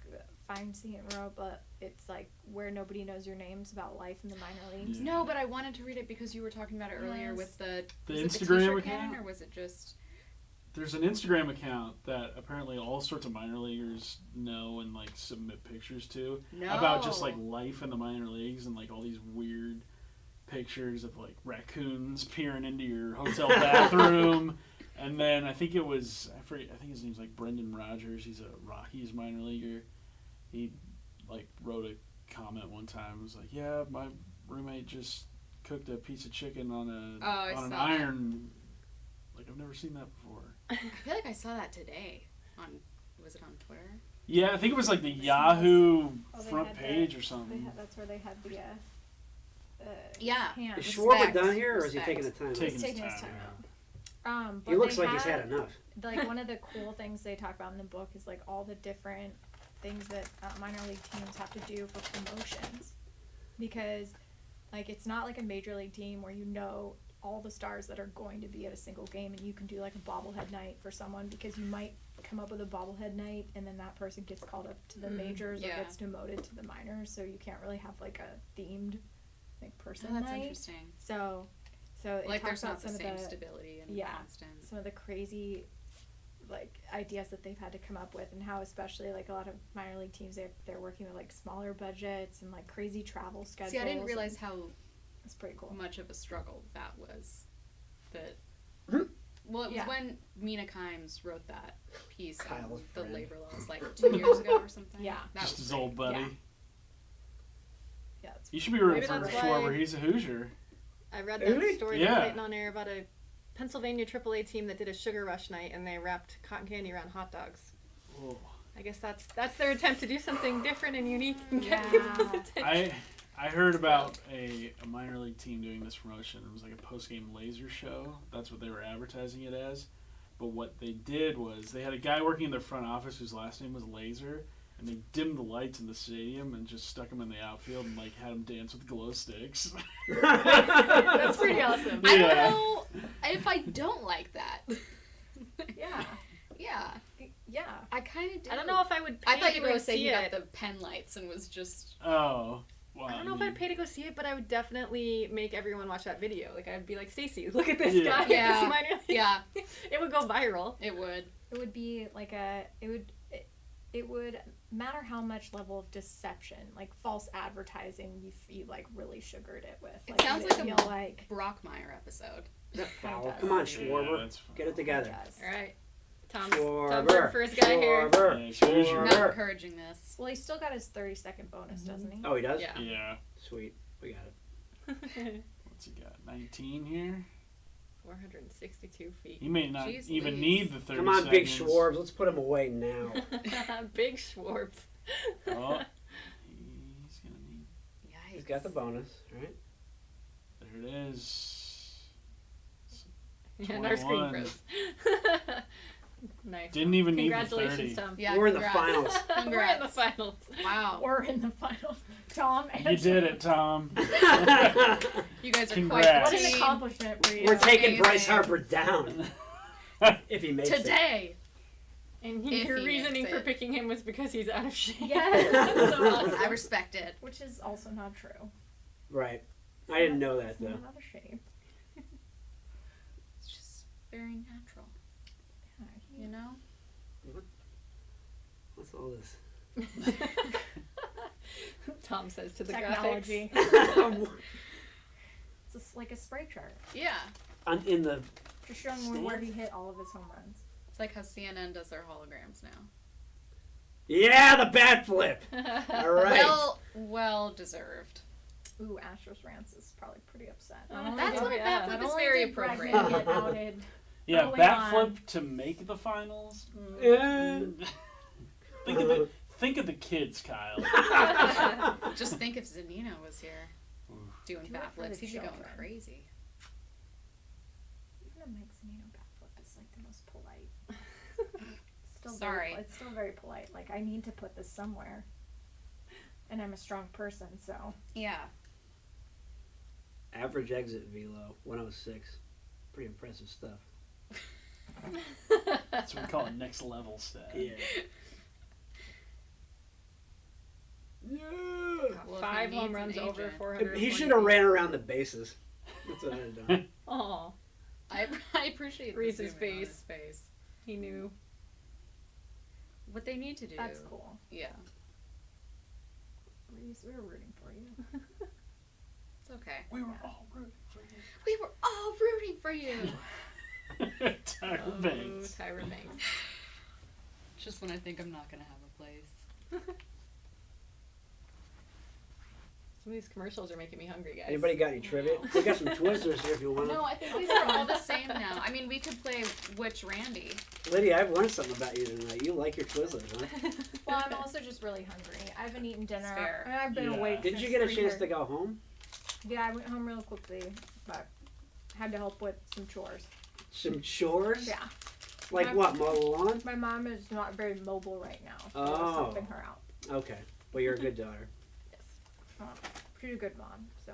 Feinstein wrote? But it's like where nobody knows your names about life in the minor leagues. Yeah. No, but I wanted to read it because you were talking about it earlier Yes. with the The was it Instagram t-shirt account? cannon, or was it just There's an Instagram account that apparently all sorts of minor leaguers know and like submit pictures to about just like life in the minor leagues, and like all these weird pictures of like raccoons peering into your hotel bathroom. And then I think it was I think his name's like Brendan Rogers. He's a Rockies minor leaguer. He like wrote a comment one time. It was like, yeah, my roommate just cooked a piece of chicken on I an saw iron. Like I've never seen that before. I feel like I saw that today was it on Twitter? Yeah, I think it was like the Yahoo Oh, they front had page or They something. had, that's where they had the Yeah. hand. Is Respect. Schwarber done here, or is he Respect. taking the time? Taking He's taking his his time time. out. But He looks they like he's had enough. Like one of the cool things they talk about in the book is like all the different things that minor league teams have to do for promotions, because like it's not like a major league team where you know all the stars that are going to be at a single game, and you can do like a bobblehead night for someone, because you might come up with a bobblehead night and then that person gets called up to the majors yeah. or gets demoted to the minors, so you can't really have like a themed like person Oh, that's night. interesting. So it Like talks there's not about the some same of the stability and yeah. constant. some of the crazy like ideas that they've had to come up with, and how especially like a lot of minor league teams they're working with like smaller budgets and like crazy travel schedules. See, I didn't realize how it's pretty cool. much of a struggle that was. That Mhm. well, it was Yeah. when Mina Kimes wrote that piece Kyle's on the friend. labor laws like 2 years ago or something. Yeah. that Just was his great. old buddy. Yeah. Yeah, it's You should be rooting Maybe for that's Schwarber. why- He's a Hoosier. I read Really? that story Yeah. that Clayton on air about a Pennsylvania AAA team that did a sugar rush night, and they wrapped cotton candy around hot dogs. Oh. I guess that's their attempt to do something different and unique and get Yeah. people's attention. I heard about a minor league team doing this promotion. It was like a post-game laser show. That's what they were advertising it as. But what they did was they had a guy working in their front office whose last name was Laser, and they dimmed the lights in the stadium and just stuck him in the outfield and like had him dance with glow sticks. That's pretty awesome. I don't Yeah. know if I don't like that. yeah. Yeah, Yeah. I kind of do. I don't know if I would pay I thought you to were go going to say see you got it. the pen lights and was just. Oh. Well, I don't know if mean, I'd pay to go see it, but I would definitely make everyone watch that video. Like, I'd be like, Stacy, look at this Yeah. guy. Yeah. This minor league. Yeah, It would go viral. it would. It would be like it would matter how much level of deception, like false advertising, you like really sugared it with. It Like, sounds would like a feel like Brockmeyer episode. Foul. Come on, Yeah, Schwarber. that's fine. Get it together. does. All right. Tom's Schwarber. first guy here. Schwarber. Yeah, Hoosier. Not Schwarber. encouraging this. Well, he's still got his 30-second bonus, doesn't he? Oh, he does? Yeah. Yeah. Sweet. We got it. What's he got? 19 here? 462 feet. He may not Jeez even Louise. need the 30 Come on, Big seconds. Schwarbs. Let's put him away now. Big Schwartz. Oh, he's going to need... Yikes. He's got the bonus, right? There it is. Yeah, and our screen 21. froze. Nice. Didn't even need the Congratulations, 30. Tom. Yeah, We're in the congrats. finals. We're in the Congrats. finals. Wow. We're in the finals. Tom and You did it, Tom. You guys are Congrats. quite What the an team. accomplishment for you. We're It's taking amazing. Bryce Harper down if he makes it. Today. And If your he reasoning makes for it. picking him was because he's out of shape. Yes. So awesome. I respect it. Which is also not true. Right. I didn't know that It's though. not out of shape. It's just very natural. You know? What's all this? Tom says to the Technology. graphics. It's just like a spray chart. Yeah. In the Just showing where he hit all of his home runs. It's like how CNN does their holograms now. yeah, the bat flip. All right. Well deserved. Ooh, Astros Rants is probably pretty upset. That's what yeah. that flip is very appropriate. Get outed. Yeah, Early bat on. flip to make the finals. Yeah. Think of the kids, Kyle. Just think if Zanino was here doing Do it bat for the flips, he'd be going children. crazy. Even a Mike Zanino backflip is like the most polite. Still Sorry. It's still very polite. Like, I need to put this somewhere. And I'm a strong person, so. Yeah. Average exit velo 106. Pretty impressive stuff. That's what we call a next level stat. Yeah. Yeah. Well, if 5 he home needs runs an over agent. 400. He should have ran around the bases. That's what I'd have done. Aw, I appreciate the Reese's zooming on his face. face. he knew. What they need to do. That's cool. Yeah. Reese, we were rooting for you. It's okay. We were all rooting for We were all rooting for you. you. Tyra Banks. Tyra Banks. Just when I think I'm not gonna have a place. Some of these commercials are making me hungry, guys. Anybody got any trivia? We got some Twizzlers here if you want No, them. I think these are all the same now. I mean, we could play Which Randy. Lydia, I've learned something about you tonight. You like your Twizzlers, huh? Well, I'm also just really hungry. I haven't eaten dinner. fair. And I've been Yeah. awake. Did you since get a chance 3:30. to go home? Yeah, I went home real quickly, but had to help with some chores. Some chores? Yeah. Like what, mow the lawn? My mom is not very mobile right now, so I Oh. was helping her out. Okay. Well, you're a good daughter. Pretty good mom, so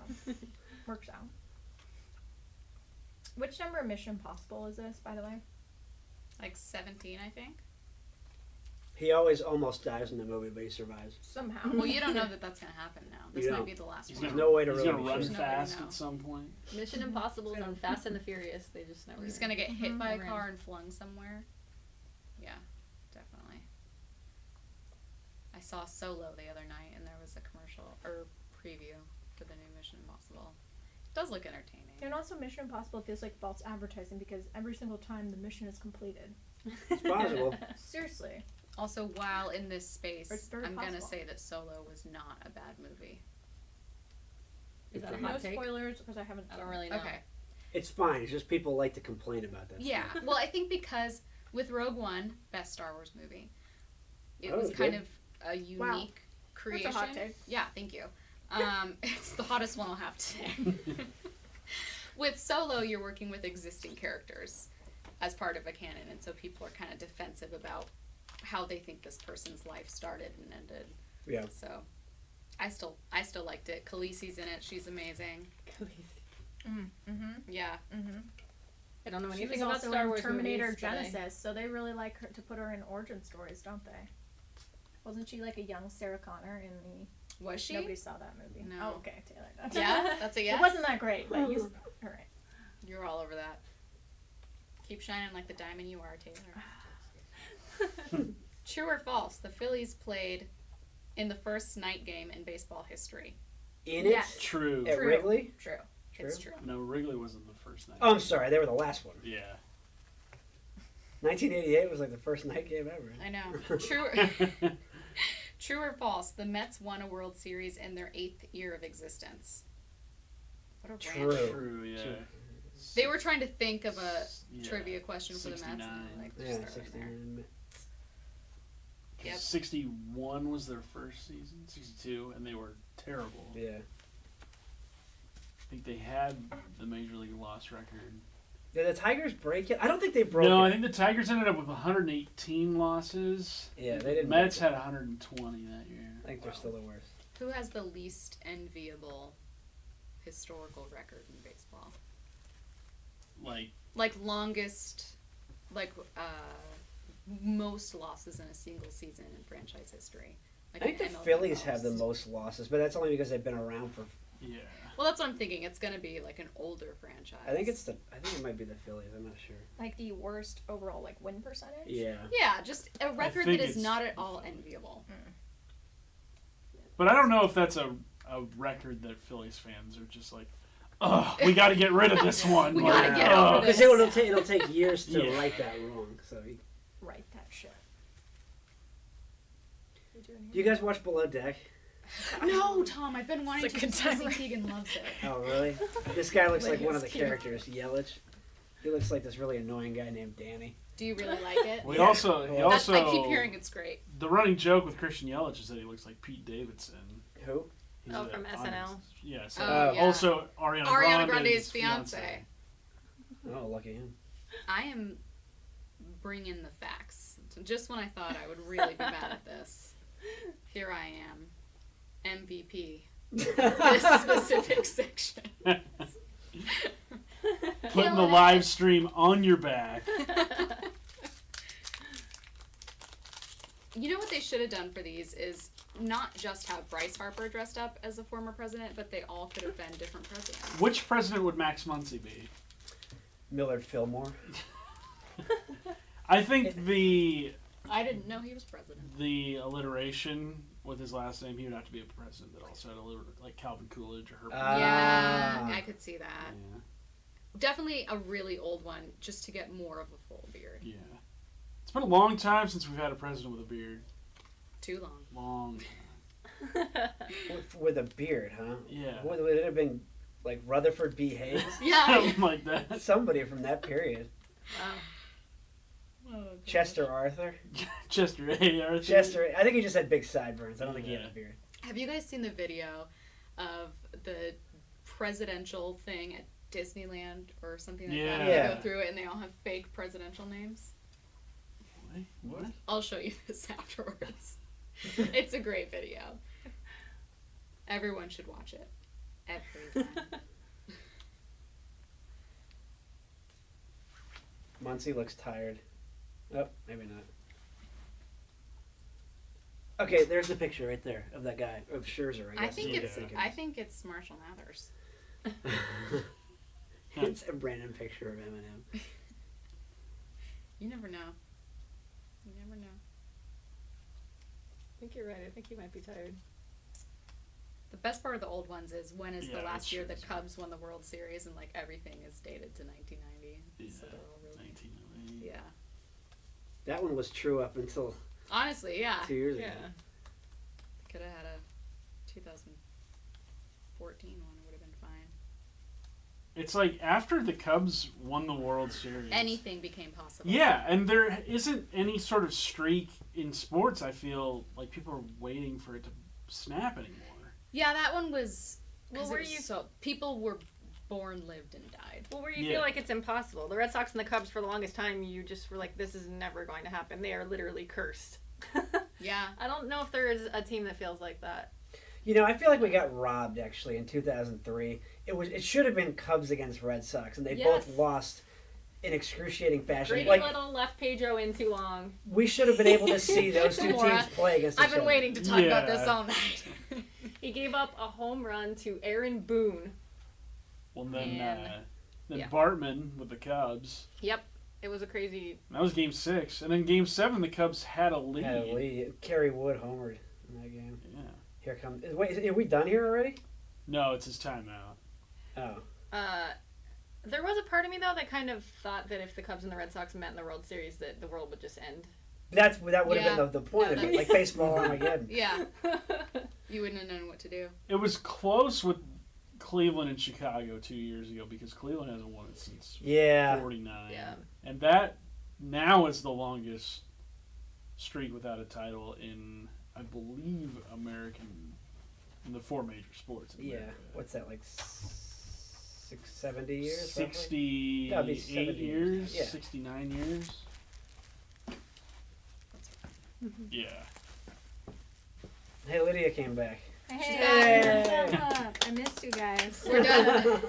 works out. Which number of Mission Impossible is this, by the way? Like 17, I think. He always almost dies in the movie, but he survives. Somehow. Well, you don't know that that's gonna happen now. This You might don't. be the last He's one. There's no way to He's really gonna be run sure. Nobody fast know. at some point. Mission Impossible's on Fast and the Furious. They just never. He's gonna get hit by a Ran. car and flung somewhere. Yeah, definitely. I saw Solo the other night, and there was a commercial or preview for the new Mission Impossible. It does look entertaining. And also, Mission Impossible feels like false advertising because every single time the mission is completed. It's possible. Seriously. Also, while in this space, It's very I'm gonna possible. say that Solo was not a bad movie. Is that a No hot take? spoilers because I haven't. I don't really know. Okay. It's fine. It's just people like to complain about that. Yeah. Well, I think because with Rogue One, best Star Wars movie, it Oh, was good. kind of a unique Wow. creation. That's a hot take. Yeah, thank you. It's the hottest one I'll have today. With Solo, you're working with existing characters as part of a canon, and so people are kind of defensive about how they think this person's life started and ended. Yeah. So, I still liked it. Khaleesi's in it. She's amazing. Mm-hmm. Yeah. Mm-hmm. I don't know She anything was about also Star in Wars Terminator movies, but I- Genesis, so they really like her to put her in origin stories, don't they? Wasn't she like a young Sarah Connor in the? Was she? Nobody saw that movie. No. Oh, okay, Taylor. Yeah, that's a yes. It wasn't that great, but you. All right. You're all over that. Keep shining like the diamond you are, Taylor. True or false? The Phillies played in the first night game in baseball history. In it? Yes. True. At True. Wrigley? True. It's true. No, Wrigley wasn't the first night. Oh, I'm sorry. They were the last one. Yeah. 1988 was like the first night game ever. I know. True. True or false? The Mets won a World Series in their 8th year of existence. What a True. rant. True, yeah. True. They were trying to think of a Yeah. trivia question for the Mets. And 69. they were like, Yeah, just throw it in there. 69. Yep. 61 was their first season, 62, and they were terrible. Yeah. think they had the major league loss record. Did the Tigers break it? I don't think they broke No, it. I think the Tigers ended up with 118 losses. Yeah, they didn't. Mets break had 120 that year. it. I think they're still the worst. Who has the least enviable historical record in baseball? Like Longest, most losses in a single season in franchise history. Like I think the an MLB Phillies have the most losses, but that's only because they've been around for. yeah. Well, that's what I'm thinking. It's going to be like an older franchise. I think it might be the Phillies. I'm not sure. Like the worst overall like win percentage. Yeah. Yeah, just a record think that is it's not at the all Phillies. enviable. But I don't know if that's a record that Phillies fans are just like, ugh, we got to get rid of this one. We Like, gotta get ugh. over Because this. it'll take years to Yeah. right that wrong. So, Right, that shit. do you guys watch Below Deck? No, Tom, I've been wanting It's a to. good time. Casey Keegan loves it. Oh, really? This guy looks like Like one of the he's cute. characters, Yelich. He looks like this really annoying guy named Danny. Do you really like it? Well, Yeah. he Well, That's, also I keep hearing it's great. the running joke with Christian Yelich is that he looks like Pete Davidson. Who? He's Oh, from SNL. Yes. Oh, yeah. Also, Ariana Ariana Grande's Grande's fiance. Oh, lucky him. I am bringing the facts. So just when I thought I would really be mad at this, here I am, MVP. This specific section. Putting the live stream on your back. You know what they should have done for these is not just have Bryce Harper dressed up as a former president, but they all could have been different presidents. Which president would Max Muncy be? Millard Fillmore. I think I didn't know he was president. the alliteration with his last name, he would have to be a president that also had like Calvin Coolidge or Herb. Yeah, I could see that. Yeah. Definitely a really old one, just to get more of a full beard. Yeah. It's been a long time since we've had a president with a beard. Too long. Long time. With a beard, huh? Yeah. Would it have been like Rutherford B. Hayes? Yeah. Something like that. Somebody from that period. Wow. Chester Arthur. Chester A. Arthur. Chester. I think he just had big sideburns. I don't think he had Yeah. a beard. Have you guys seen the video of the presidential thing at Disneyland or something like that? Yeah. They Yeah. go through it and they all have fake presidential names. What? I'll show you this afterwards. It's a great video. Everyone should watch it. Everyone. Muncie looks tired. Oh, maybe not. Okay, there's the picture right there of that guy, of Scherzer, I I guess. think Yeah. it's I think it's Marshall Mathers. It's a random picture of Eminem. You never know. You never know. I think you're right. I think he might be tired. The best part of the old ones is when is Yeah, the last that's year true. the Cubs won the World Series and like everything is dated to 1990. Yeah. So they're all really 1908. yeah. That one was true up until Honestly, yeah. 2 years ago. Yeah. Could have had a 2014 one. It would have been fine. It's like after the Cubs won the World Series. Anything became possible. Yeah, and there isn't any sort of streak in sports. I feel like people are waiting for it to snap anymore. Yeah, that one was. Well, 'cause were it was you- so people were born, lived, and died. Well, where you Yeah. feel like it's impossible. The Red Sox and the Cubs, for the longest time, you just were like, this is never going to happen. They are literally cursed. Yeah. I don't know if there is a team that feels like that. You know, I feel like we got robbed actually in 2003. It should have been Cubs against Red Sox, and they Yes. both lost in excruciating fashion. Grady Like Little left Pedro in too long. we should have been able to see those two Maura, teams play against each I've been other. waiting to talk about Yeah. this all night. He gave up a home run to Aaron Boone. Well, then Man. Yeah. Bartman with the Cubs. Yep. It was a crazy. That was Game 6, and then Game 7, the Cubs had a lead. Had a lead. Kerry Wood homered in that game. Yeah. Here comes. Wait, are we done here already? No, it's his timeout. Oh. There was a part of me, though, that kind of thought that if the Cubs and the Red Sox met in the World Series, that the world would just end. That would have Yeah. been the point No, of it, that's- like baseball Armageddon. Yeah. You wouldn't have known what to do. It was close with Cleveland and Chicago 2 years ago because Cleveland hasn't won it since Yeah. 49. Yeah. And that now is the longest streak without a title in, I believe, in the four major sports. In Yeah. America. What's that like? 70 years? roughly? 68 That'd be 70 years, yeah. 69 years. Yeah. Hey, Lydia came back. Hey, Yay. what's up? I missed you guys. We're done.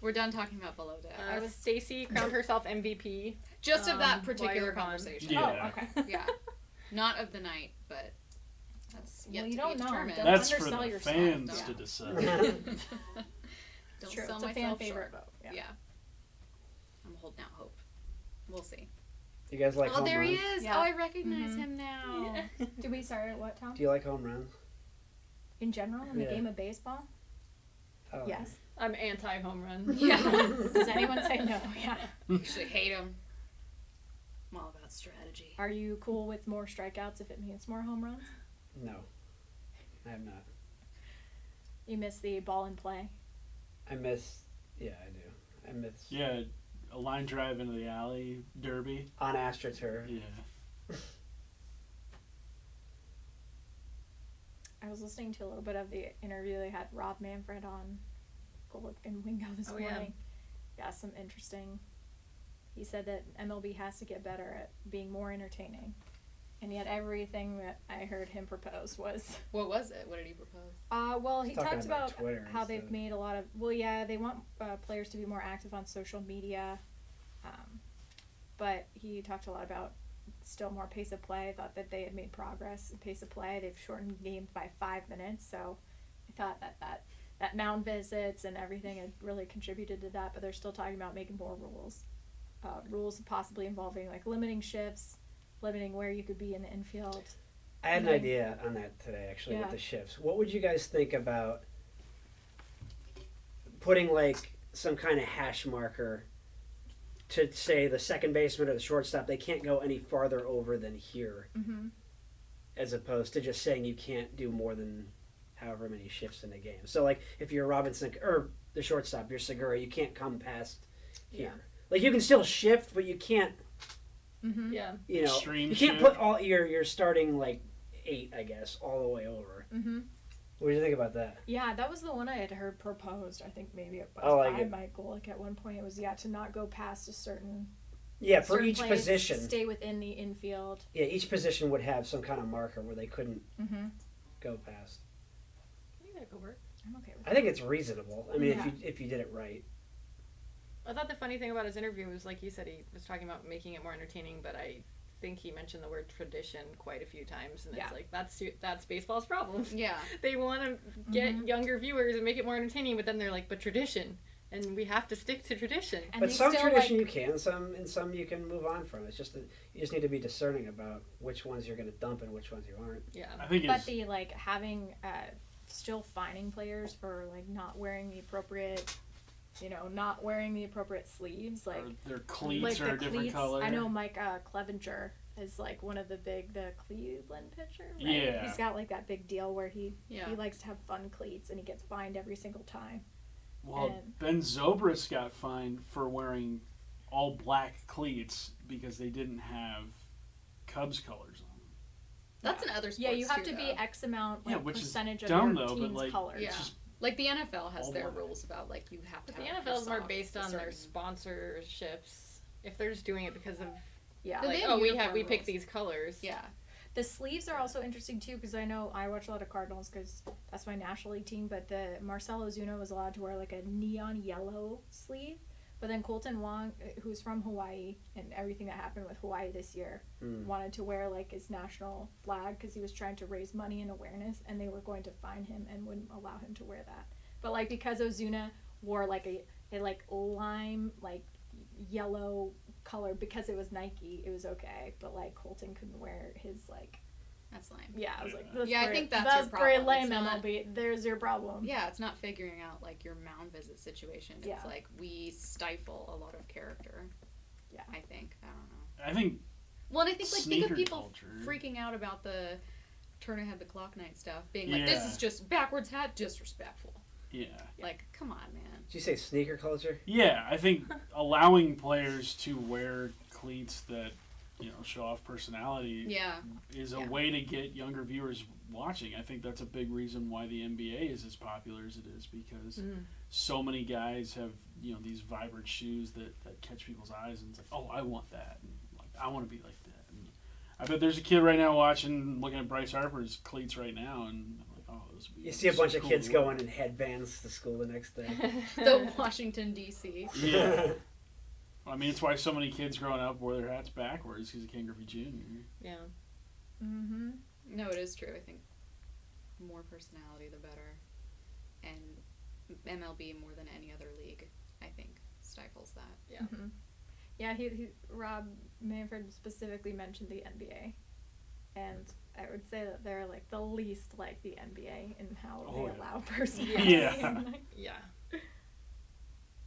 We're done talking about Below Deck. Stacy crowned herself MVP. Just of that while particular you were gone. conversation. Yeah. Oh, okay. Yeah. Not of the night, but that's yet Well, you to don't be know. determined. Don't That's for undersell the yourself. fans Yeah. to decide. Don't True. sell It's a fan myself favorite short. vote. Yeah. Yeah. I'm holding out hope. We'll see. You guys like Oh, home there runs? he is. Yeah. Oh, I recognize Mhm. him now. Did we start at what, Tom? Do you like home runs? In general, in the Yeah. game of baseball? Oh. Yes. I'm anti home run. Yeah. Does anyone say no? Yeah. Actually hate him. I'm all about strategy. Are you cool with more strikeouts if it means more home runs? No. I am not. You miss the ball in play. I miss. Yeah, I do. I miss. Yeah, a line drive into the alley, derby. On AstroTurf. Yeah. I was listening to a little bit of the interview they had Rob Manfred on Golic and Wingo this Oh, yeah. morning. Yeah, some interesting. He said that MLB has to get better at being more entertaining. And yet everything that I heard him propose was What was it? What did he propose? well, he Talking talked about about Twitter how and they've stuff. made a lot of they want players to be more active on social media, but he talked a lot about still more pace of play. I thought that they had made progress in pace of play. They've shortened games by 5 minutes, so I thought that mound visits and everything had really contributed to that. But they're still talking about making more rules possibly involving like limiting shifts, limiting where you could be in the infield. I had an Mhm. idea on that today, actually, Yeah. with the shifts. What would you guys think about putting like some kind of hash marker to say the second baseman or the shortstop, they can't go any farther over than here, Mm-hmm. as opposed to just saying you can't do more than however many shifts in a game. So, like, if you're Robinson or the shortstop, you're Segura, you can't come past here. Yeah. Like, you can still shift, but you can't. Mm-hmm. Yeah. You know, Extreme you can't shift. put all your starting like 8, I guess, all the way over. Mm-hmm. What do you think about that? Yeah, that was the one I had heard proposed. I think maybe it was I like by it. Michael. Like at one point, it was to not go past a certain Yeah, for certain each place, position. stay within the infield. Yeah, each position would have some kind of marker where they couldn't Mm-hmm. go past. I think that could work. I'm okay with I think it's reasonable. I mean, Yeah. if you did it right. I thought the funny thing about his interview was, like you said, he was talking about making it more entertaining, but I think he mentioned the word tradition quite a few times, and Yeah. it's like that's baseball's problem. Yeah. They want to get Mhm. younger viewers and make it more entertaining, but then they're like, but tradition, and we have to stick to tradition. And But they some still, tradition like, you can, some you can move on from. It's just that you just need to be discerning about which ones you're going to dump and which ones you aren't. Yeah. I think but it's the like having still fining players for like not wearing the appropriate, not wearing the appropriate sleeves, like. or their cleats are a different color. I know Mike Clevenger is like one of the Cleveland pitcher. Right? Yeah. He's got like that big deal where he Yeah. likes to have fun cleats and he gets fined every single time. Well, and- Ben Zobrist got fined for wearing all black cleats because they didn't have Cubs colors on them. That's in other sports. Yeah, you have too, to be though. X amount Yeah, like which is percentage of dumb, your though, but, team's like, colors. Yeah. It's just Like the NFL has all their black. rules about like you have to But the have NFL is more socks, based a on their certain- sponsorships. If they're just doing it because of Yeah. But like, they have oh, we uniform pick rules. these colors. Yeah. The sleeves are also interesting too because I know I watch a lot of Cardinals because that's my National League team. But the Marcell Ozuna was allowed to wear like a neon yellow sleeve, but then Colton Wong, who's from Hawaii, and everything that happened with Hawaii this year, wanted to wear like his national flag because he was trying to raise money and awareness, and they were going to fine him and wouldn't allow him to wear that. But like because Ozuna wore like a like lime like yellow color because it was Nike, it was okay. But like Colton couldn't wear his like. That's lame. Yeah, I was like, Yeah. that's Yeah, I pretty, think that's your pretty problem. lame, It's not- MLB. There's your problem. Yeah, it's not figuring out like your mound visit situation. It's Yeah. like we stifle a lot of character. Yeah. I think. I don't know. I think Well, and I think think sneaker of people culture. freaking out about the turn ahead the clock night stuff, being like, this Yeah. is just backwards hat, disrespectful. Yeah. Like, come on, man. Did you say sneaker culture? Yeah, I think allowing players to wear cleats that show off personality Yeah. is a Yeah. way to get younger viewers watching. I think that's a big reason why the NBA is as popular as it is, because so many guys have these vibrant shoes that catch people's eyes, and it's like, oh, I want that, and like I want to be like that. And I bet there's a kid right now looking at Bryce Harper's cleats right now, and I'm like, oh, this would be You see a so bunch of cool kids to wear. going in headbands to school the next day. The Washington, D.C. Yeah. I mean, it's why so many kids growing up wear their hats backwards, because of Ken Griffey Jr. Yeah. Mm-hmm. No, it is true. I think more personality, the better. And MLB, more than any other league, I think, stifles that. Yeah. Mm-hmm. Yeah, Rob Manfred specifically mentioned the NBA, and I would say that they're like the least like the NBA in how they allow personality. Yeah. Yeah.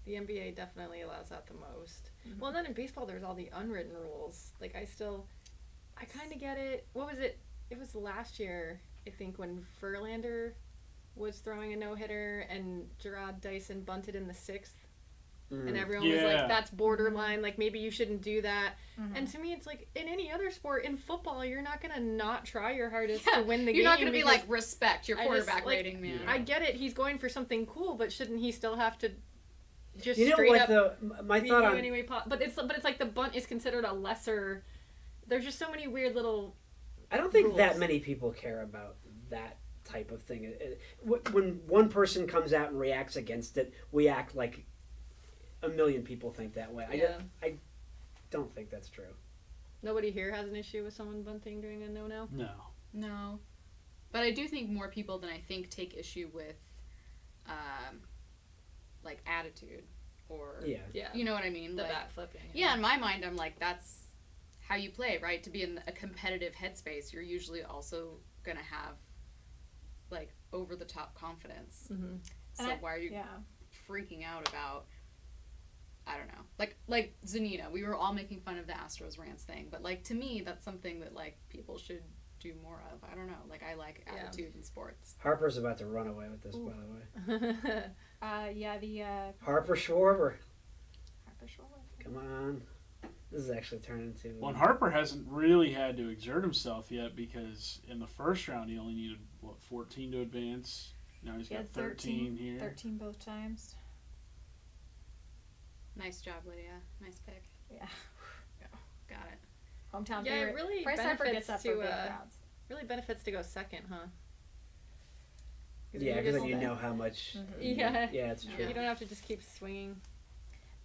The NBA definitely allows that the most. Mhm. Well, then in baseball, there's all the unwritten rules. Like, I kind of get it. What was it? It was last year, I think, when Verlander was throwing a no-hitter and Gerard Dyson bunted in the 6th. And everyone was like, that's borderline. Like, maybe you shouldn't do that. Mhm. And to me, it's like, in any other sport, in football, you're not going to not try your hardest to win the game. You're not going to be because like, respect your I quarterback just, like, rating, man. Yeah. I get it. He's going for something cool, but shouldn't he still have to just You know straight what up my beat thought you on anyway? But it's like the bunt is considered a lesser. There's just so many weird little. I don't think that rules. many people care about that type of thing. When one person comes out and reacts against it, we act like a million people think that way. Yeah. I don't think that's true. Nobody here has an issue with someone bunting during a no-no. No. No. But I do think more people than I think take issue with, like, attitude or, Yeah. Yeah. you know what I mean? The Like, bat flipping. yeah, in my mind, I'm like, that's how you play, right? To be in a competitive headspace, you're usually also going to have, like, over-the-top confidence. Mm-hmm. So why are you Yeah. freaking out about, I don't know, like Zanina? We were all making fun of the Astros rants thing, but, like, to me, that's something that, like, people should do more of. I don't know. Like, I like Yeah. attitude in sports. Harper's about to run away with this, by the way. Yeah, the Harper Schwarber, Harper Schwarber. come on. This is actually turning into. Well, and Harper hasn't really had to exert himself yet, because in the first round he only needed 14 to advance. Now he's He got had 13 here. 13 both times. Nice job, Lydia. Nice pick. Yeah. Got it. Hometown Yeah, it favorite. really Bryce Harper benefits gets up to, for big uh, crowds. Really benefits to go second, huh? Yeah, you because just- then you know how much. Yeah. Yeah, it's true. You don't have to just keep swinging.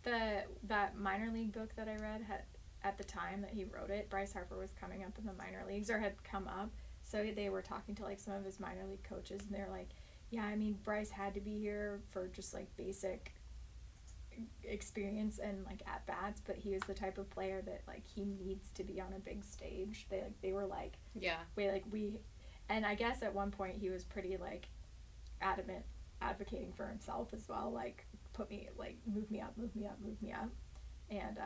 That minor league book that I read had at the time that he wrote it, Bryce Harper was coming up in the minor leagues or had come up. So they were talking to like some of his minor league coaches, and they're like, "Yeah, I mean, Bryce had to be here for just like basic experience and like at bats, but he was the type of player that like he needs to be on a big stage." They were like, Yeah. and I guess at one point he was pretty like adamant advocating for himself as well, like move me up, and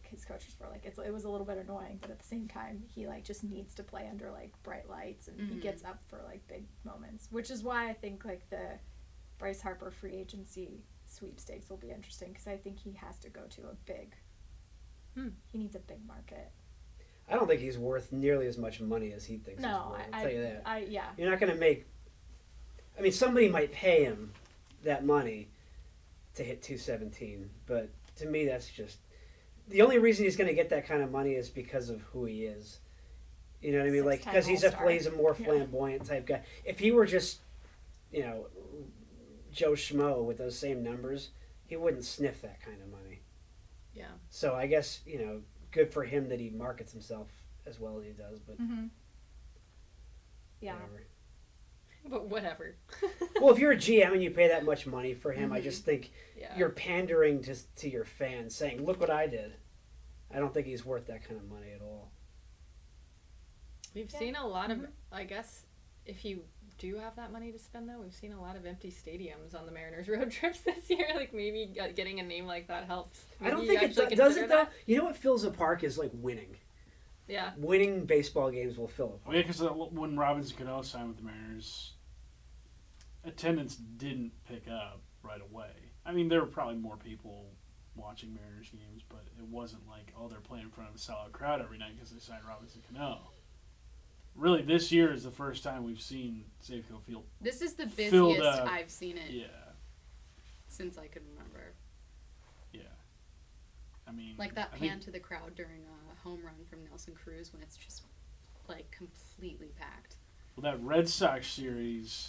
his coaches were like, it was a little bit annoying, but at the same time he like just needs to play under like bright lights, and he gets up for like big moments, which is why I think like the Bryce Harper free agency sweepstakes will be interesting, because I think he has to go to a big he needs a big market. I don't think he's worth nearly as much money as he thinks he's No, worth. I'll tell you that. yeah. You're not going to make. I mean, somebody might pay him that money to hit 217, but to me, that's just the only reason he's going to get that kind of money is because of who he is. You know what I mean? Like, because he's a more flamboyant type guy. If he were just, Joe Schmo with those same numbers, he wouldn't sniff that kind of money. Yeah. So I guess, good for him that he markets himself as well as he does, but Yeah. whatever. But whatever. Well, if you're a GM and you pay that much money for him, I just think Yeah. you're pandering to your fans, saying, "Look what I did." I don't think he's worth that kind of money at all. We've seen a lot of, I guess, if you do have that money to spend, though, we've seen a lot of empty stadiums on the Mariners road trips this year. Like, maybe getting a name like that helps. I don't Maybe think you it actually does it consider though. that. You know what fills a park is like winning. Yeah. Winning baseball games will fill a Well, park. yeah, because when Robinson Cano signed with the Mariners, attendance didn't pick up right away. I mean, there were probably more people watching Mariners games, but it wasn't like, oh, they're playing in front of a solid crowd every night because they signed Robinson Cano. Really, this year is the first time we've seen Safeco Field. This is the Filled busiest up. I've seen it Yeah, since I can remember. yeah. I mean, Like that I pan think- to the crowd during a home run from Nelson Cruz when it's just like completely packed. Well, that Red Sox series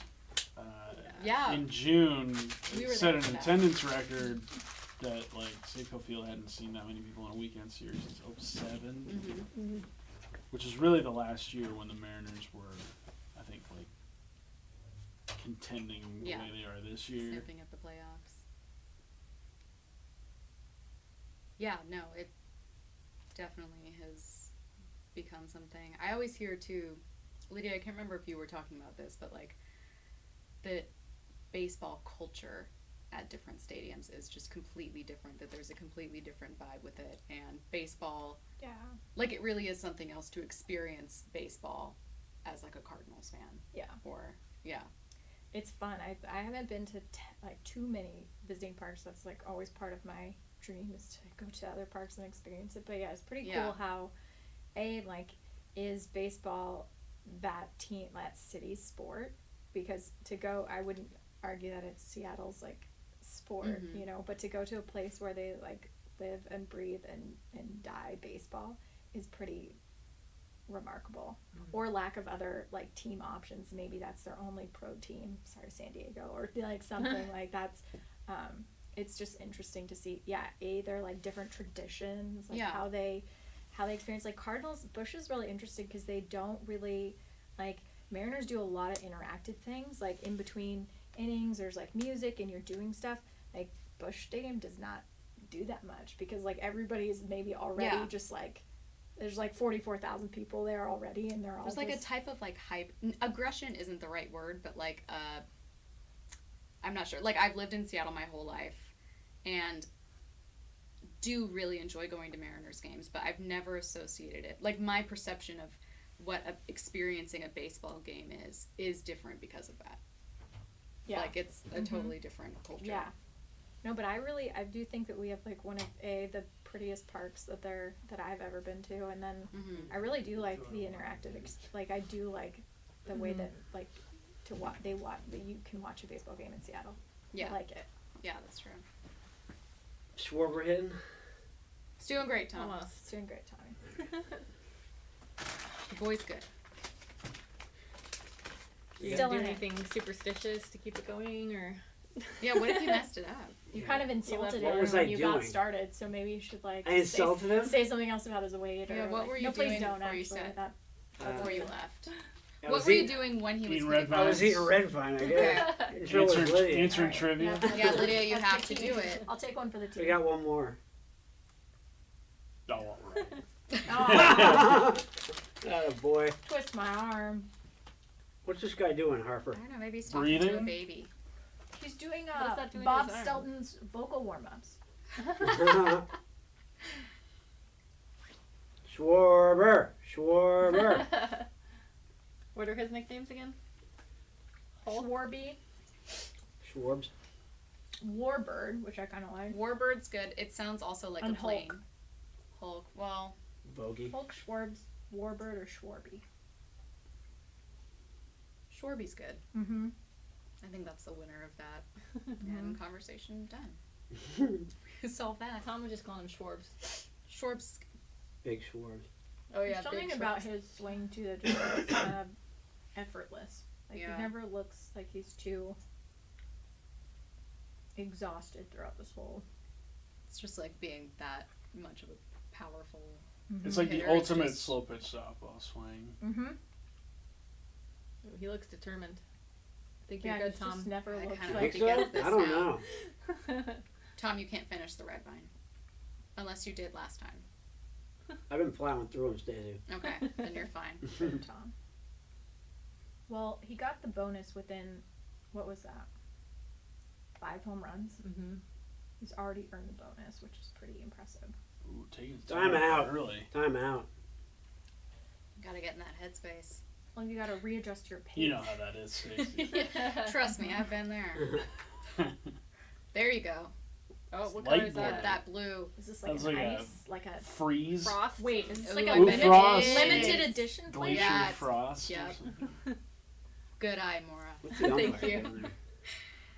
Yeah. in June We were set there an for that. attendance record that like Safeco Field hadn't seen that many people in a weekend series since '07, Mm-hmm. which is really the last year when the Mariners were, I think, like contending the Yeah. way they are this year. Sniffing at the playoffs. Yeah, no, it definitely has become something. I always hear too, Lydia, I can't remember if you were talking about this, but like that baseball culture at different stadiums is just completely different, that there's a completely different vibe with it, and baseball, Yeah. like it really is something else to experience baseball as like a Cardinals fan. Yeah. Or, yeah. It's fun. I haven't been to like too many visiting parks. That's like always part of my dream is to go to other parks and experience it. But yeah, it's pretty Yeah. cool how is baseball that city's sport, because to go, I wouldn't argue that it's Seattle's like sport, Mhm. you know, but to go to a place where they like live and breathe and die baseball is pretty remarkable. Or lack of other like team options. Maybe that's their only pro team. Sorry, San Diego, or like something like that's. It's just interesting to see. Yeah, they're like different traditions, like Yeah. how they experience. Like Cardinals, Busch is really interesting because they don't really like. Mariners do a lot of interactive things, like in between innings. There's like music and you're doing stuff. Like Busch Stadium does not do that much because like everybody is maybe already Yeah. just like. There's like 44,000 people there already, and they're all. There's like a just, type of like hype. Aggression isn't the right word, but like I'm not sure. Like I've lived in Seattle my whole life, and do really enjoy going to Mariners games, but I've never associated it. Like my perception of what experiencing a baseball game is different because of that. yeah. Like it's a totally different culture. Yeah. No, but I do think that we have like one of the prettiest parks that I've ever been to, and then Mm-hmm. I really do like the interactive. Like I do like the way that like to watch that you can watch a baseball game in Seattle. Yeah. I like it. Yeah, that's true. Schwarber hitting. It's doing great, Tom. Almost. It's doing great, Tommy. The boy's good. You Still gonna in do it. anything superstitious to keep it going, or? Yeah, what if you messed it up? You kind of insulted What him was when I you got doing? started, so maybe you should like I insulted him? say something else about his weight. Yeah, or, what like, were you no, please doing don't before you actually. said- That, Before you left. I What was were you eating- doing when he was Eating hitting? red vines. I was eating red vine, I guess. Intro was Lydia. Answering Alright, trivia. Yeah, Lydia, you That's have the to key. do it. I'll take one for the team. We got one more. Oh, right. Oh, Atta boy. twist my arm. What's this guy doing, Harper? I don't know, maybe he's talking to a Breathing? baby. He's doing What does that do in Bob his arm? Stelton's vocal warm-ups. Schwarber. Schwarber. What are his nicknames again? Schwarby, Schwarbs. Warbird, which I kind of like. Warbird's good. It sounds also like And a plane. Hulk. Hulk. Well, Bogey. Hulk, Schwarbs, Warbird, or Schwarby. Shorby's good. Mm-hmm. I think that's the winner of that. And conversation done. Solve that. Tom was just calling him Schwarbs. Shorb's. Big Schwarbs. Oh yeah, There's something big about Shorbs. his swing too that just looks kind of effortless. Like Yeah. he never looks like he's too exhausted throughout this whole. It's just like being that much of a powerful. It's like the Hitter, it's ultimate just- slow pitch softball swing. Mm-hmm. Ooh, he looks determined. I think Yeah, you're it good, Tom. just never I looks kinda like. Think think so? it's this I don't now. know. Tom, you can't finish the red vine. Unless you did last time. I've been plowing through them, Stacey. Okay, then you're fine. Tom. Well, he got the bonus within, what was that? 5 home runs. Mm-hmm. He's already earned the bonus, which is pretty impressive. Ooh, taking his Time out. early. Time out. Gotta get in that headspace. Well, you got to readjust your pace. You know how that is, Stacey. Trust me, I've been there. There you go. Oh, what Light color is blue. that? That blue. Is this like Sounds an like a ice? Like a Freeze. Frost. wait? Is this Ooh, like I a bet it Frost. is. limited edition Glacier flavor? Yeah, it's- Frost. or yep. something. Good eye, Maura. What's the Thank umpire you. doing there?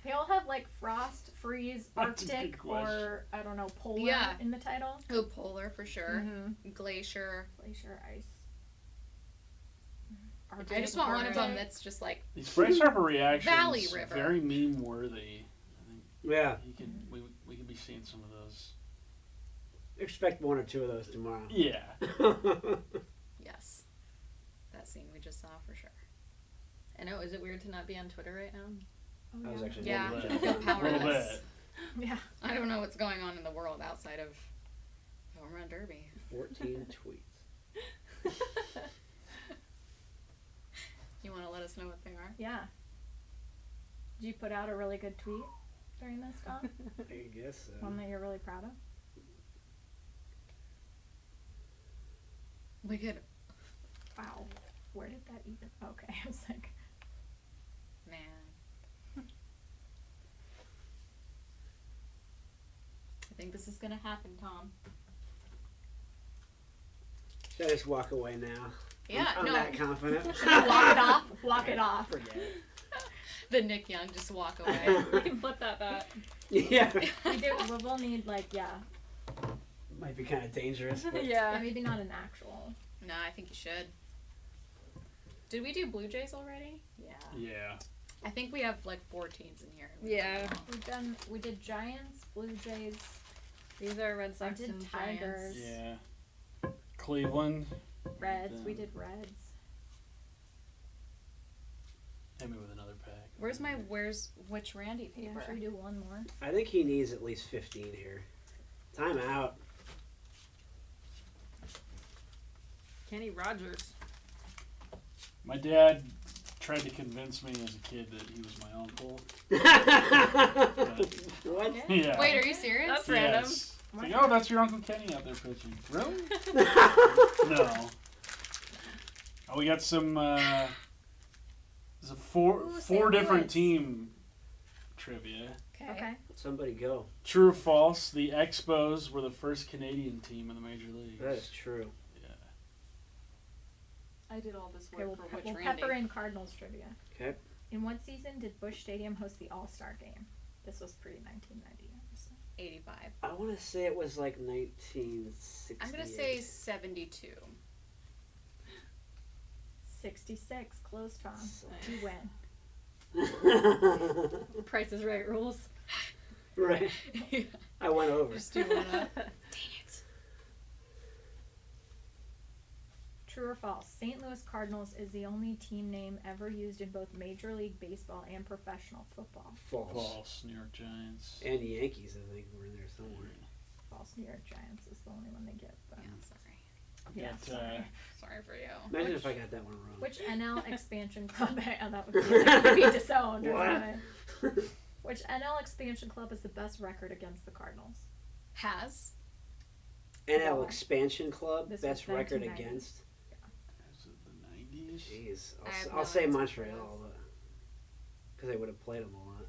They all have like frost, freeze, That's a good Arctic, question. or I don't know, polar Yeah. in the title. Oh, polar for sure. Mm-hmm. Glacier. Glacier, ice. I just want one of them Arctic. that's just like These Bryce Harper reactions Valley River. very meme worthy. I think Yeah. he could we could be seeing some of those. Expect one or two of those tomorrow. Yeah. yes. That scene we just saw for sure. I know. Is it weird to not be on Twitter right now? Oh, I was actually Yeah. wondering A that. feel little powerless. bit. Yeah. I don't know what's going on in the world outside of Home Run Derby. 14 tweets. You want to let us know what they are? Yeah. Did you put out a really good tweet during this, Tom? I guess so. One that you're really proud of? We could, Wow. Where did that even? Okay, I was like, man. I think this is gonna happen, Tom. Should I just walk away now? Yeah, I'm no. that confident. walk it off. Walk it off. Forget it. The Nick Young just walk away. We can flip that back. Yeah. We'll need like Might be kind of dangerous. But Yeah. maybe not an actual. No, I think you should. Did we do Blue Jays already? Yeah. Yeah. I think we have like 4 teams in here. Yeah. We did Giants, Blue Jays. These are Red I Sox did and Tigers. Giants. Yeah. Cleveland. Reds. We Then did Reds. hit me with another pack. Which Randy Yeah, paper? should we do one more? I think he needs at least 15 here. Time out. Kenny Rogers. My dad tried to convince me as a kid that he was my uncle. What? Yeah. Wait, are you serious? That's random. Yes. It's like, oh, that's your Uncle Kenny out there pitching. Really? No. Oh, we got some. There's a four Ooh, St. different Louis. team trivia. Okay. Somebody go. True or false? The Expos were the first Canadian team in the major leagues. That is true. Yeah. I did all this Okay, work for which we'll Randy? pepper in Cardinals trivia. Okay. In what season did Busch Stadium host the All-Star Game? This was pre-1990, obviously. 85. I want to say it was like 1960. I'm gonna say 72. 66. Close, Tom. So- You win. Price is Right rules. Right. I went over. Just do one up. Dang it. True or false? St. Louis Cardinals is the only team name ever used in both Major League Baseball and professional football. False. False. New York Giants. And the Yankees, I think, were in there somewhere. False. New York Giants is the only one they get. But Yeah, sorry. yeah, Got, sorry. Sorry for you. Imagine if I got that one wrong. Which NL expansion club? Oh, that would be, that would be disowned. What? Right? Which NL expansion club has the best record against the Cardinals? Has? NL Expansion Club, This best was record 1990. against. Is it the 90s? Jeez. I have I'll no say answer Montreal, because they would have played them a lot.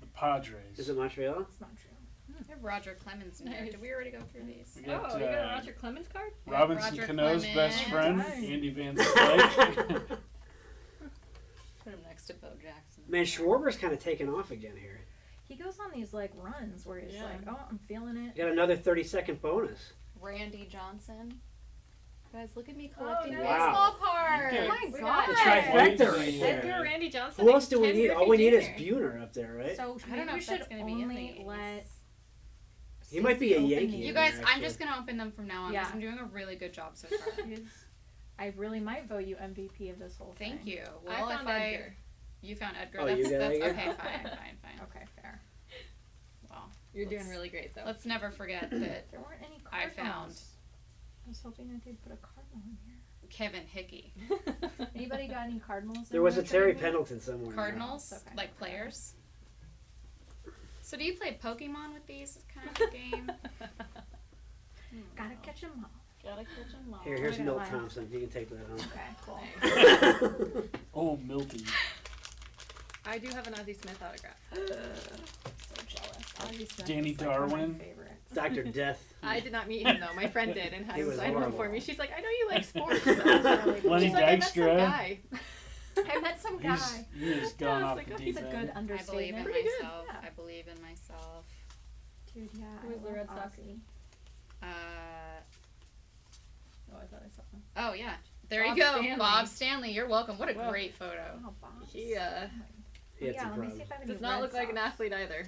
The Padres. Is it Montreal? It's Montreal. I have Roger Clemens in there. Nice. Did we already go through these? We got, Oh, you got a Roger Clemens card? Robinson Roger Cano's best friend, Clemens. Andy Van Slyke. Put him next to Bo Jackson. Man, Schwarber's kind of taken off again here. He goes on these like runs where he's Yeah. like, "Oh, I'm feeling it." You got another 30-second bonus. Randy Johnson. Guys, look at me collecting nice. baseball You cards. get- Oh my We god! got The trifecta right Edgar there. Randy Johnson. Who else and do we Ken need? Griffey All we need is Jr. Buhner up there, right? So I don't know we if should that's gonna be in only these. let. He might be a Stacey Yankee. open You in guys, there, I'm actually. just gonna open them from now on Yeah. because I'm doing a really good job so far. these. I really might vote you MVP of this whole thing. Thank you. I Well, found if Edgar. you found Edgar, Oh, that's, you got that's Edgar? okay. Fine. Okay, fair. Well, You're doing Let's- really great though. let's never forget that There weren't any I Cardinals. found I was hoping that they'd put a Cardinal in here. Kevin Hickey. Anybody got any Cardinals? There in was a their Terry trivia? Pendleton somewhere. Cardinals, Okay. like players. So do you play Pokemon with these kind of game? Gotta catch 'em all. Gotta catch them all. Here's I got Milt mine. Thompson. You can take that home. Okay, cool. Oh, Milty. I do have an Ozzie Smith autograph. So jealous. Ozzie Smith Danny is, like, one of my Darwin. favorites. Dr. Death. I did not meet him though. My friend did and had He him was sign one horrible. for me. She's like, I know you like sports. Really cool. Lenny She's like, I met some Dykstra. guy. I met some guy. He's gone I was off like, the oh, deep He's a good end. I believe in understatement. Pretty good, myself. yeah. I believe in myself. Dude, yeah. Who was I the love Red Sox? Ozzie. Oh, I thought I saw him. Oh yeah, there Bob you go, Stanley. Bob Stanley. You're welcome. What a Well, great photo. Oh, Bob. He He had yeah, some let me problems. see if I have any does not Red look like an Sox. athlete either.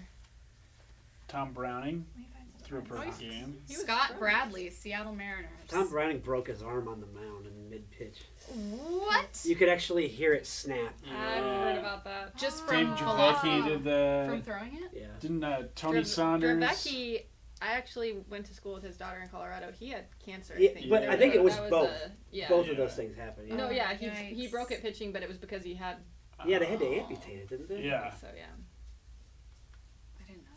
Tom Browning Let me find some threw a Red perfect Sox. game. He was Scott gross. Bradley, Seattle Mariners. Tom Browning broke his arm on the mound in mid-pitch. What? You could actually hear it snap. I've heard about that. Just Dave from Javecki did from the. throwing it? Yeah. Didn't Tony Saunders? Dravecki, I actually went to school with his daughter in Colorado. He had cancer, Yeah, I think. but I think it was That both. Yeah. Both of Yeah. those things happened. Yeah. No, yeah, he Yikes. broke it pitching, but it was because he had. Yeah, they had to amputate it, didn't they? Yeah. So yeah. I didn't know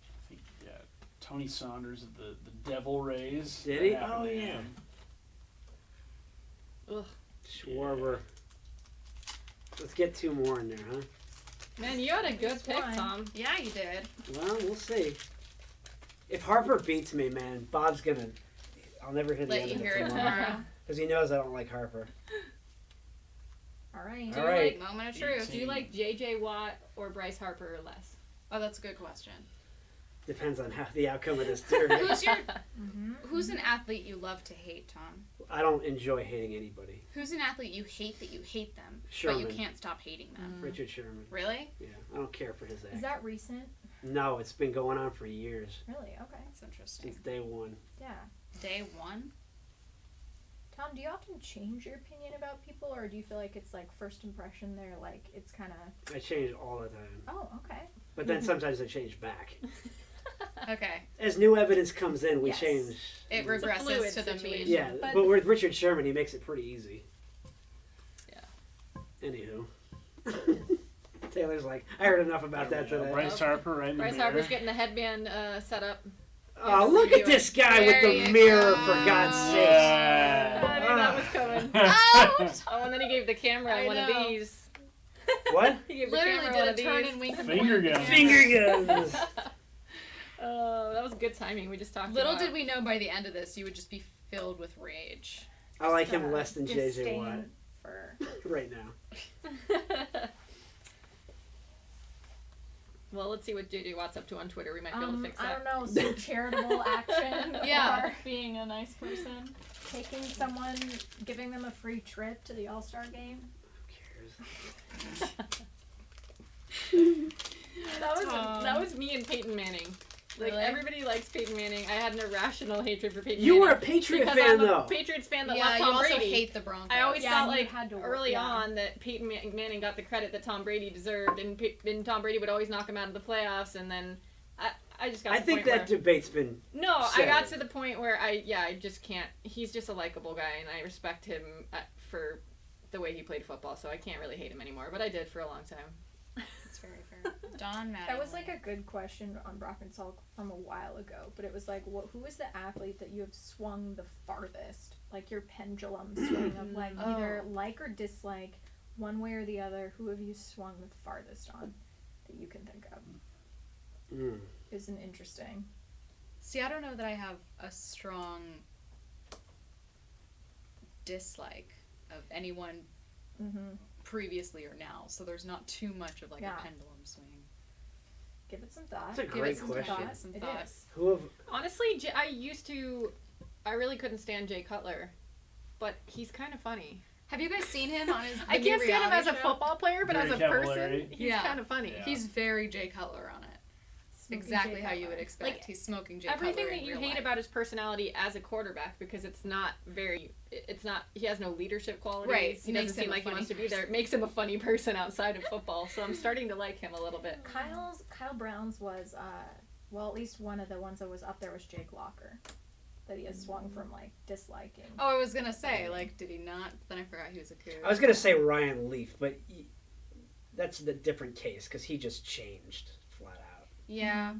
I think, yeah. Tony Saunders of the Devil Rays. Did That he? happened Oh, to yeah. him. Ugh. Schwarber. Let's get two more in there, huh? Man, you had a good Just pick, one. Tom. that. Yeah, you did. Well, we'll see. If Harper beats me, man, Bob's gonna. I'll never hear the Let end you of hear it it tomorrow. tomorrow. Because he knows I don't like Harper. All right. Do All you right. like Moment of truth. Do you like JJ Watt or Bryce Harper less? Oh, that's a good question. Depends on how the outcome of this derby. Who's your Mm-hmm. Who's an athlete you love to hate, Tom? I don't enjoy hating anybody. Who's an athlete you hate that you hate them, but Sherman. you can't stop hating them? Richard Sherman. Really? Yeah, I don't care for his Is act. that recent? No, it's been going on for years. Really? Okay. That's interesting. Since day one. Yeah. Day one? Tom, do you often change your opinion about people, or do you feel like it's like first impression? They're like it's kind of. I change all the time. Oh, okay. But then sometimes I change back. Okay. As new evidence comes in, we Yes. change. It It's a regresses fluid to the mean. situation. Yeah, But- but with Richard Sherman, he makes it pretty easy. Yeah. Anywho. Taylor's like, I heard enough about that There we go. today. Bryce Harper right in the Bryce mirror. Harper's getting the headband set up. Oh, look at this guy with There the you mirror, go. for God's sake. Yeah. I knew that was coming. Out! Oh, and then he gave the camera I one know. of these. What? He gave the Literally camera one did of a turn these. and wink and Finger point. gun. Finger guns. Oh, that was good timing. We just talked Little about did we know by the end of this, you would just be filled with rage. I like Just, him less than JJ disdain Watt For right now. Well, let's see what JJ Watt's up to on Twitter. We might be able to fix I that. don't know, some charitable action. Yeah. Or Being a nice person. taking someone, giving them a free trip to the All-Star game. Who cares? That was me and Peyton Manning. Like Really? everybody likes Peyton Manning. I had an irrational hatred for Peyton You Manning. were a Patriot because fan, I'm a though. Patriots fan that Yeah, loved you Tom also Brady. hate the Broncos. I always Yeah, felt and you like had to work, early yeah. on that Peyton Manning got the credit that Tom Brady deserved, and Tom Brady would always knock him out of the playoffs, and then I just got I to the think point that where, debate's been. no, I settled. got to the point where I just can't. He's just a likable guy, and I respect him for the way he played football, so I can't really hate him anymore. But I did for a long time. That's very fair. Don Mattingly. That was like a good question on Brock and Salk from a while ago, but it was like, who is the athlete that you have swung the farthest? Like your pendulum swing of like either Oh. like or dislike, one way or the other. Who have you swung the farthest on that you can think of? Mm. Is an interesting. See, I don't know that I have a strong dislike of anyone Mm-hmm. previously or now, so there's not too much of like Yeah. a pendulum swing. Give it some thought. That's a Give great it some question. thought. Some It thought. is. Who have? Honestly, I really couldn't stand Jay Cutler, but he's kind of funny. Have you guys seen him on his? I the new can't stand him as reality a show? football player, but Very as a cavallari. person, he's Yeah. kind of funny. Yeah. He's very Jay Cutler on it. Smoking Exactly Jay how you would Cutler. expect. Like, He's smoking Jay Everything Cutler that in you real hate life. about his personality as a quarterback, because it's not he has no leadership qualities. Right. He Makes doesn't seem him a like he funny wants to be there. It makes him a funny person outside of football. So I'm starting to like him a little bit. Kyle Brown's was well, at least one of the ones that was up there was Jake Locker, that he has swung from like disliking. Oh, I was gonna say, like, did he not? Then I forgot he was a coup. I was gonna say Ryan Leaf, but that's the different case because he just changed flat out. Yeah.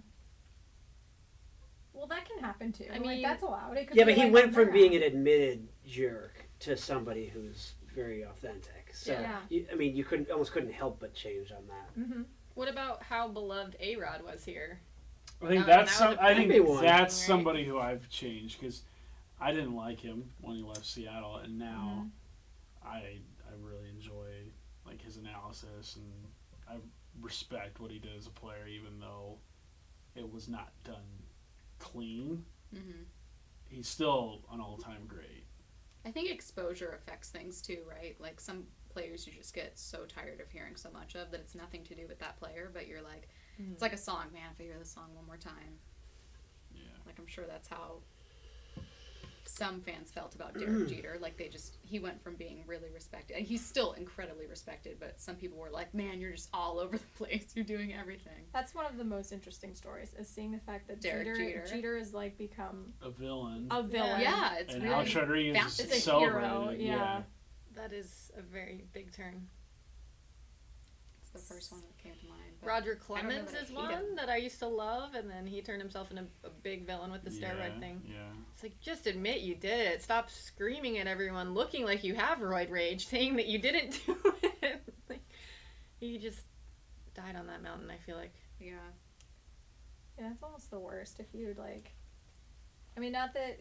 Well, that can happen too. I Like, mean- that's allowed. It could Yeah, be but he like went on from their being end. an admitted jerk to somebody who's very authentic. So Yeah. you couldn't help but change on that. Mm-hmm. What about how beloved A-Rod was here? I think that that's was a I think big one. that's Right. somebody who I've changed because I didn't like him when he left Seattle, and now I really enjoy like his analysis, and I respect what he did as a player, even though it was not done clean. Mm-hmm. He's still an all-time great. I think exposure affects things too, right? Like some players you just get so tired of hearing so much of that it's nothing to do with that player, but you're like, it's like a song, man, if I hear this song one more time. Yeah. Like, I'm sure that's how some fans felt about Derek Jeter. Like, he went from being really respected, and he's still incredibly respected, but some people were like, man, you're just all over the place. You're doing everything. That's one of the most interesting stories, is seeing the fact that Derek Jeter has, like, become A villain. a villain. Yeah, it's and really Alex Rodriguez it's is a celebrated. hero, yeah. That is a very big turn. It's the first one that came to mind. but Roger I don't know Clemens that I is hate one him. that I used to love, and then he turned himself into a big villain with the steroid thing. Yeah. It's like, just admit you did it. Stop screaming at everyone, looking like you have roid rage, saying that you didn't do it. Like, he just died on that mountain, I feel like. Yeah. Yeah, it's almost the worst if you'd, like... I mean, not that,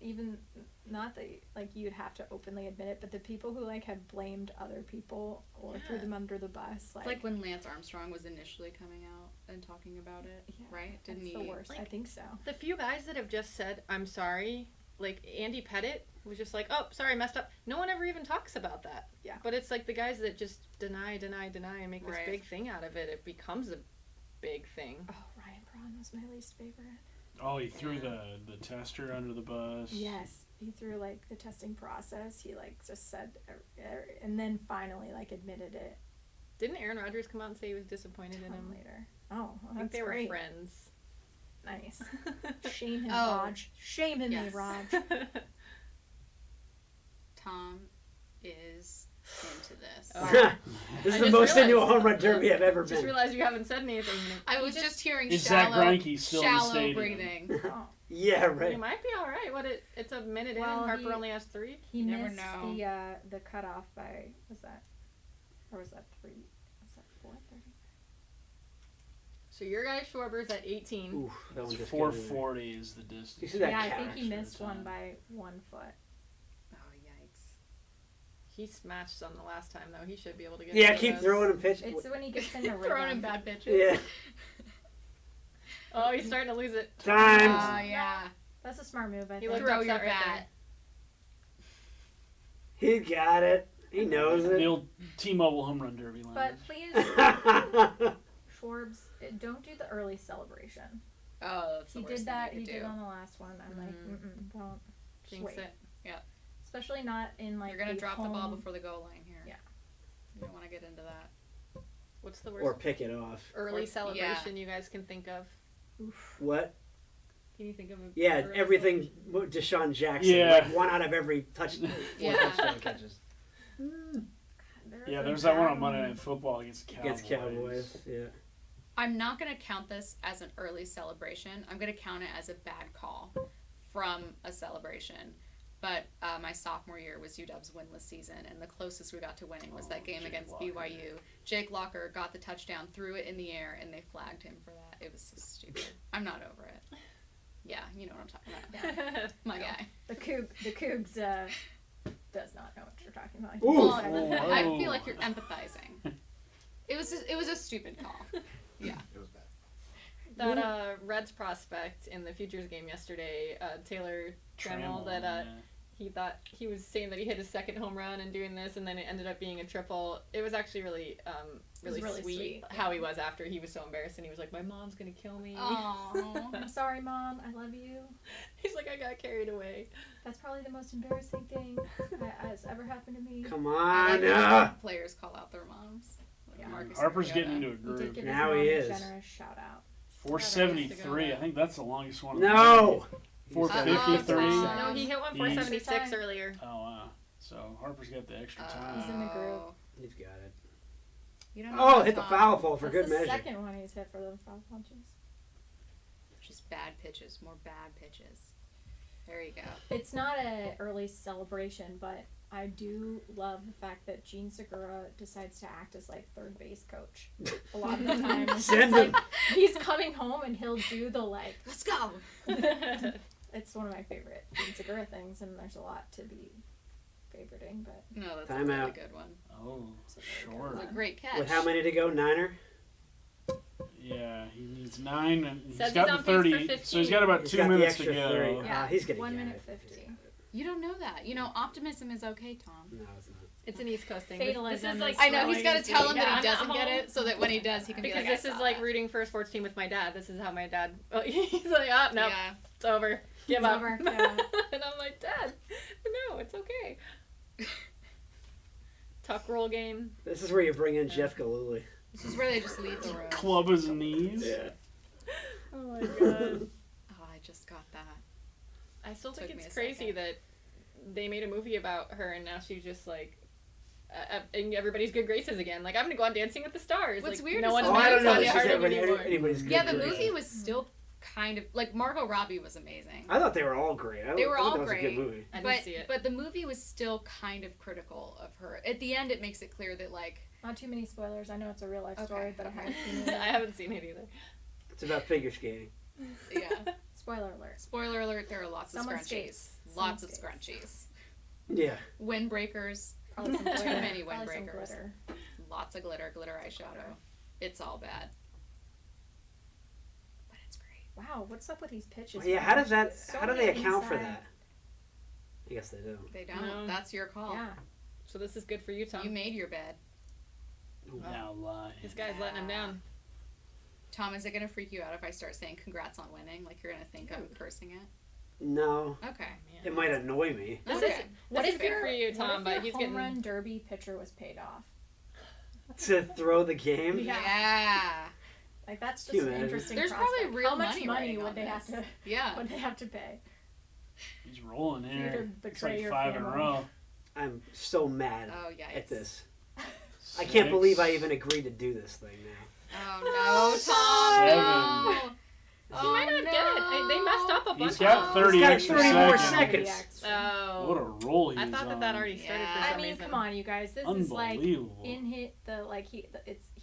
like, you'd have to openly admit it, but the people who, like, have blamed other people or threw Yeah. them under the bus, It's like when Lance Armstrong was initially coming out and talking about it, yeah, right? Didn't that's he? the worst. I like- think so. The few guys that have just said, I'm sorry, like Andy Pettit was just like, oh, sorry, messed up. No one ever even talks about that. Yeah. But it's like the guys that just deny, and make this Right. big thing out of it. It becomes a big thing. Oh, Ryan Braun was my least favorite. Oh, he threw Yeah. the tester under the bus. Yes, he threw, like, the testing process. He, like, just said, and then finally, like, admitted it Didn't Aaron Rodgers come out and say he was disappointed in him? later. Oh, well, I think that's they were great. friends. Nice. Shame him, Oh. Raj. Shame him, Yes. Raj. Tom is into this. Oh. This I is the just most into a realized- home run derby I've ever Just been. realized you haven't said anything. I was just hearing Is Zach shallow, Greinke still in the shallow stadium? breathing. Oh. Yeah, You right. might be all right. It's a minute Well, in. Harper he- only has 3. He You never missed know. the cutoff by, was that 3? Was that 4:30? So your guy Schwarber's at 18. Oof, that one It's just got in there. 440 is the distance. You see that Yeah, I catch? think he missed Extra one time. by 1 foot. Oh, yikes. He smashed some the last time though. He should be able to get. Yeah, one of keep those. throwing him pitch. It's when he gets in the Throwing in rhythm. bad pitches. Yeah. Oh, he's starting to lose it. Time. Oh, yeah. That's a smart move, I He think. looked Throw upset your right bat. He got it. He knows The it. old T-Mobile home run derby line. But please, Schwarbs, don't do the early celebration. Oh, that's the He worst did that. thing He you could did do. on the last one. I'm like, don't. Just Jinx wait. it. Especially not in, like, You're going to drop the ball home- before the goal line here. Yeah. You don't want to get into that. What's the worst Or pick it off. early Or- celebration you guys can think of? What? Can you think of a Yeah, early everything. Deshaun Jackson. Yeah. Like 1 out of every four Yeah. touchdown catches. Yeah, there's that one on Monday Night Football against Cowboys. Against Cowboys. Yeah. I'm not going to count this as an early celebration. I'm going to count it as a bad call from a celebration. But my sophomore year was UW's winless season, and the closest we got to winning was that game Jake against Locker. BYU. Jake Locker got the touchdown, threw it in the air, and they flagged him for that. It was so stupid. I'm not over it. Yeah, you know what I'm talking about. Yeah. My guy. The Cougs does not know what you're talking about. Ooh. Well, Whoa. I feel like you're empathizing. It was a stupid call. It was bad. That Reds prospect in the Futures game yesterday, Taylor Trammell, that yeah. he thought he was saying that he hit his second home run and doing this, and then it ended up being a triple. It was actually really really sweet, how he was after. He was so embarrassed, and he was like, "My mom's gonna kill me." Aww. I'm sorry, Mom. I love you. He's like, "I got carried away." That's probably the most embarrassing thing that has ever happened to me. Come I on. like when players call out their moms. Like Yeah. Marcus Harper's Mariota. getting into a He did groove. give Now his he mom is. a generous shout out. 473. I think that's the longest one. No. 453. No, he hit one He's- 476 earlier. Oh wow. So Harper's got the extra time. He's in the groove. He's got it. You don't know Oh, about hit the Tom. foul pole for That's good the measure. second one he's hit for those foul punches. Just bad pitches, more bad pitches. There you go. It's not a early celebration, but I do love the fact that Gene Segura decides to act as like third base coach a lot of the time. It's Send just, him. like, he's coming home and he'll do the like. Let's go. It's one of my favorite Gene Segura things, and there's a lot to be favoriting, but No, that's Time a really out. good one. Oh, It's sure. a great catch. With how many to go? Niner? Yeah, he needs 9, and he's Says got he's the on pace for 30, 15. so he's got about He's 2 got the minutes to extra go. 3. Yeah, He's going to 1 get minute it. 50. You don't know that. You know, optimism is okay, Tom. No, it's not. It's an East Coast thing. Fatalism This is like is I know, he's got to tell him Yeah, that he I'm doesn't not get home. it, so that when he does, he can Because be like, this I is saw like that. rooting for a sports team with my dad. This is how my dad. Oh, he's like, oh, no, Yeah. it's over. Give It's up. over, yeah. And I'm like, Dad, no, it's okay. Tuck roll game. This is where you bring in Jeff Galooly. This is where they just leave the room. Club his knees. Oh my god. Oh, I just got that. I still think Took me it's a crazy second. that they made a movie about her and now she's just like in everybody's good graces again. Like, I'm gonna go on Dancing with the Stars. What's like, weird no is one's Oh, the I don't know. Tanya This is Harding everybody, anybody's good Yeah, the graces. movie was still kind of like Margot Robbie was amazing. I thought they were all great. They were I thought all that was a great. good movie. I didn't But see it. but the movie was still kind of critical of her. At the end, it makes it clear that like Not too many spoilers. I know it's a real life Okay, story, but okay. I haven't seen it. I haven't seen it either. It's about figure skating. yeah. Spoiler alert. Spoiler alert: there are lots Someone of scrunchies. skates. Lots of Someone scrunchies. Yeah. Windbreakers. Probably some Too glitter. many Probably some windbreakers. glitter. Lots of glitter eyeshadow. Glitter. It's all bad. But it's great. Wow, what's up with these pitches? Well, yeah, how does that? So how do they many account for inside. that? I guess they do. They don't. No. That's your call. Yeah. So this is good for you, Tom. You made your bed. Now lying. This guy's letting him down. Tom, is it going to freak you out if I start saying congrats on winning? Like you're going to think I'm cursing it? No, Okay. it might annoy me. This Okay. is What this if is good your- for you, what Tom, if but your he's home getting run derby pitcher was paid off? To throw the game. Yeah. Yeah. Like that's Can just you an imagine? interesting. There's prospect. probably real How much money money riding would on they have this. to? Yeah. Would they have to pay? He's rolling For you here. to It's betray like your 5 in a family. row. I'm so mad Oh, yikes. at this. I can't 6. believe I even agreed to do this thing now. Oh, no, Tom. 7. No. He might not get it. They messed up a bunch. He's got 30 He's got extra 30 more seconds. seconds. Oh. What a roll he I was thought on. that already started Yeah. for I some mean, reason. come on, you guys. This is like Unbelievable. in hit the like he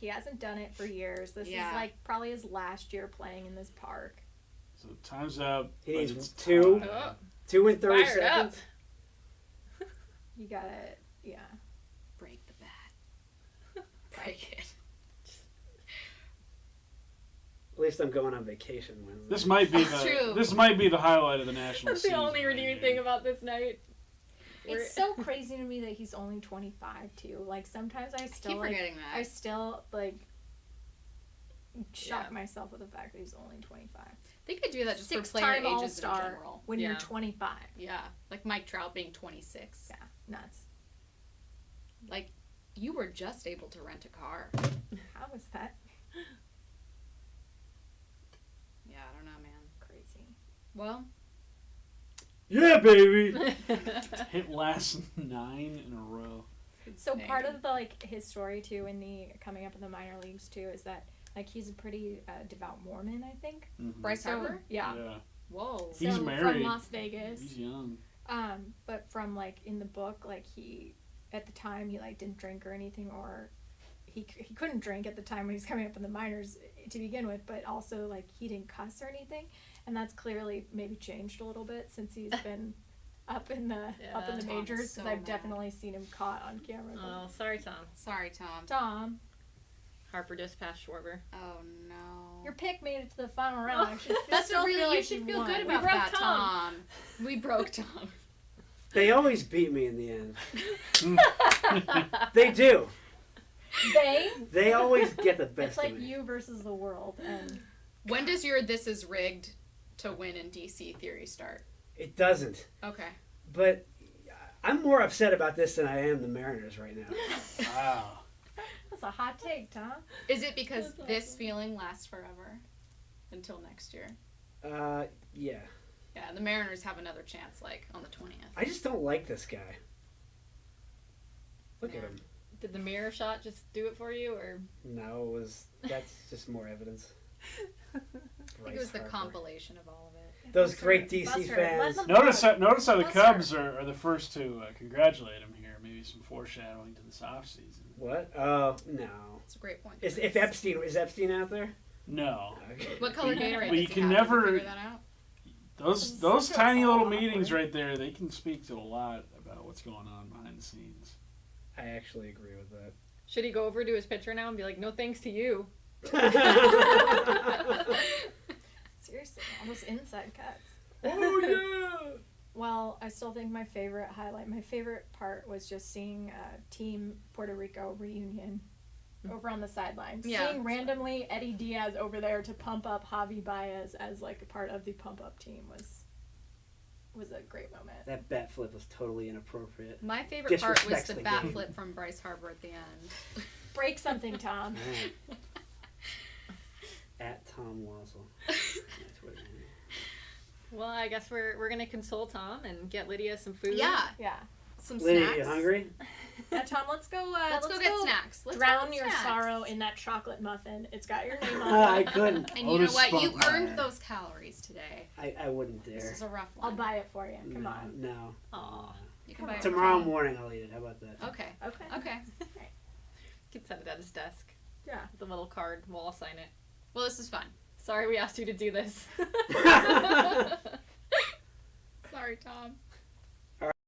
hasn't done it for years. This Yeah. is like probably his last year playing in this park. So time's up. He but needs it's 2. tied. Oh. 2 and 30 Fired up. seconds. You gotta, yeah. Break the bat. Break it. At least I'm going on vacation Wednesday. This might be That's the true. this might be the highlight of the national That's the season. only redeeming thing about this night. It's so crazy to me that he's only 25 too. Like sometimes I I still keep like forgetting that. I still like shock Yeah. myself with the fact that he's only 25. They could do that just for player Six-time ages All-Star in general. when Yeah. you're 25. Yeah. Like Mike Trout being 26. Yeah, nuts. Like, you were just able to rent a car. How was that Yeah, I don't know, man. crazy? Well, Yeah, baby. Hit last 9 in a row. So insane. part of the like his story too in the coming up in the minor leagues too is that like he's a pretty devout Mormon, I think. Mhm. Bryce Harper? Yeah. Whoa. He's So married. from Las Vegas. He's young. But from like in the book, like he at the time he like didn't drink or anything, or he couldn't drink at the time when he's coming up in the minors to begin with, but also like he didn't cuss or anything, and that's clearly maybe changed a little bit since he's been up in the Yeah. majors, Tom's because so I've mad. definitely seen him caught on camera. Oh, sorry, Tom. Sorry, Tom. Tom, Harper just passed Schwarber. Oh, no. your pick made it to the final round. I should That's still really, feel you like should you feel won. good We about broke that, Tom. Tom. We broke Tom. They always beat me in the end. They do. They always get the best It's like of me. you versus the world, and When does your "this is rigged to win in DC" theory start? It doesn't. Okay. But I'm more upset about this than I am the Mariners right now. Wow. that's a hot take, Tom. Is it because That's this awesome. feeling lasts forever until next year? Yeah. Yeah, the Mariners have another chance, like on the 20th. I just don't like this guy. Look at Yeah. him. Did the mirror shot just do it for you, or No, that's just more evidence. I think it was the compilation of all of it. Those great DC Buster, fans. let them Notice go. how the Buster. Cubs are the first to congratulate him here. Maybe some foreshadowing to this offseason. What? Oh, no. That's a great point. Is Epstein out there? No. Okay. What color Gatorade But you does he can have? Did you never- figure that out? Those Secret's tiny all little awkward. meetings right there, they can speak to a lot about what's going on behind the scenes. I actually agree with that. Should he go over to his pitcher now and be like, no thanks to you? Seriously, all those inside cuts. Oh yeah. Well, I still think my favorite part was just seeing Team Puerto Rico reunion over on the sidelines. Yeah. Seeing randomly Eddie Diaz over there to pump up Javi Baez as like a part of the pump up team was a great moment. That bat flip was totally inappropriate. My favorite part was Disrespects the the bat game. flip from Bryce Harper at the end. Break something, Tom. Alright. At Tom Wassell. That's what it is. Well, I guess we're gonna console Tom and get Lydia some food. Yeah, Yeah. some Lydia, snacks. you hungry? Tom, let's go. Let's go get snacks. Let's go Drown get your snacks. sorrow in that chocolate muffin. It's got your name on I it. couldn't. And you know Otis what? You spunk earned mine. those calories today. I wouldn't dare. This is a rough I'll one. buy it for you. Come no, on. No. Aw. You can Come buy on. it Tomorrow from- morning I'll eat it. How about that? Okay. Okay. Okay. You could set it at his desk Yeah. with a little card. We'll all sign it. Well, this is fun. Sorry we asked you to do this. Sorry, Tom.